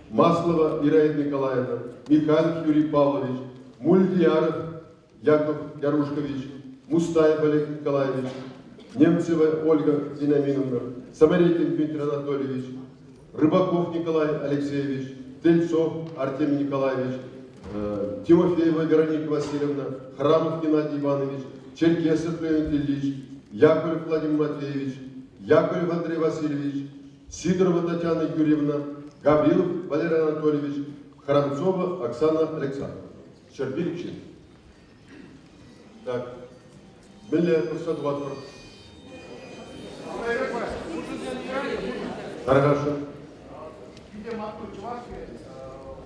Маслова Ираида Николаевна, Михайлов Юрий Павлович, Мульдияров Яков Ярушкович, Мустаев Олег Николаевич, Немцева Ольга Зинаминовна, Самарейкин Дмитрий Анатольевич, Рыбаков Николай Алексеевич, Тельцов Артемий Николаевич, Тимофеева Вероника Васильевна, Храмов Геннадий Иванович, Черкесов Леонид Ильич, Яковлев Владимир Матвеевич, Яковлев Андрей Васильевич, Сидорова Татьяна Юрьевна, Гаврилов Валерий Анатольевич, Храмцова Оксана Александровна. Щербильчин. Так. Были посадватор. Хорошо. Где Матку Чувашки,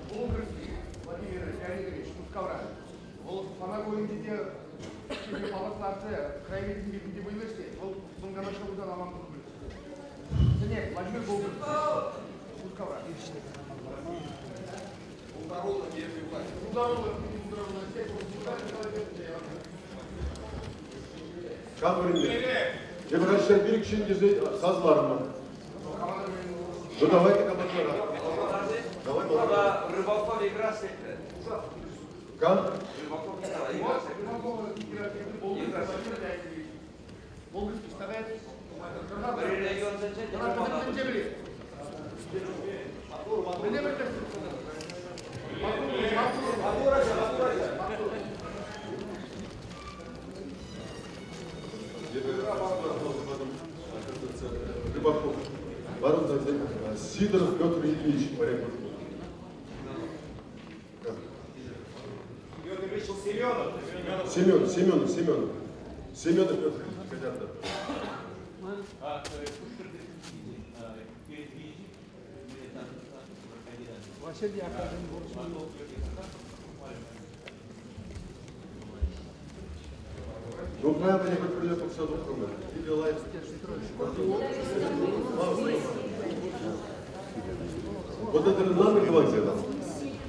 Волгорский Владимир Леонидович Мускавран. Она говорит, где паласларцы, крайне где были Я бы раньше берег шингизы сазларма. Ну давайте командира. Давай, Рыбаков игра секрет. Кам? Рыбаков. Ворот Сидоров Петр Ильич, порядок. Семенов Петр Ильич, понятно. Ну, правильно, я хоть придет в саду кроме. Или лайф. Вот это нам говорите,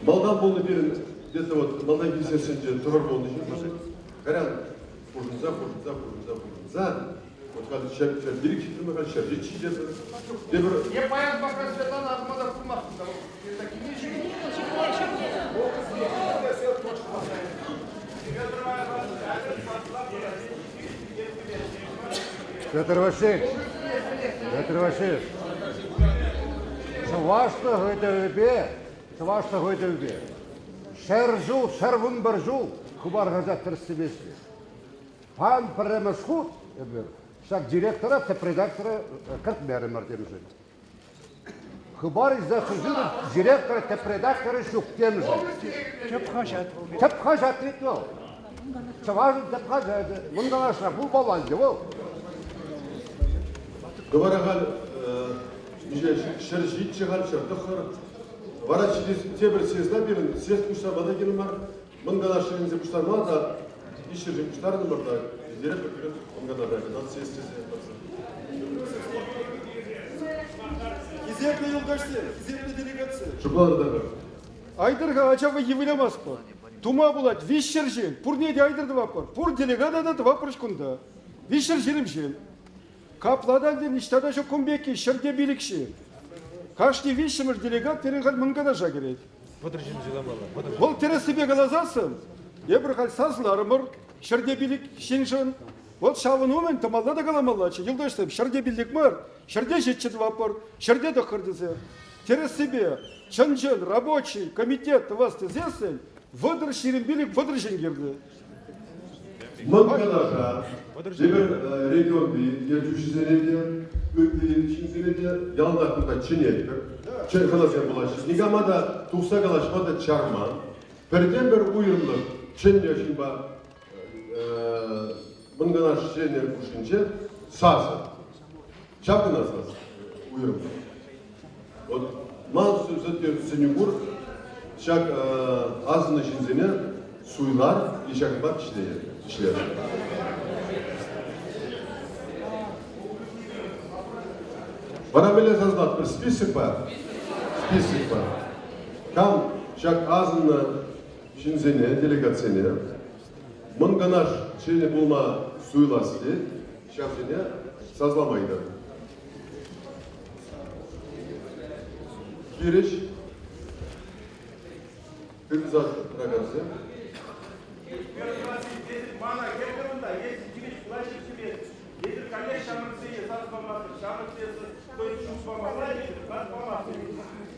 Молдав был наверное, где-то вот, Молдав бизнесінде тұрар болды, Карян, за. Вот когда человек берег читаем, как сейчас, речи где-то. Я поеду по Светлана, а мода кумах. Петр Васильевич, Çavaşta höydülge. Şerjul, şervun berjul, kubar gazet tırstibesli. Pan premeşkut, şak direktora, te redaktora, 40 beri mertemizin. Kubar izle hüzürü, direktora, te redaktora şuk temizin. Tep hajat etmiyor. Çavaşın tep hajat, bundan aşağı bu balandı bu. Говорят, шершит чыгар чыртыхыр. Вара тебір сезна берін, сез куштар бада келім бар. Мыңгана шырынзе куштар ма да, ишіржен куштарын бар да, дерек көріп, мыңгана да, надо сез барса. Кезепли елдашты, кезепли делегация. Шуклардағы. Айдырға ачавы евілемас па. Тума булат, вишшер жен, пур неде айдырды вапыр, пур делегада да вапыр шкунда. Вишшер жерім жен. Капладан ден иштада шо кумбеки, шырде билікші. Кашни вишшемір делегат перенгал мыңгана жагерет. Бұл тересібе қалазасын, ебір қал сазларымыр, шырде билік шеншін. Вот шавын умен тамалда да каламалачы, елдоштым, шырде билік мыр, шырде жетчет вапыр, шырде да қырдызы. Тересібе, чынжын, рабочий, комитет вас тезесін, выдыр ширин билік, выдыр жеңгерді. Мыңгана Дебір регионды, ержушізенеде, өкдейін ішінзенеде, ялдақында чынеттір. Қаласен болашы. Негамада туқса қалашмада чарма. Бірден бір ұйырымлық, чынне үшін ба, мыңгана шенер күшінше, сазы. Чапына сазы, ұйырымлық. Мал сөздер сенегур, шак азыны ішінзене, суйлар, ешак бар кішілер. Бара беле создать бір список бар. Кам шак азына шинзене, делегацияне, мыңганаш шене болма суйласы, шак жене сазламайды. Кириш, кыргызат прогарсы. Мана, герберунда, есть Кириш, плачет себе. Если коллег шамырсые, сазбамасы, шамырсые, то есть шумбамасы, сазбамасы.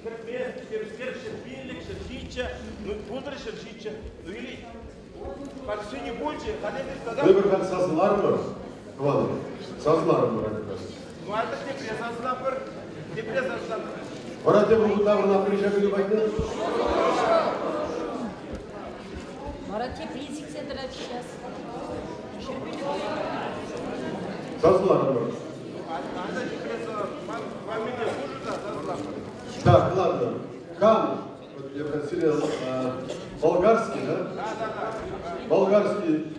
Першер билик, шершича, ну пудр шершича, ну или почти не больше, хотя ты сказал... Вы бы сазлармыр, Иван, сазлармыр. Ну это тебе сазлармыр, тебе сазлармыр. Пора тебе будут на приезжали войны. Марате призиксе драть сейчас. Сазлармыр. Так, ладно. Кам, вот я просил, болгарский, да? Да. Болгарский,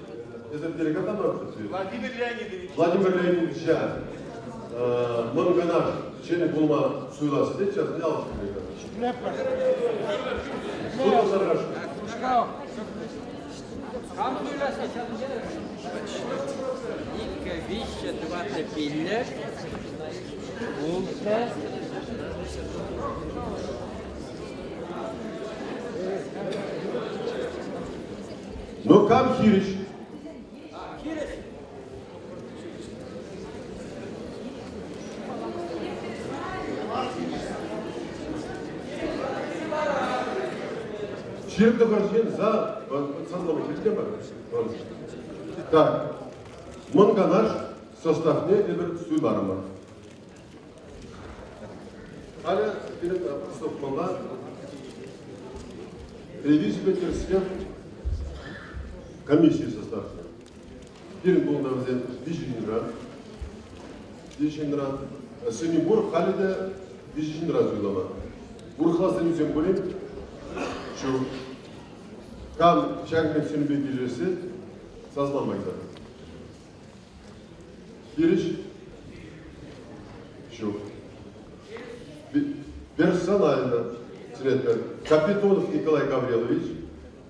это делегат там работает? Владимир Леонидович. Владимир Леонидович, Мангана, чені булма суйласы дейді, жазын алып Ну, кам хириш? Черепно горжен за создание системы. Так, Манганаш составне эбир суйларыма. Аля перед стопмала ревизия бетерске комиссии составне. Перед был на взять Вишенра, Сенебур Халида Вишенра суйлама. Бурхластан үзем болен, şu kan şarkısını bir gecesi sazlanmakta. Giriş şu. Персонально Капитонов Николай Гаврилович,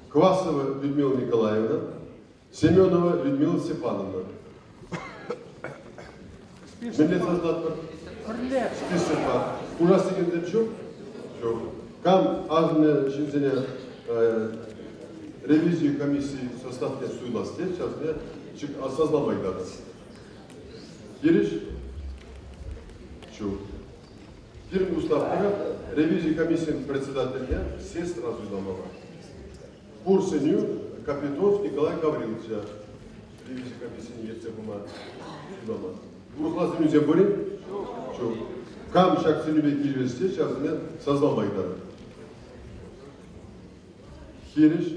Квасова Людмила Николаевна, Семенова Людмила Степановна. Millet sazlatma. Spesifik var. Burası gibi çok. Çok. Кам азны шинзене ревизию комиссии составке суйласты, сейчас я осознавай даты. Гириш? Чу. Первый устав ревизию комиссии председателя все сразу замала. Курсеню Капитов Николай Гаврилович. Ревизию комиссии не есть бума. Бурхлазым үзем борин? Чу. Кам шак сенюбе кирвесте, сейчас я создавай даты. Хириш.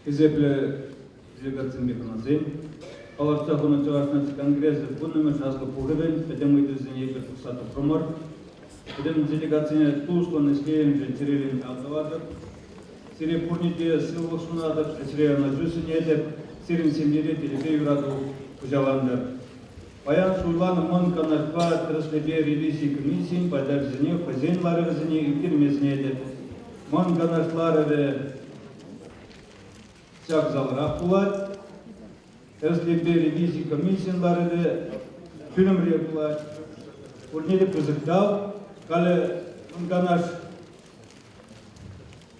Изепле делегациями каназем. Палатса хуна чавашнаци конгресс буннаме шазга пугевен, педем идезене ебер фуксату промар. Педем делегацияне тулушлан эскеем жентерелин алтавадыр. Сире пурните сылвы сунадыр, сире анажусын едеп, сирин семьере телебей ураду кужаландар. Паян суйланы мон канашпа траслебе ревизии комиссиин пайдалзыне, хозяинларызыне икирмесіне едеп. Мон канашлары сяк залырақ булат, траслебе ревизии комиссиинлары фильмре булат. Пурнеде кызыктал, калі мон канаш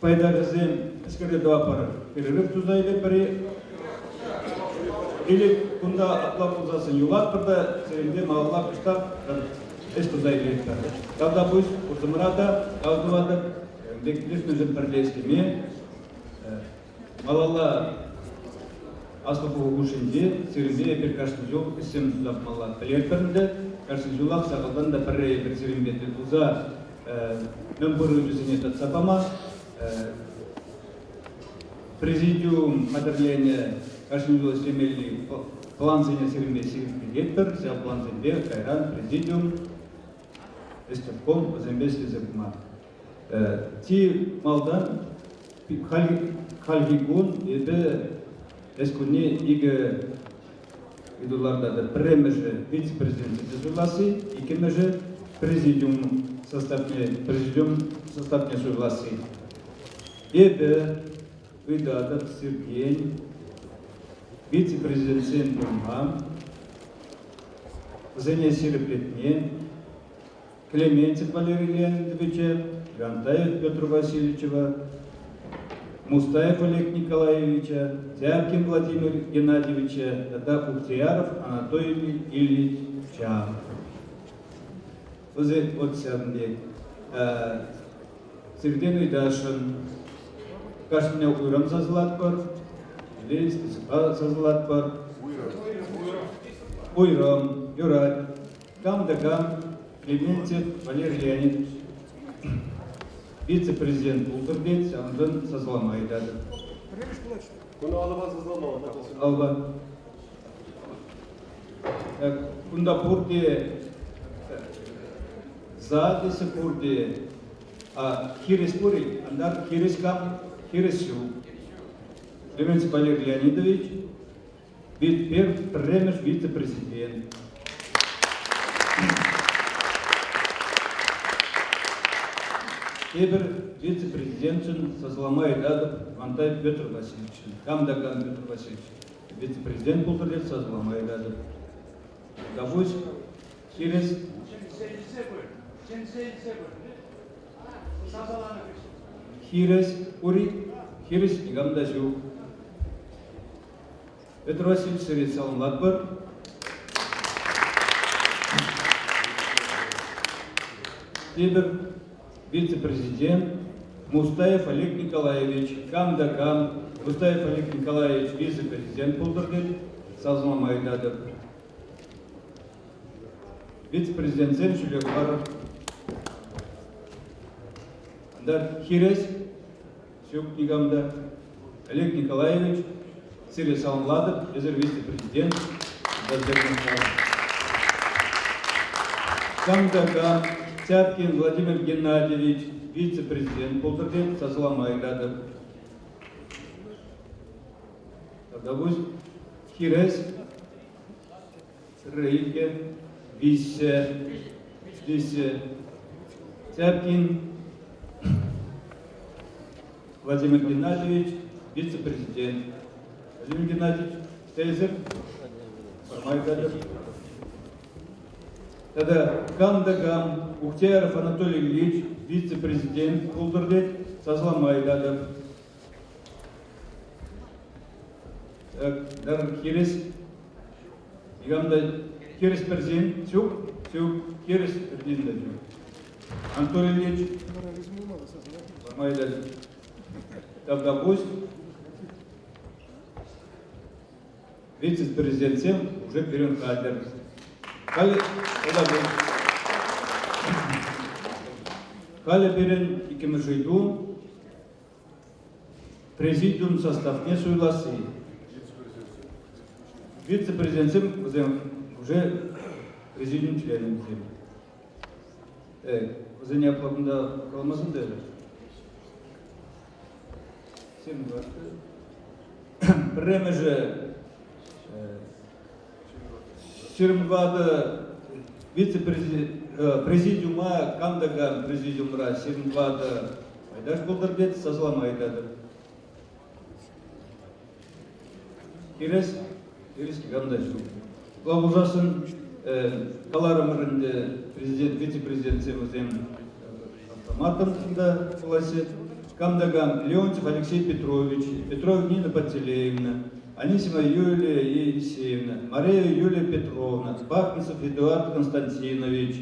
пайдалзым скорее два пара. Перерыв тузайды пари. Или кунда атлап узасын юлат пырда, серенде мағалап ұстап, эс тузайды еттар. Тогда пусть узымырада, аудывады, дектилес нөзім бірлестеме, малала аслы бұғы күшінде, серенде епер кашты жол, үсем тұзап мала пәлерперінде, кашты жолақ сағылдан да бірі епер серенбеті тұза, нөмбірі жүзіне татсапама, президиум қадірлені Кашнюзу стремели план зене серембе директор, вся план зенбе, Кайран, президиум, эстепком, зембесли зебма. Ти малдан хальгигун ебе эскуне иге идуларда да премеже вице-президент дезуласы, икемеже президиум составне согласы. Ебе выдадат Сергей вице-президент Сен-Думам, Занесили Плетне, Клементьев Валерий Леонидовича, Гантаев Петра Васильевича, Мустаев Олег Николаевича, Тяпкин Владимир Геннадьевича, Тата Ухтияров Анатолий Ильича. Вот сямде. Сергей Дашин, Кашмина Уйрам Зазлатпар, Ленинский Зазлатпар, Уйрам, Юрай, Кам-Дагам, Клементьев Валерий Леонидович, вице-президент Ултырбек, Сямдын Сазламайдады. Алба. Кундапурде за секунды, а хирис пури, андар хирис кам, хирис шу. Клеменцев Олег Леонидович, премьер вице-президент. Эбер вице-президентшин созламай дадып Антаев Петр Васильевич, Камдаган Петр Васильевич, вице-президент полтора созламай дадып. Габусь, через Хирес, Ури, Хирес, Игамдажу. Петр Васильевич Сырит Саламлатбар. Эбер вице-президент Мустаев Олег Николаевич, Камдагам, Мустаев Олег Николаевич, вице-президент Пулдыргель, Сазмамай Дадып. Вице-президент Земчулек Баров. Хирес, Сюк Нигамда, Олег Николаевич, Сирий Саламладов, вице-президент, Камдагам, Тяпкин Владимир Геннадьевич, вице-президент Полтергель, Сазламай Дадып. Тогда Хирес, Рейке, Висе, Тяпкин Владимир Геннадьевич, вице-президент. Владимир Геннадьевич, Тейзер, Формай Дадып. Тогда Камдагам Ухтияров Анатолий Ильич, вице-президент Пулдыргель, Сазламай Дадып. Дар Хирес, Игамда Хирес Перзин, Сюк, Хирес Перзин Дадып. Анатолий Ильич, Формай Дадып. Тогда пусть вице-президент Сем уже перенкадер. Кали берен икемежейду президиум составне суйласы. Вице-президент Сем уже президиум членом Сем. Уже не оплатно калмасын дели. Премеже Сирмвада вице-президиума Камдаган президиумра Сирмвада Айдаш Болдырбет Сазламай Дадып. Ирес Камдажу. Главужасын Каларымырынды вице-президент Семузем автоматында власет. Камдаган Леонтьев Алексей Петрович, Петров Нина Пантелеевна, Анисимова Юлия Елисеевна, Мария Юлия Петровна, Бахмисов Эдуард Константинович,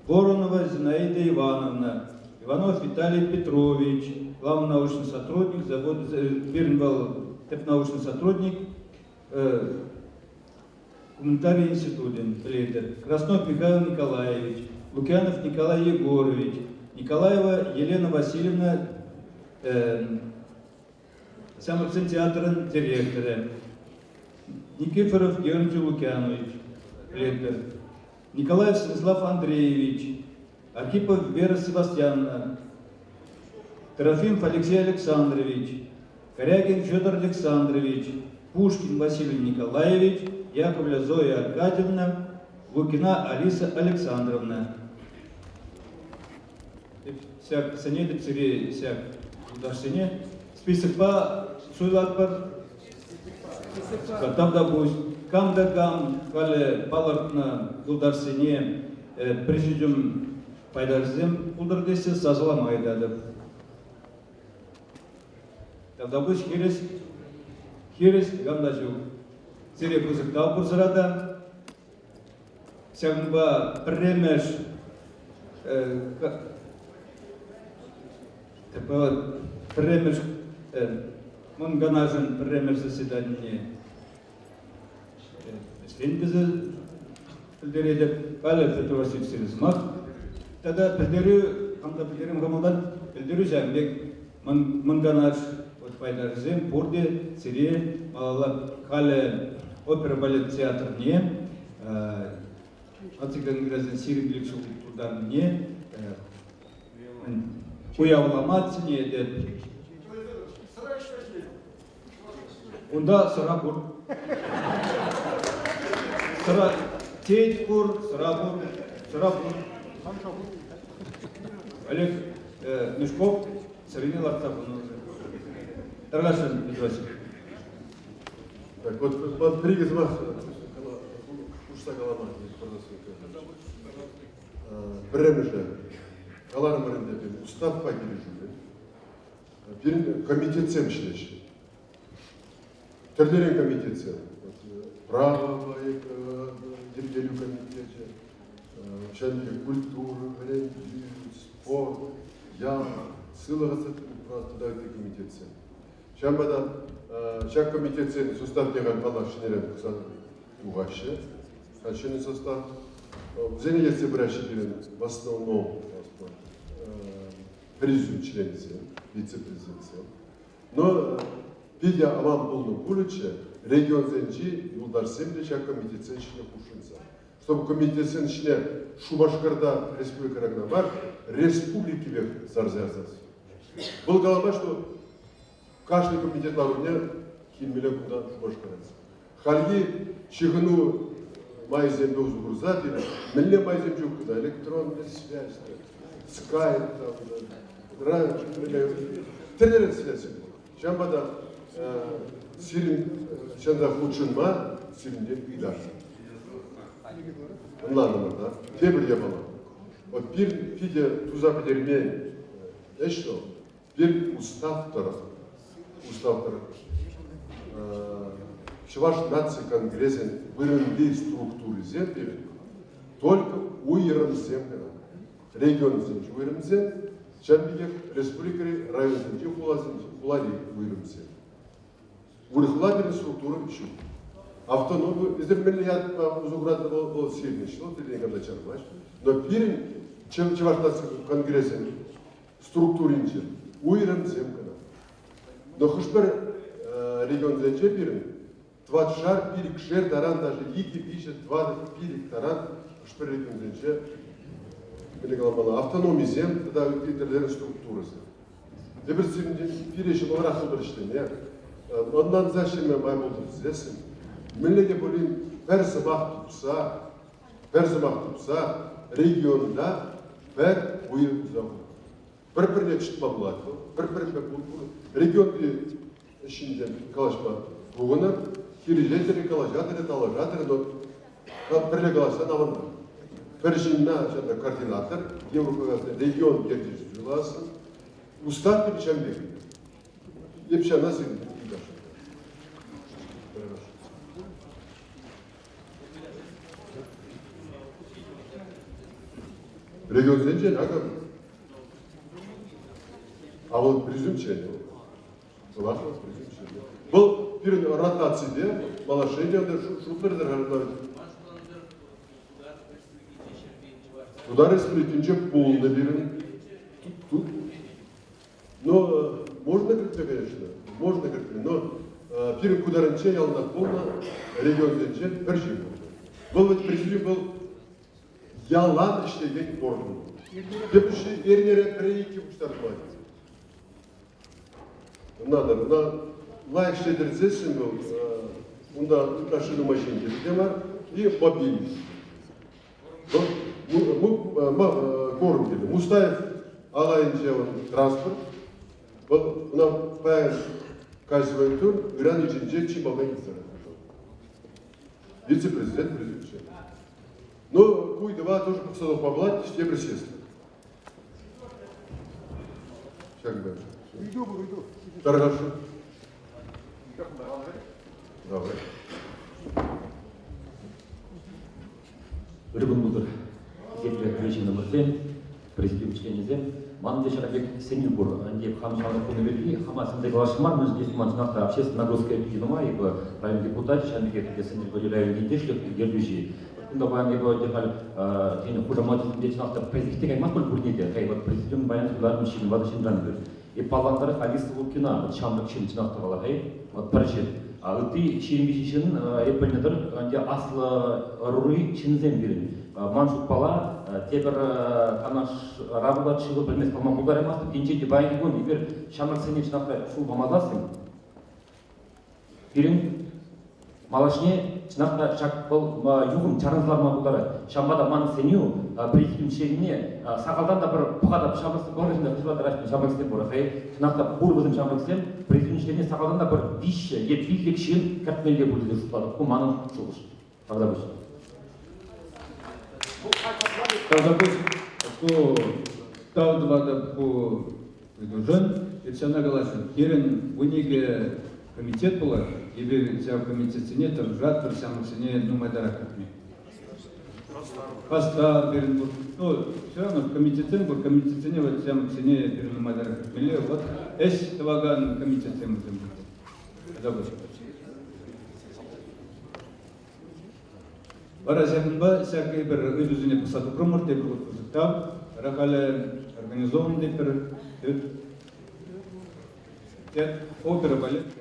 Воронова Зинаида Ивановна, Иванов Виталий Петрович, главный научный сотрудник, Бирнвал, научный сотрудник, гуманитарий институтен, Краснов Михаил Николаевич, Лукьянов Николай Егорович, Николаева Елена Васильевна, Самарцин театрын директоры, Никифоров Георгий Лукьянович, ректор, Николаев Станислав Андреевич, Архипов Вера Севастьяновна, Трофимов Алексей Александрович, Корягин Федор Александрович, Пушкин Василий Николаевич, Яковлева Зоя Аркадьевна, Лукина Алиса Александровна. Всяк санеты цари, всяк ударсене. Список по суйлатпар. Тогда пусть Камдагам, кале палартна ударсене президиум пайдарзем удардесе сазламай дадып. Тогда пусть хирес гамдажу. Цари кузыктал бурзарада. Всякба премеш премеш Манганажен премеш заседание. Свинбезы пилдередеп, кале Петр Васильевич Сиризмах. Тогда пилдерю, камда пилдерим гамалдан, пилдерю жамбек манганаж вот пайдарзем, пурде, цире, малала, кале опера балет театр не, ациган грязен сириблик шул тудан не, уявламат не дед. Онда сыра бур. Сыра тейт бур, сыра бур, сыра бур. Олег Мешков, Саринил Артабунов. Таргашин Петросик. Так вот, пригіз вас, ұшса қалама, біріміші, қаларым бірінде ұстап пакелі жүрген, бірін комитетсен ішілеші. Түрлерін комитетсен. Право, дерделю комитете, шәнге культуры, спорт, ям, сылығы просто дайды комитетсен. Шамбада шак комитетсен состав деген қалар шинерен қысан уғашы. Қаншының состав. Зене есе біраші деген в основном президиум членсен, вице-президентсен. Но пиде аман полный пулыче регион зенчи юлдарсем шак комитетсен ішіне кушынса. Чтобы комитетсен ішіне Шубашкарда республика рагна бар, республики век зарзязасы. Был голова, что каждый комитет на уровне химмеле куда Шубашкарда. Хальги чигну майзем был загрузати, мне майзем жукуда, электронная связь, скайп, тренер связь. Чамбада сирин чанда худшинма сиринде пидаш. Ладно, да. Тебір ебала. Вот пир пиде туза пидерме, что? Пир устав тарaf. Чуваш нации конгрессен вырынды структуры земли только уйрым земля. Регион земли уйрым земля, чамбигек республикари район земли хулади уйрым земля. Урыхладили структуры еще. Автономы, если бы миллиард узуград был сильный, что ты не когда чармаш, но пирин чуваш нации конгрессен структуринче уйрым земля. Но хушпер регион земли пирин 20 шар пирик шер таран даже iki пишет 20 пирик таран хушпер регион земли. Böyle kalmalı. Автономия зем, тогда ülkelerin структурасы. Теперь пиришин olarak olur işte ne? Ondan zaten ben bayıldım size. Millete böyle her sabah tutsa, regionda her uyum zaman. Bir çıkma bulatı, bir region işinde kalaşma. Bugünler kirijetleri kalaşatları talajatları da bir kalaşan alanlar. Першинна координатор, Европа регион гердежджиласы, устав перечамбек. Епша нас и регион зенчен, а вот презумчен, был перед ротацией, малашение, шутлер, Туда республикинче полный берем. Но можно говорить, конечно, можно говорить, но первый кударенче ял на полно регион зенче перший был. Был президиум был ялан иштеген орын. Тепши эрнере прейки буштармайды. На лайк штедерзесин был, унда машину машин бар и мобильный. Корм dedi. Mustayev alayınca transport. Buna bayan kayısı İran içince Çin babaya gitsin. Вице-президент, президент. Но пусть два тоже посадов поблать, все присесть. Как бы. Уйду. Хорошо. Давай. Рыбын бұлдыр. Зетлер режим номер 10, президиум членізем. Маңды шарабек сенил бұр. Андеп хамшаны күні берді. Хамасынды глашымар, мы здесь маңшынақта общественная нагрузка единома, и район депутат, шамбеке, где сенил выделяю недешлих, гердюжи. Кunda bayan gibi dehal yine kuramatik geçnakta prezidentlik aymak bul burnide. Kay bak президиум bayan sular müşin vadı şindan bir. И паландары хадисты лукина, вот шамрак шин чинақтырғалар, вот парчет. А вот ты шин эппельнедер, где аслы рури шинзен берин. Мансук пала, тепер канаш рабылар шығып білмес қалман бұлдар емасты, кенче де байын көн, егер шамрак сене чинақтай су бамазасың, берин малашне чинақта шак бұл юғым чарызлар ма бұлдары, шамбада ман сеню, прихим шегіне, сақалдан да бір бұқадап шамраксы көрінді, қызбады рашпен шамраксен бұры, чинақта бұр бұзым шамраксен, прихим шегіне сақалдан да бір виші, еп виллек шен кәртмелге бұлды де сұлтады, бұл маның сұлыш. Тогда бұш. Тогда бұш, что тау двада по предложен, это все наголошен. Керен вынеге комитет была, и вся в комитете нет, ржат, при самом сене, ну, мы даракатми. Хаста, берен, ну, все равно в комитете не, вот всем сене, берен, ну, мы даракатми. Вот, эс, таваган, комитете мы там. Тогда бұш. Баразякынба всякие бір өдізіне пысаты промыр деп өткізіктап, рақалы организован деп бір опера балет.